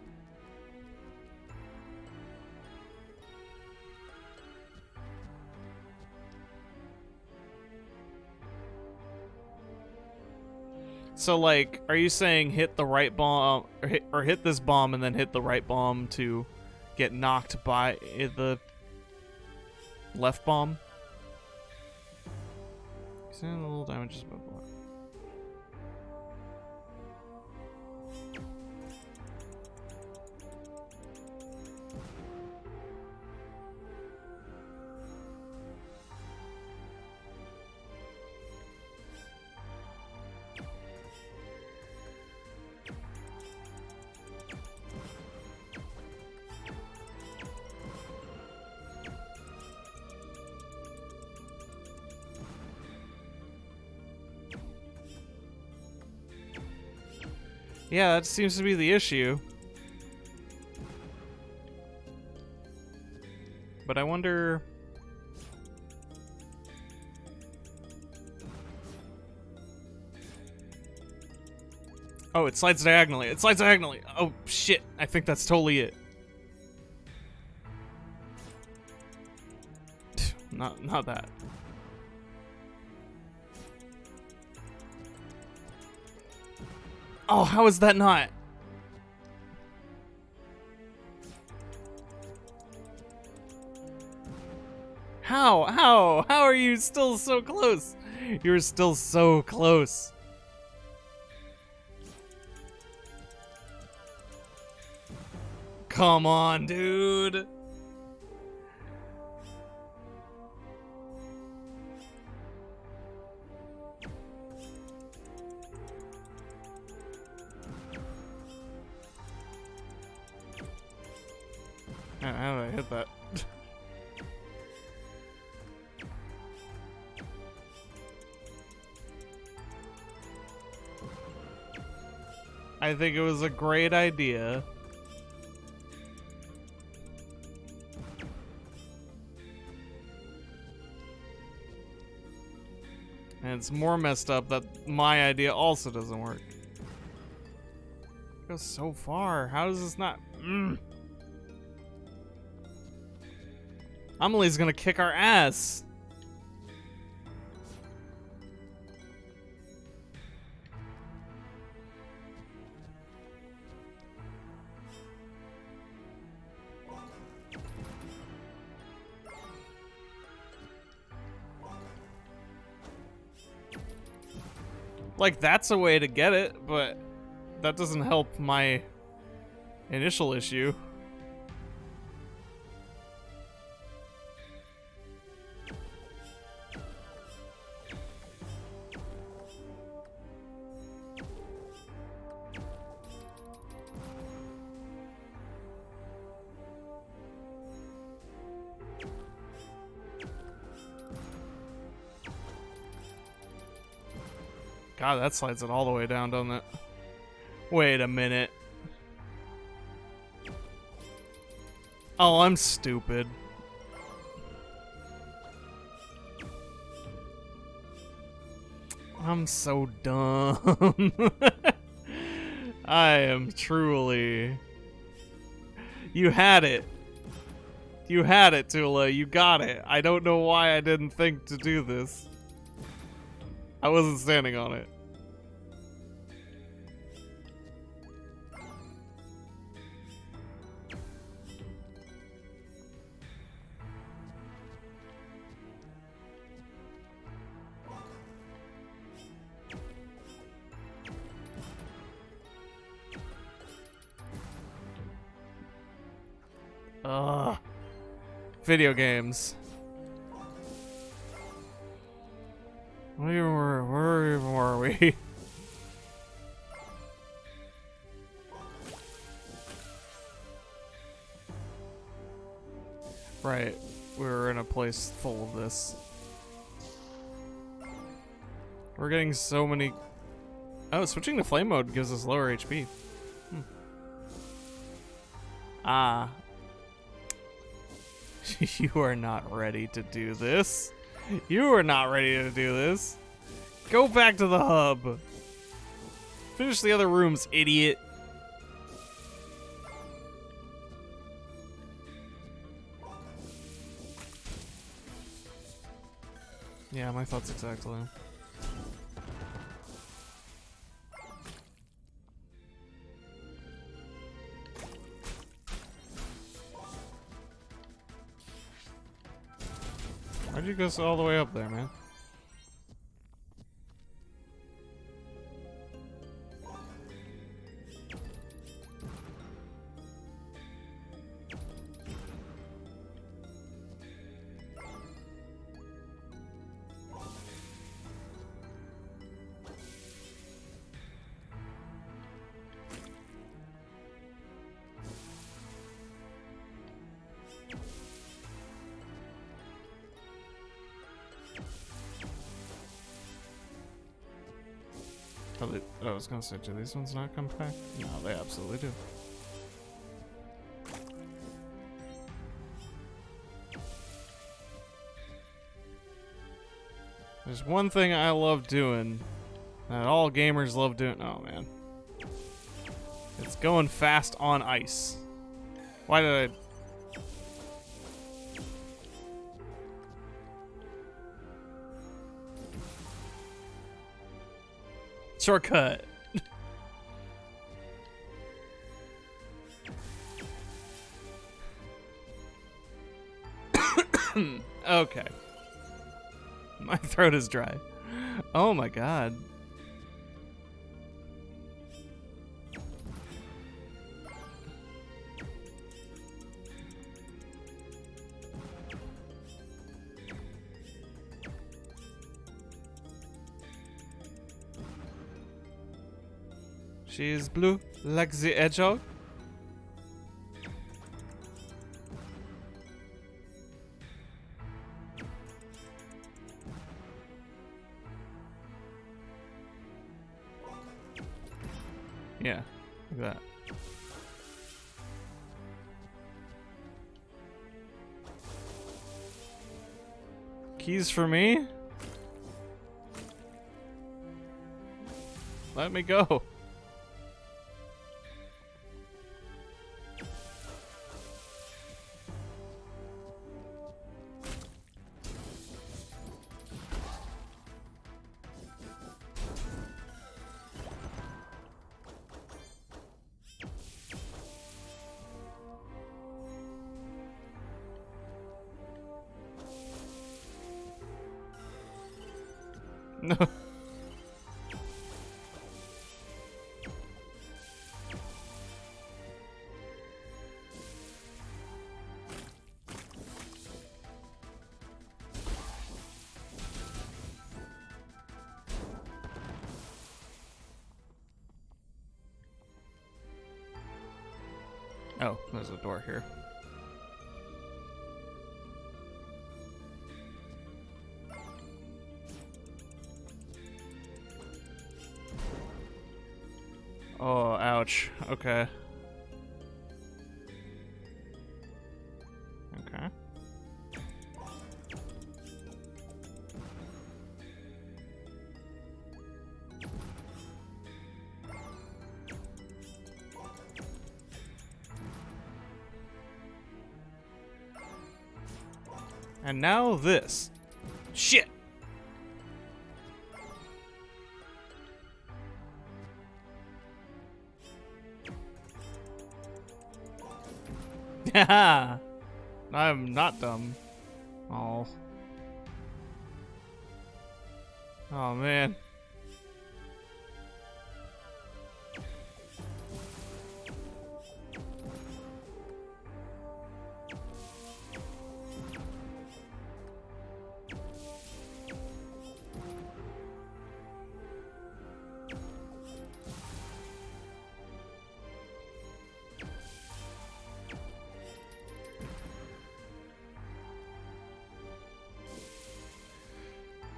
So, like, are you saying hit the right bomb, or hit this bomb and then hit the right bomb to get knocked by the left bomb? Send a little damages by block. Yeah, that seems to be the issue. But I wonder... Oh, it slides diagonally. It slides diagonally. Oh, shit. I think that's totally it. Not that. Oh, how is that not? How? How are you still so close? You're still so close. Come on, dude. How did I hit that? I think it was a great idea. And it's more messed up that my idea also doesn't work. It goes so far. How does this not... Amelie's gonna kick our ass. Like, that's a way to get it, but that doesn't help my initial issue. God, that slides it all the way down, doesn't it? Wait a minute. Oh, I'm stupid. I'm so dumb. I am truly... You had it. You had it, Tula. You got it. I don't know why I didn't think to do this. I wasn't standing on it. Ugh. Video games. Where even were we? Right. We were in a place full of this. We're getting so many Oh, switching to flame mode gives us lower HP. Ah. You are not ready to do this. You are not ready to do this. Go back to the hub. Finish the other rooms, idiot. Yeah, my thoughts exactly. Why'd you go all the way up there, man? I was gonna say, do these ones not come back? No, they absolutely do. There's one thing I love doing, that all gamers love doing. Oh man. It's going fast on ice. Why did I... Shortcut. Okay. My throat is dry. Oh my god. She is blue like the hedgehog. Yeah, like that. Keys for me? Let me go. No. Oh, there's a door here. Oh, ouch. Okay. Okay. And now this. Shit! Haha! I'm not dumb. Oh. Oh man.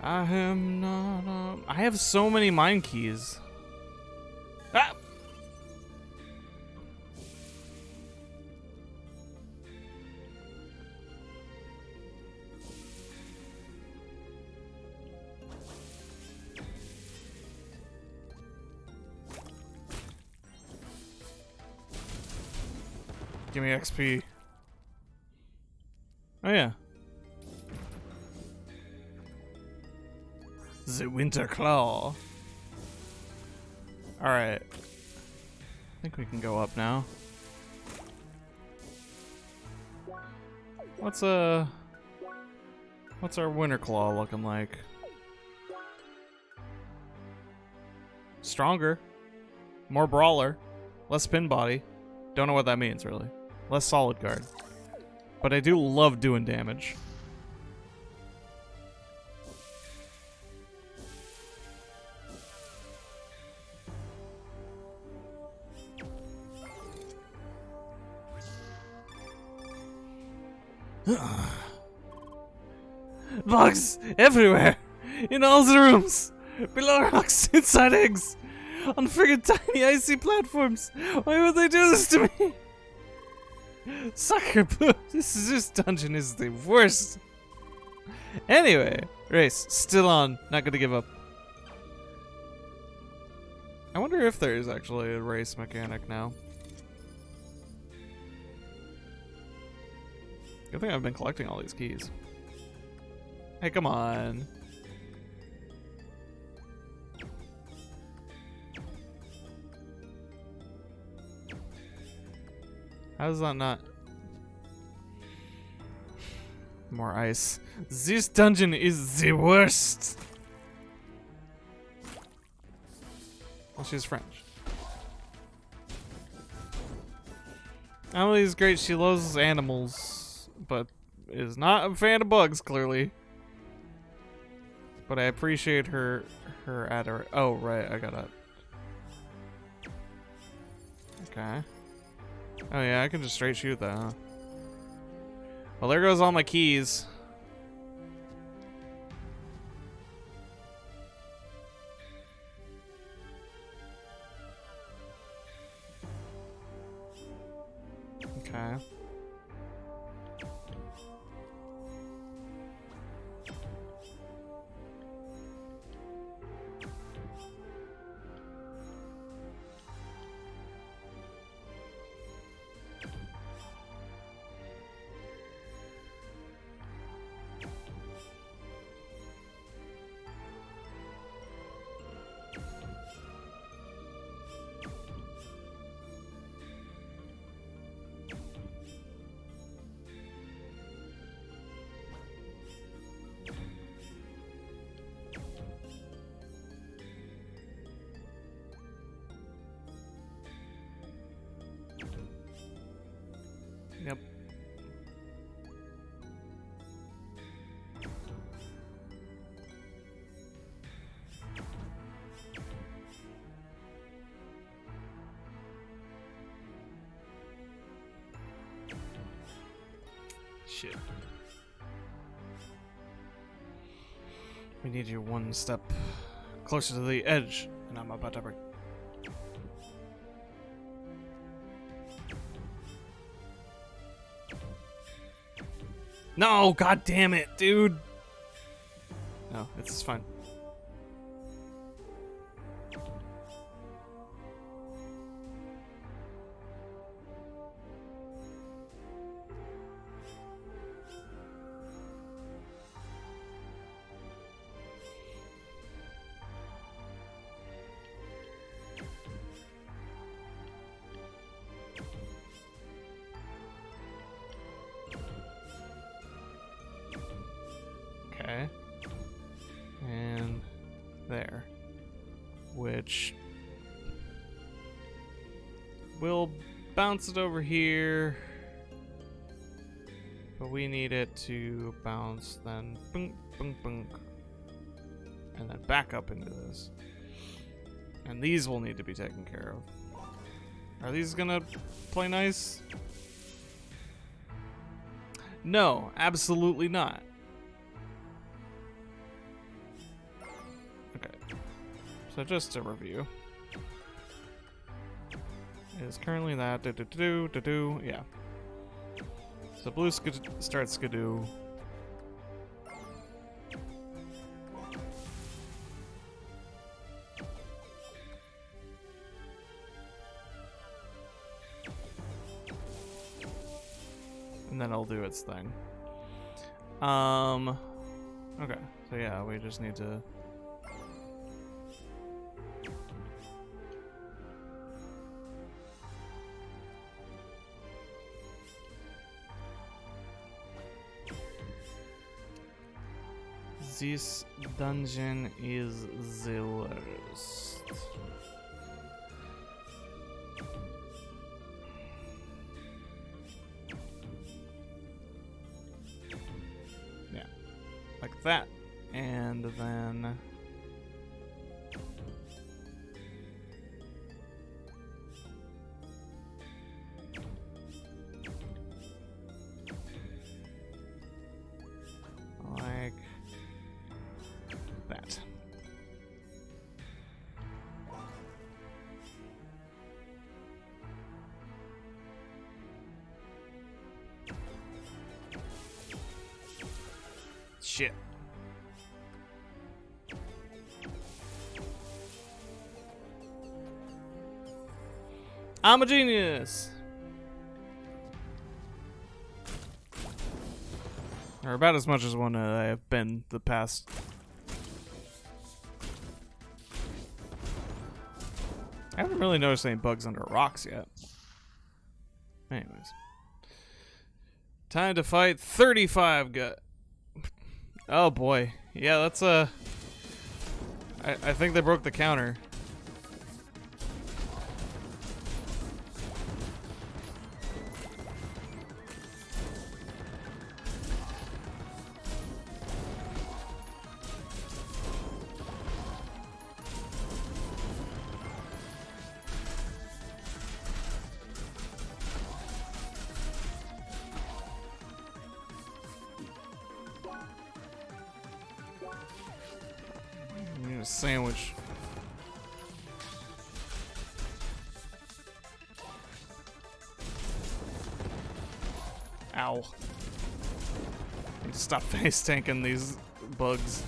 I am not. I have so many mine keys. Give me XP. Oh yeah. The Winter Claw. Alright. I think we can go up now. What's our Winter Claw looking like? Stronger. More brawler. Less spin body. Don't know what that means, really. Less solid guard. But I do love doing damage. Bugs everywhere! In all the rooms! Below rocks, inside eggs! On friggin' tiny icy platforms! Why would they do this to me? Sucker poo! This dungeon is the worst! Anyway, race, still on, not gonna give up. I wonder if there is actually a race mechanic now. Good thing I've been collecting all these keys. Hey, come on. How is that not? More ice. This dungeon is the worst. Well, she's French. Emily's great. She loves animals, but is not a fan of bugs, clearly. But I appreciate her oh, right, I got it. Okay. Oh yeah, I can just straight shoot that, huh? Well, there goes all my keys. Okay. Yep. Shit. We need you one step closer to the edge, and I'm about to break. No, god damn it, dude. No, it's fine. Okay. And there. Which we'll bounce it over here. But we need it to bounce then bunk, bunk, bunk. And then back up into this. And these will need to be taken care of. Are these gonna play nice? No, absolutely not. Okay. So just to review. It is currently that yeah. So blue starts skidoo. and then it'll do its thing. Okay, so yeah, we just need to... This dungeon is the worst. Yeah, like that. And then... like... that. Shit. I'm a genius! Or about as much as one I have been the past... I haven't really noticed any bugs under rocks yet. Anyways. Time to fight 35 gut. Oh boy. Yeah, that's I think they broke the counter. A sandwich. Ow. Need to stop face tanking these bugs.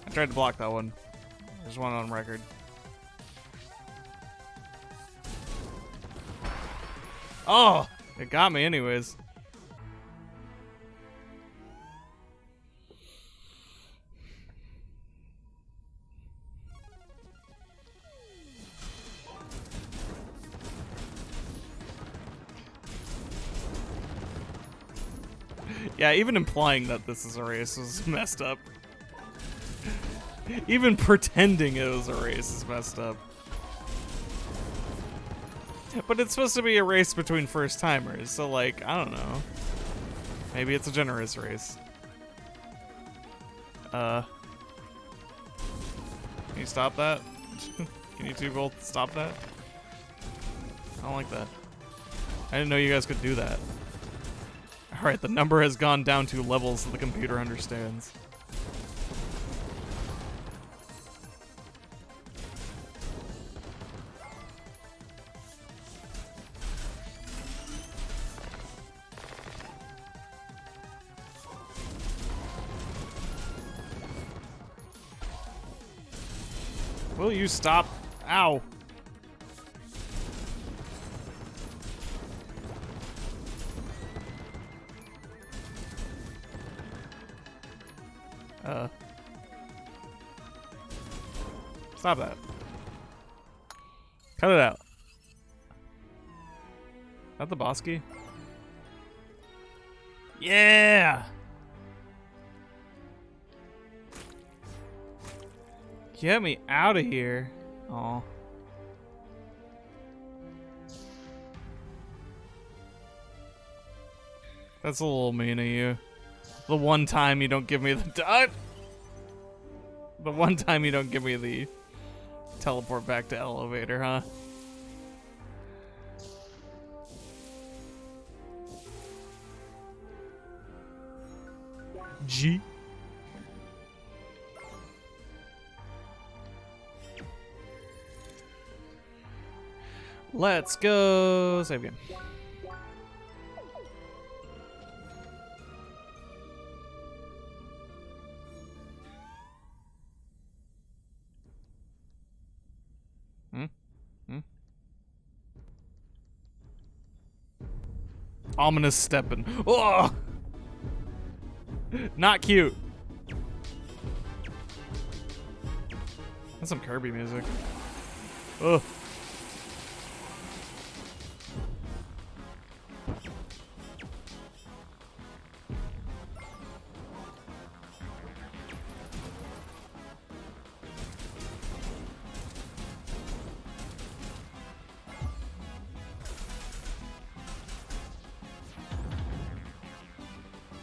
I tried to block that one. There's one on record. Oh! It got me anyways. Yeah, even implying that this is a race is messed up. Even pretending it was a race is messed up. But it's supposed to be a race between first timers, so like, I don't know. Maybe it's a generous race. Can you stop that? Can you two both stop that? I don't like that. I didn't know you guys could do that. Alright, the number has gone down to levels that the computer understands. Will you stop? Ow. Stop that. Cut it out. Is that the boss key? Yeah! Get me out of here. Aw. That's a little mean of you. The one time you don't give me the dot. The one time you don't give me the teleport back to elevator, huh? G. Let's go. Save game. Ominous stepping. Oh! Not cute. That's some Kirby music. Ugh.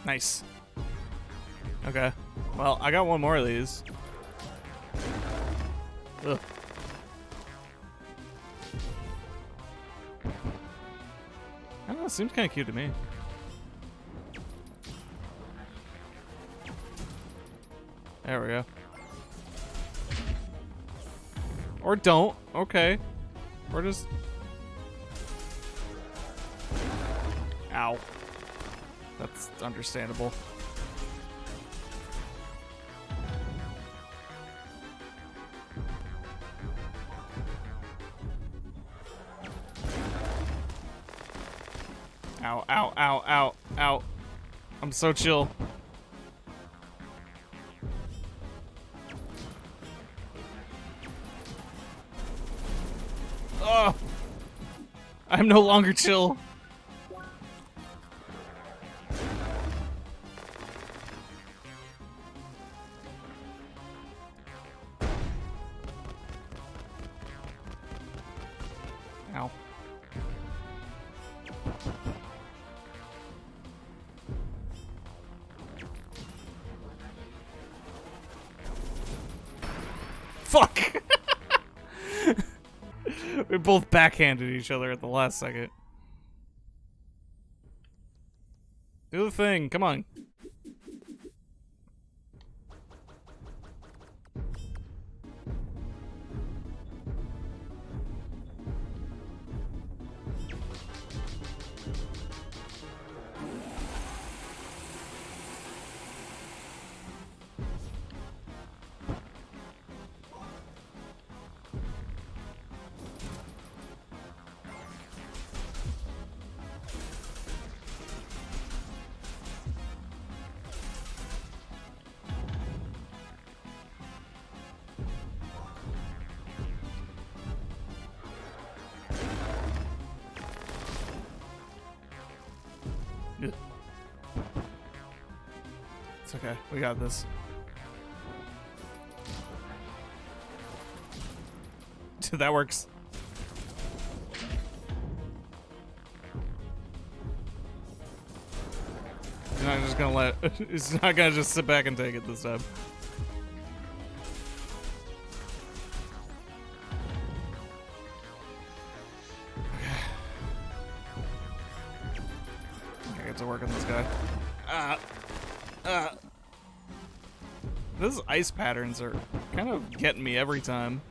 Nice. Okay. Well, I got one more of these. Ugh. I don't know, it seems kind of cute to me. There we go. Or don't. Okay. Or just... Ow. That's understandable. Ow, ow, ow, ow, ow. I'm so chill. Ugh. I'm no longer chill. Ow. Fuck! We both backhanded each other at the last second. Do the thing, come on. It's okay. We got this. That works. He's not just gonna let. He's not gonna just sit back and take it this time. I get to work on this guy. Those ice patterns are kind of getting me every time.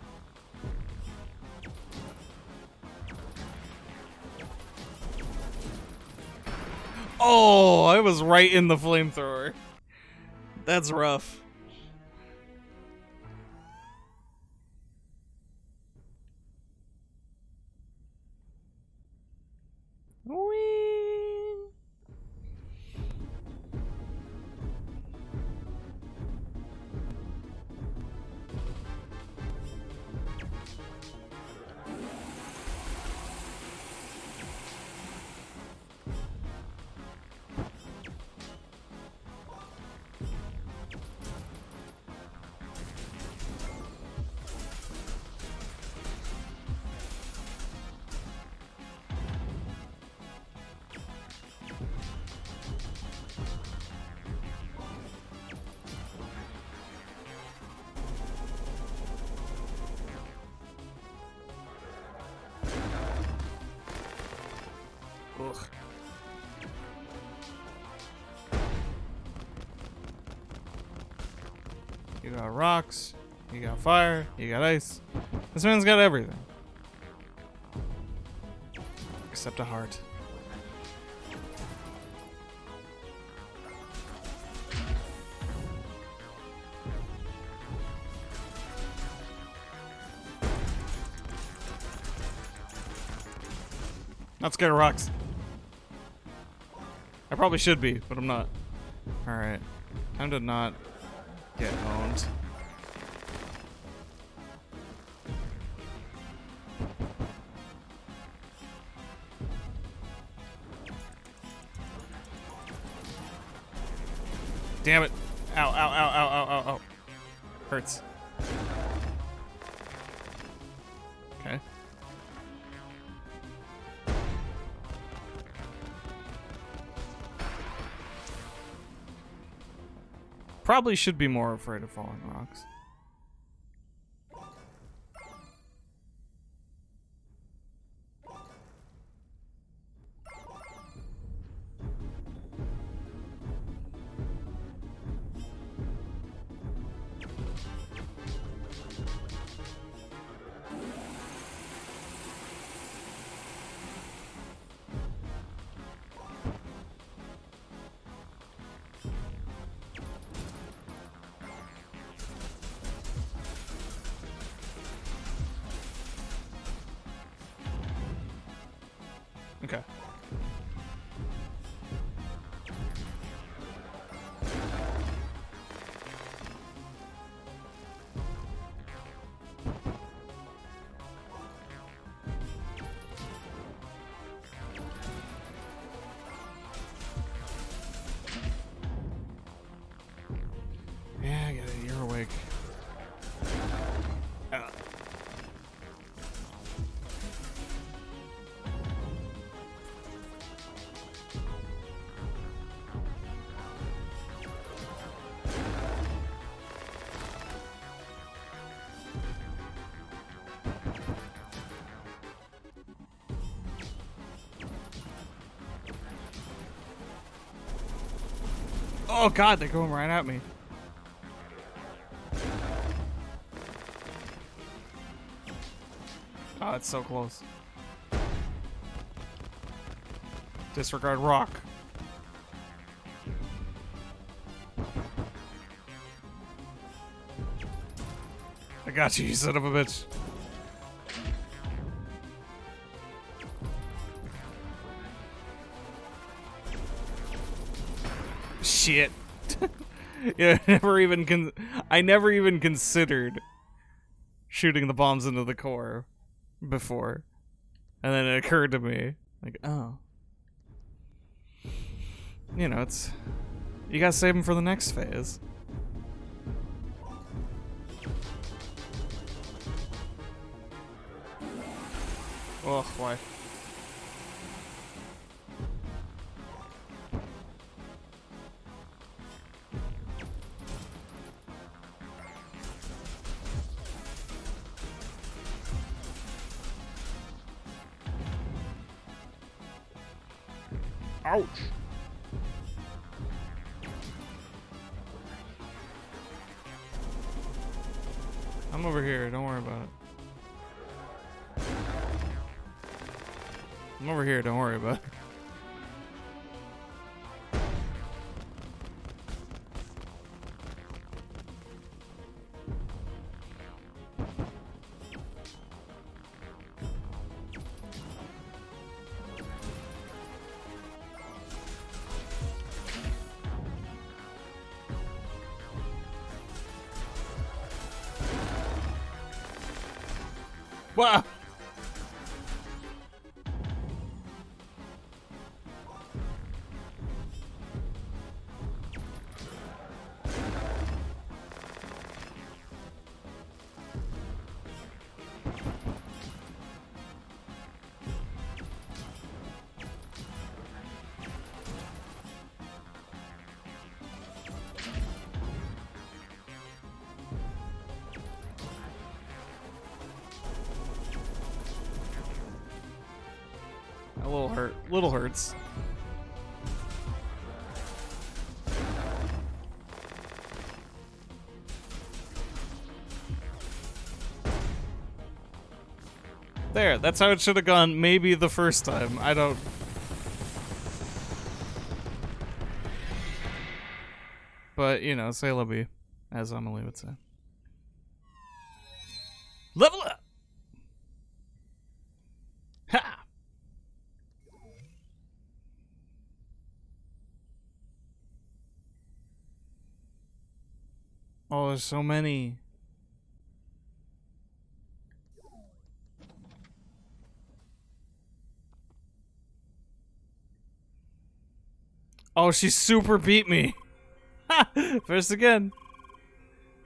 Oh, I was right in the flamethrower. That's rough. Whee! Ugh. You got rocks, you got fire, you got ice. This man's got everything. Except a heart. Not scared of rocks. I probably should be, but I'm not. Alright. Time to not get owned. Damn it. Ow, ow, ow, ow, ow, ow, ow. Hurts. Okay. Probably should be more afraid of falling rocks. Okay. Yeah, I get it. You're awake. Oh god, they're going right at me. Oh, it's so close. Disregard rock. I got you, you son of a bitch. Shit. Yeah, I never even considered shooting the bombs into the core before. And then it occurred to me, like, oh. You know, you gotta save them for the next phase. Oh, why? Ouch. I'm over here, don't worry about it. I'm over here, don't worry about it. Wow. A little hurt. Little hurts. There, that's how it should have gone maybe the first time. I don't... But, you know, say lobby, as Emily would say. Level up! Ha! Oh, there's so many. Oh, she super beat me. First again.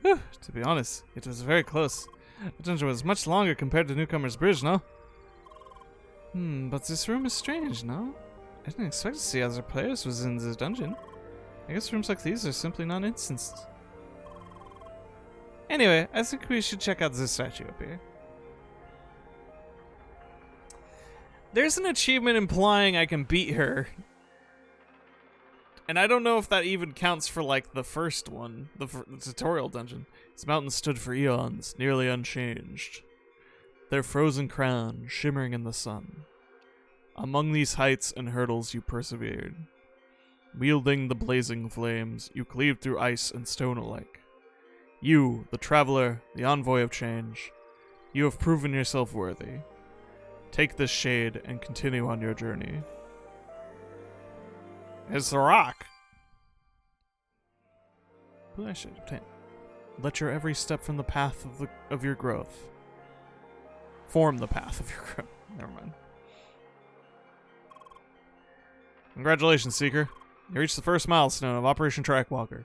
Whew, to be honest, it was very close. The dungeon was much longer compared to Newcomer's Bridge, no? But this room is strange, no? I didn't expect to see other players within this dungeon. I guess rooms like these are simply non-instanced. Anyway, I think we should check out this statue up here. There's an achievement implying I can beat her. And I don't know if that even counts for, like, the first one, the tutorial dungeon. This mountain stood for eons, nearly unchanged, their frozen crown shimmering in the sun. Among these heights and hurdles you persevered. Wielding the blazing flames, you cleaved through ice and stone alike. You, the traveler, the envoy of change, you have proven yourself worthy. Take this shade and continue on your journey. It's the rock. Blue eye shade obtain. Let your every step from the path of your growth. Form the path of your growth. Never mind. Congratulations, Seeker. You reached the first milestone of Operation Trackwalker.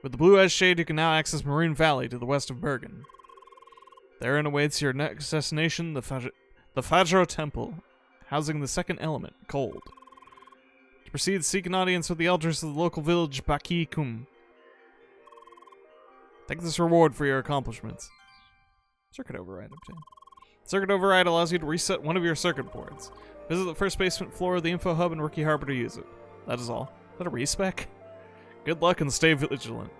With the blue eyes shade, you can now access Marine Valley to the west of Bergen. Therein awaits your next destination, the Fajro Temple, housing the second element, cold. To proceed, seek an audience with the elders of the local village, Baki Kum. Take this reward for your accomplishments. Circuit override obtained. Circuit override allows you to reset one of your circuit boards. Visit the first basement floor of the info hub in Rookie Harbor to use it. That is all. Is that a respec? Good luck and stay vigilant.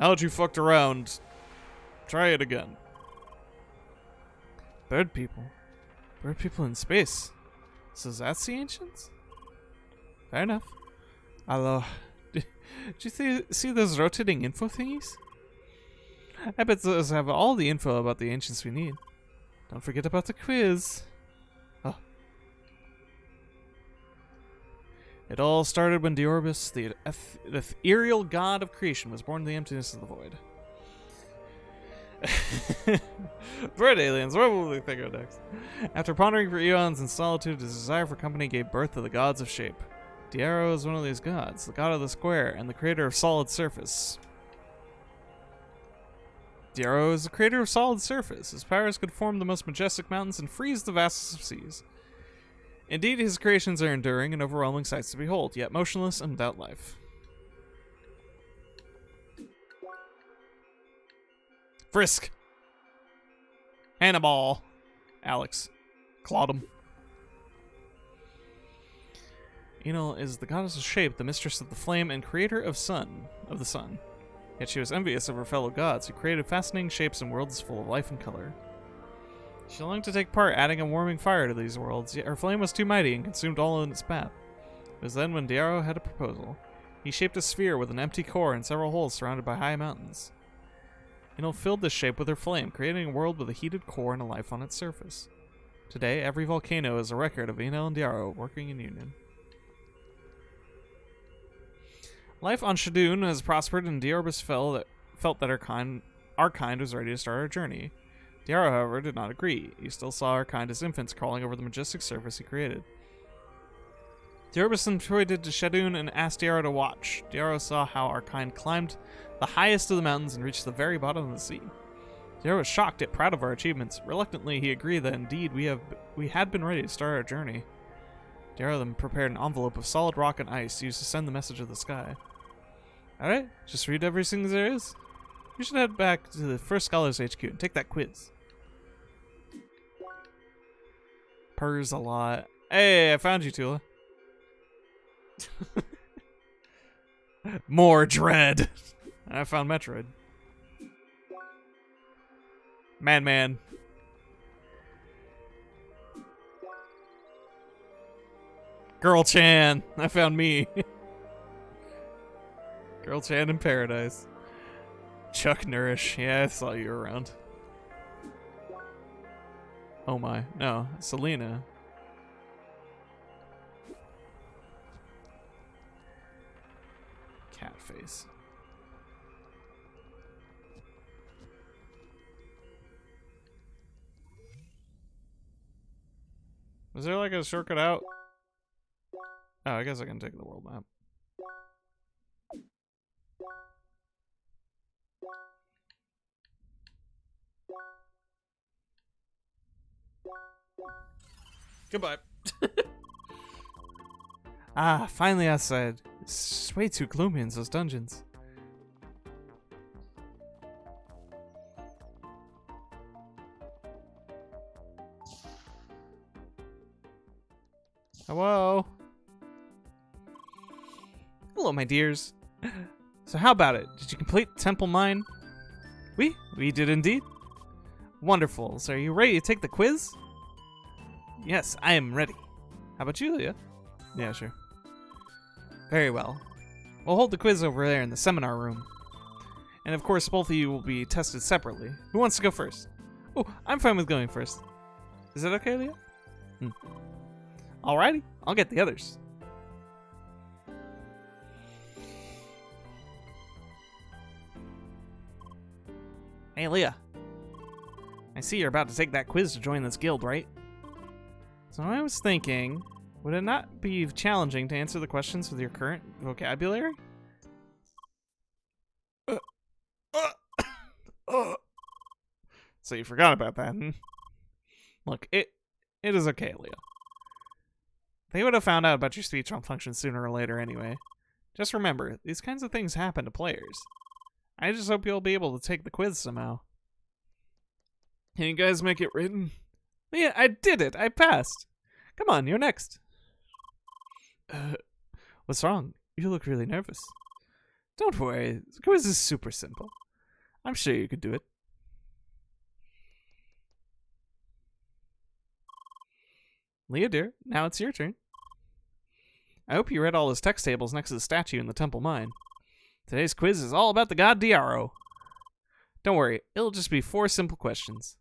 Now that you fucked around, try it again. Bird people. Bird people in space. So that's the ancients? Fair enough. Hello. Did you see those rotating info thingies? I bet those have all the info about the ancients we need. Don't forget about the quiz. Oh. It all started when Diorbus, the ethereal god of creation, was born in the emptiness of the void. Bird aliens, what will we think of next? After pondering for eons in solitude, his desire for company gave birth to the gods of shape. Diaro is one of these gods, the god of the square, and the creator of solid surface. Diaro is the creator of solid surface. His powers could form the most majestic mountains and freeze the vastest of seas. Indeed, his creations are enduring and overwhelming sights to behold, yet motionless and without life. Frisk. Hannibal. Alex. Clawed him. Enel is the goddess of shape, the mistress of the flame, and creator of the sun. Yet she was envious of her fellow gods, who created fascinating shapes and worlds full of life and color. She longed to take part, adding a warming fire to these worlds, yet her flame was too mighty and consumed all in its path. It was then when Diaro had a proposal. He shaped a sphere with an empty core and several holes surrounded by high mountains. Enel filled this shape with her flame, creating a world with a heated core and a life on its surface. Today, every volcano is a record of Enel and Diaro working in union. Life on Shadun has prospered, and Diorbus felt that our kind was ready to start our journey. Diaro, however, did not agree. He still saw our kind as infants crawling over the majestic surface he created. Diorbus then pointed to Shadun and asked Diaro to watch. Diaro saw how our kind climbed the highest of the mountains and reached the very bottom of the sea. Diaro was shocked yet proud of our achievements. Reluctantly, he agreed that indeed we had been ready to start our journey. Diaro then prepared an envelope of solid rock and ice used to send the message of the sky. Alright, just read everything there is. We should head back to the First Scholars HQ and take that quiz. Purrs a lot. Hey, I found you, Tula. More dread. I found Metroid. Man. Girl Chan. I found me. Girl Chan in paradise. Chuck Nourish. Yeah, I saw you around. Oh my. No. Selena. Nice. Is there like a shortcut out? Oh, I guess I can take the world map. Goodbye. Ah, finally outside. It's way too gloomy in those dungeons. Hello? Hello, my dears. So how about it? Did you complete the temple mine? We did indeed. Wonderful. So are you ready to take the quiz? Yes, I am ready. How about you, Leah? Yeah, sure. Very well. We'll hold the quiz over there in the seminar room. And of course, both of you will be tested separately. Who wants to go first? Oh, I'm fine with going first. Is that okay, Leah? Alrighty, I'll get the others. Hey, Leah. I see you're about to take that quiz to join this guild, right? So I was thinking, would it not be challenging to answer the questions with your current vocabulary? So you forgot about that, hmm? Look, it is okay, Leah. They would have found out about your speech malfunction sooner or later anyway. Just remember, these kinds of things happen to players. I just hope you'll be able to take the quiz somehow. Can you guys make it written? Yeah, I did it. I passed. Come on, you're next. What's wrong? You look really nervous. Don't worry. The quiz is super simple. I'm sure you could do it. Leah, dear, now it's your turn. I hope you read all those text tables next to the statue in the temple mine. Today's quiz is all about the god Diaro. Don't worry, it'll just be 4 simple questions.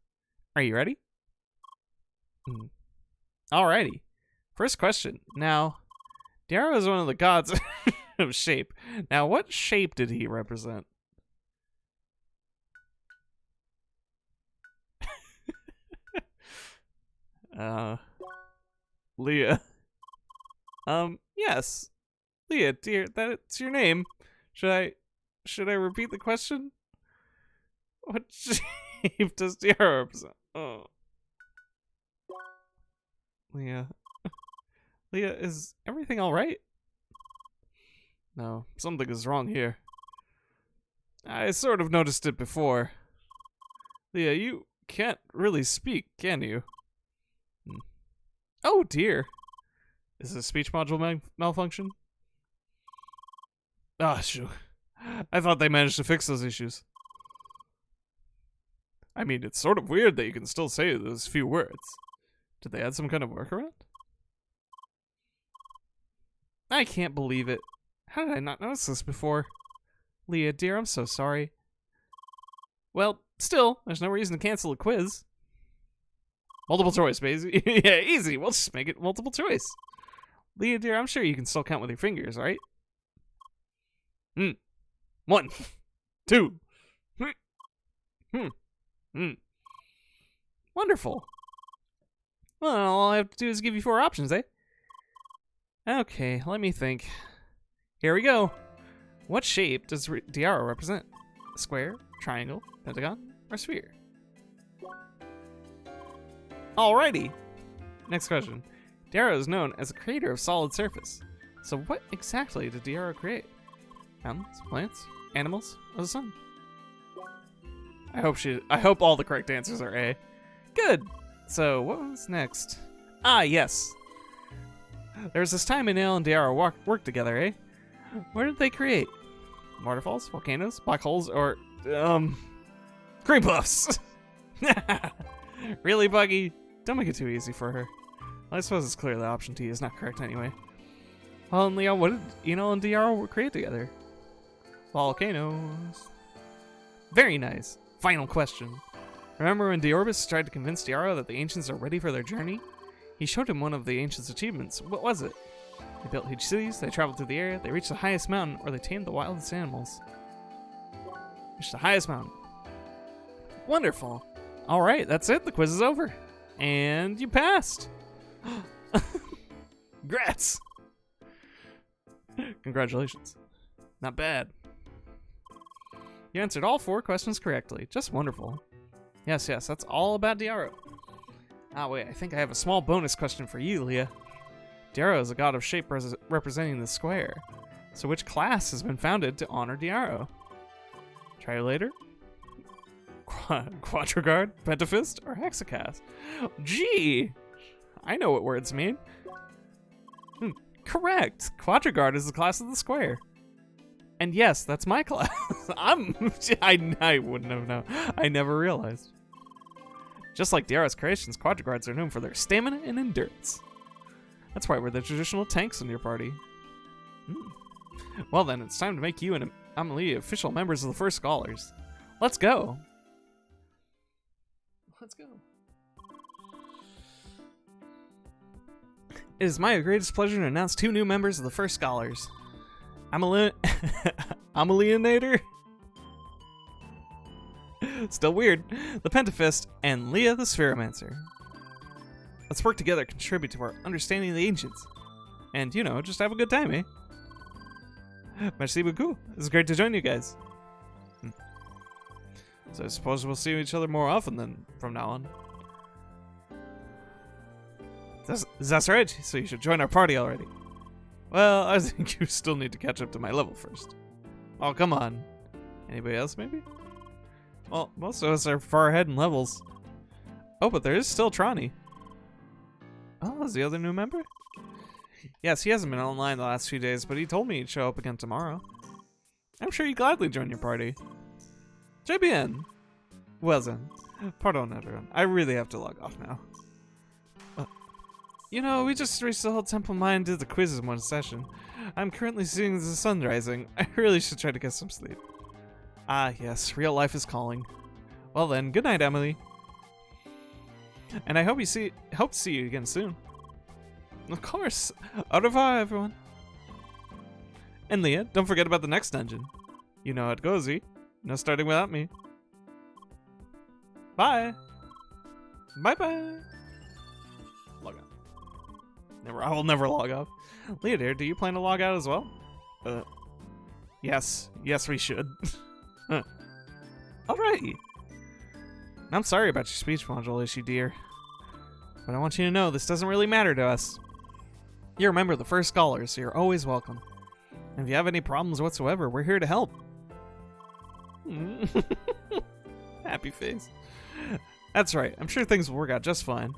Are you ready? Alrighty. First question. Now, Diaro is one of the gods of shape. Now, what shape did he represent? Leah. Yes. Leah, dear, that's your name. Should I repeat the question? What shape does Diaro represent? Oh. Leah. Leah, is everything alright? No, something is wrong here. I sort of noticed it before. Leah, you can't really speak, can you? Oh dear. Is this a speech module malfunction? Ah, shoot. I thought they managed to fix those issues. I mean, it's sort of weird that you can still say those few words. Did they add some kind of workaround? I can't believe it. How did I not notice this before? Leah, dear, I'm so sorry. Well, still, there's no reason to cancel a quiz. Multiple choice, baby. Yeah, easy. We'll just make it multiple choice. Leah, dear, I'm sure you can still count with your fingers, right? 1, 2. Wonderful. Well, all I have to do is give you 4 options, eh? Okay, let me think. Here we go. What shape does Diaro represent? A square, triangle, pentagon, or sphere? Alrighty. Next question. Diaro is known as a creator of solid surface. So what exactly did Diaro create? Mountains, plants, animals, or the sun? I hope all the correct answers are A. Good. So what was next? Ah, yes. There was this time Enel and Diaro worked together, eh? What did they create? Waterfalls, volcanoes, black holes, or cream puffs? Really, Buggy? Don't make it too easy for her. Well, I suppose it's clear that option T is not correct anyway. Well, and Leo, what did Enel and Diaro create together? Volcanoes. Very nice. Final question. Remember when Diorbis tried to convince Diaro that the ancients are ready for their journey? He showed him one of the ancients' achievements. What was it? They built huge cities, they traveled through the air, they reached the highest mountain, or they tamed the wildest animals. Reached the highest mountain. Wonderful. All right, that's it. The quiz is over. And you passed. Congrats. Congratulations. Not bad. You answered all 4 questions correctly. Just wonderful. Yes, that's all about Diaro. Ah, wait, I think I have a small bonus question for you, Leah. Diaro is a god of shape representing the square. So which class has been founded to honor Diaro? Triolator? Quadrigard? Pentafist? Or Hexacast? Gee! I know what words mean. Correct! Quadrigard is the class of the square. And yes, that's my class. I wouldn't have known. I never realized. Just like Diaro's creations, Quadrigards are known for their stamina and endurance. That's why we're the traditional tanks in your party. Well then, it's time to make you and Amelie official members of the First Scholars. Let's go. Let's go. It is my greatest pleasure to announce 2 new members of the First Scholars. Amelionator? Still weird. The Pentafist and Leah the Spheromancer. Let's work together to contribute to our understanding of the ancients. And, you know, just have a good time, eh? Merci beaucoup. It's great to join you guys. So I suppose we'll see each other more often than from now on. That's right, so you should join our party already. Well, I think you still need to catch up to my level first. Oh, come on. Anybody else, maybe? Well, most of us are far ahead in levels. Oh, but there is still Trani. Oh, is the other new member? Yes, he hasn't been online the last few days, but he told me he'd show up again tomorrow. I'm sure he'd gladly join your party. Très bien. Well then. Pardon, everyone. I really have to log off now. You know, we just reached the whole Temple Mine and did the quizzes in one session. I'm currently seeing the sun rising. I really should try to get some sleep. Ah, yes, real life is calling. Well then, good night, Emily. And I hope to see you again soon. Of course. Au revoir, everyone. And Leah, don't forget about the next dungeon. You know how it goes, eh? No starting without me. Bye. Bye-bye. Log out. I will never log off. Leah, dear, do you plan to log out as well? Yes. Yes, we should. Alrighty. I'm sorry about your speech module issue, dear. But I want you to know this doesn't really matter to us. You're a member of the First Scholars, so you're always welcome. And if you have any problems whatsoever, we're here to help. Happy face. That's right. I'm sure things will work out just fine.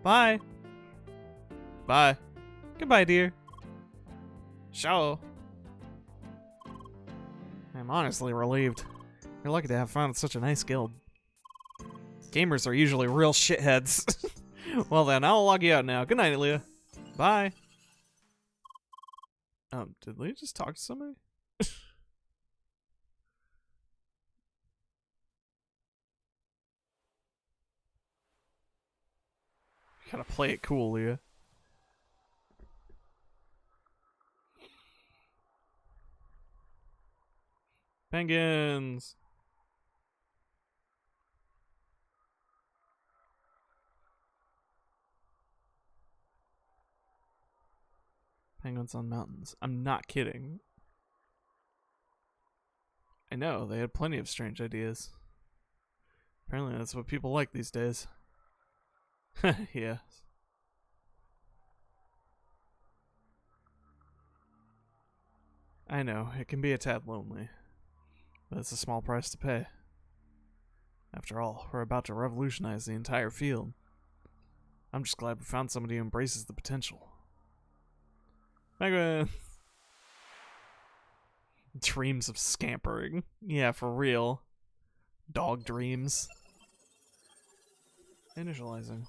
Bye. Bye. Goodbye, dear. Ciao. I'm honestly relieved. You're lucky to have found such a nice guild. Gamers are usually real shitheads. Well then, I'll log you out now. Good night, Leah. Bye. Did Leah just talk to somebody? Gotta play it cool, Leah. Penguins. Penguins on mountains. I'm not kidding. I know, they had plenty of strange ideas. Apparently that's what people like these days. Yeah. I know, it can be a tad lonely. But it's a small price to pay. After all, we're about to revolutionize the entire field. I'm just glad we found somebody who embraces the potential. Penguin! Dreams of scampering. Yeah, for real. Dog dreams. Initializing.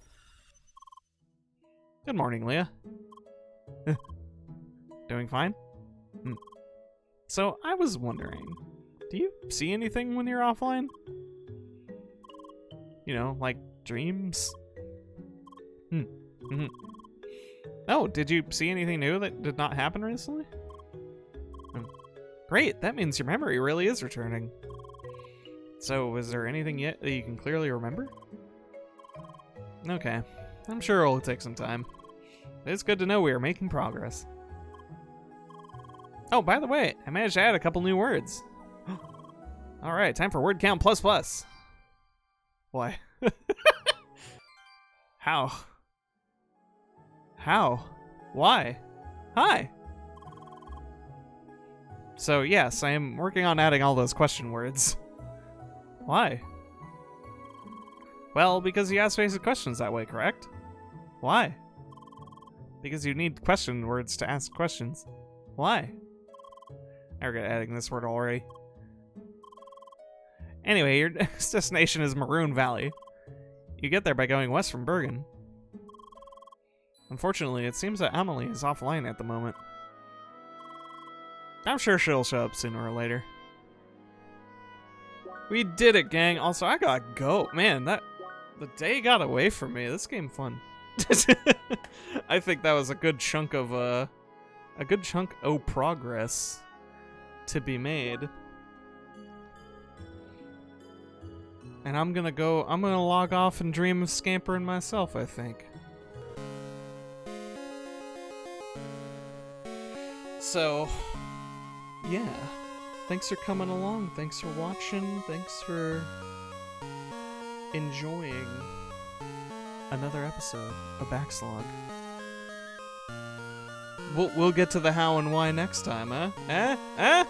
Good morning, Leah. Doing fine? So, I was wondering, do you see anything when you're offline? You know, like dreams? Oh, did you see anything new that did not happen recently? Great, that means your memory really is returning. So, was there anything yet that you can clearly remember? Okay, I'm sure it'll take some time. It's good to know we are making progress. Oh, by the way, I managed to add a couple new words. Alright, time for word count plus plus. Why? How? How? Why? Hi! So yes, I am working on adding all those question words. Why? Well, because you ask basic questions that way, correct? Why? Because you need question words to ask questions. Why? I regret adding this word already. Anyway, your next destination is Maroon Valley. You get there by going west from Bergen. Unfortunately, it seems that Amelie is offline at the moment. I'm sure she'll show up sooner or later. We did it, gang. Also, I gotta go. Man, the day got away from me. This game fun. I think that was a good chunk of progress to be made. And I'm gonna log off and dream of scampering myself, I think. So, yeah. Thanks for coming along. Thanks for watching. Thanks for enjoying another episode of BackSlog. We'll get to the how and why next time, huh?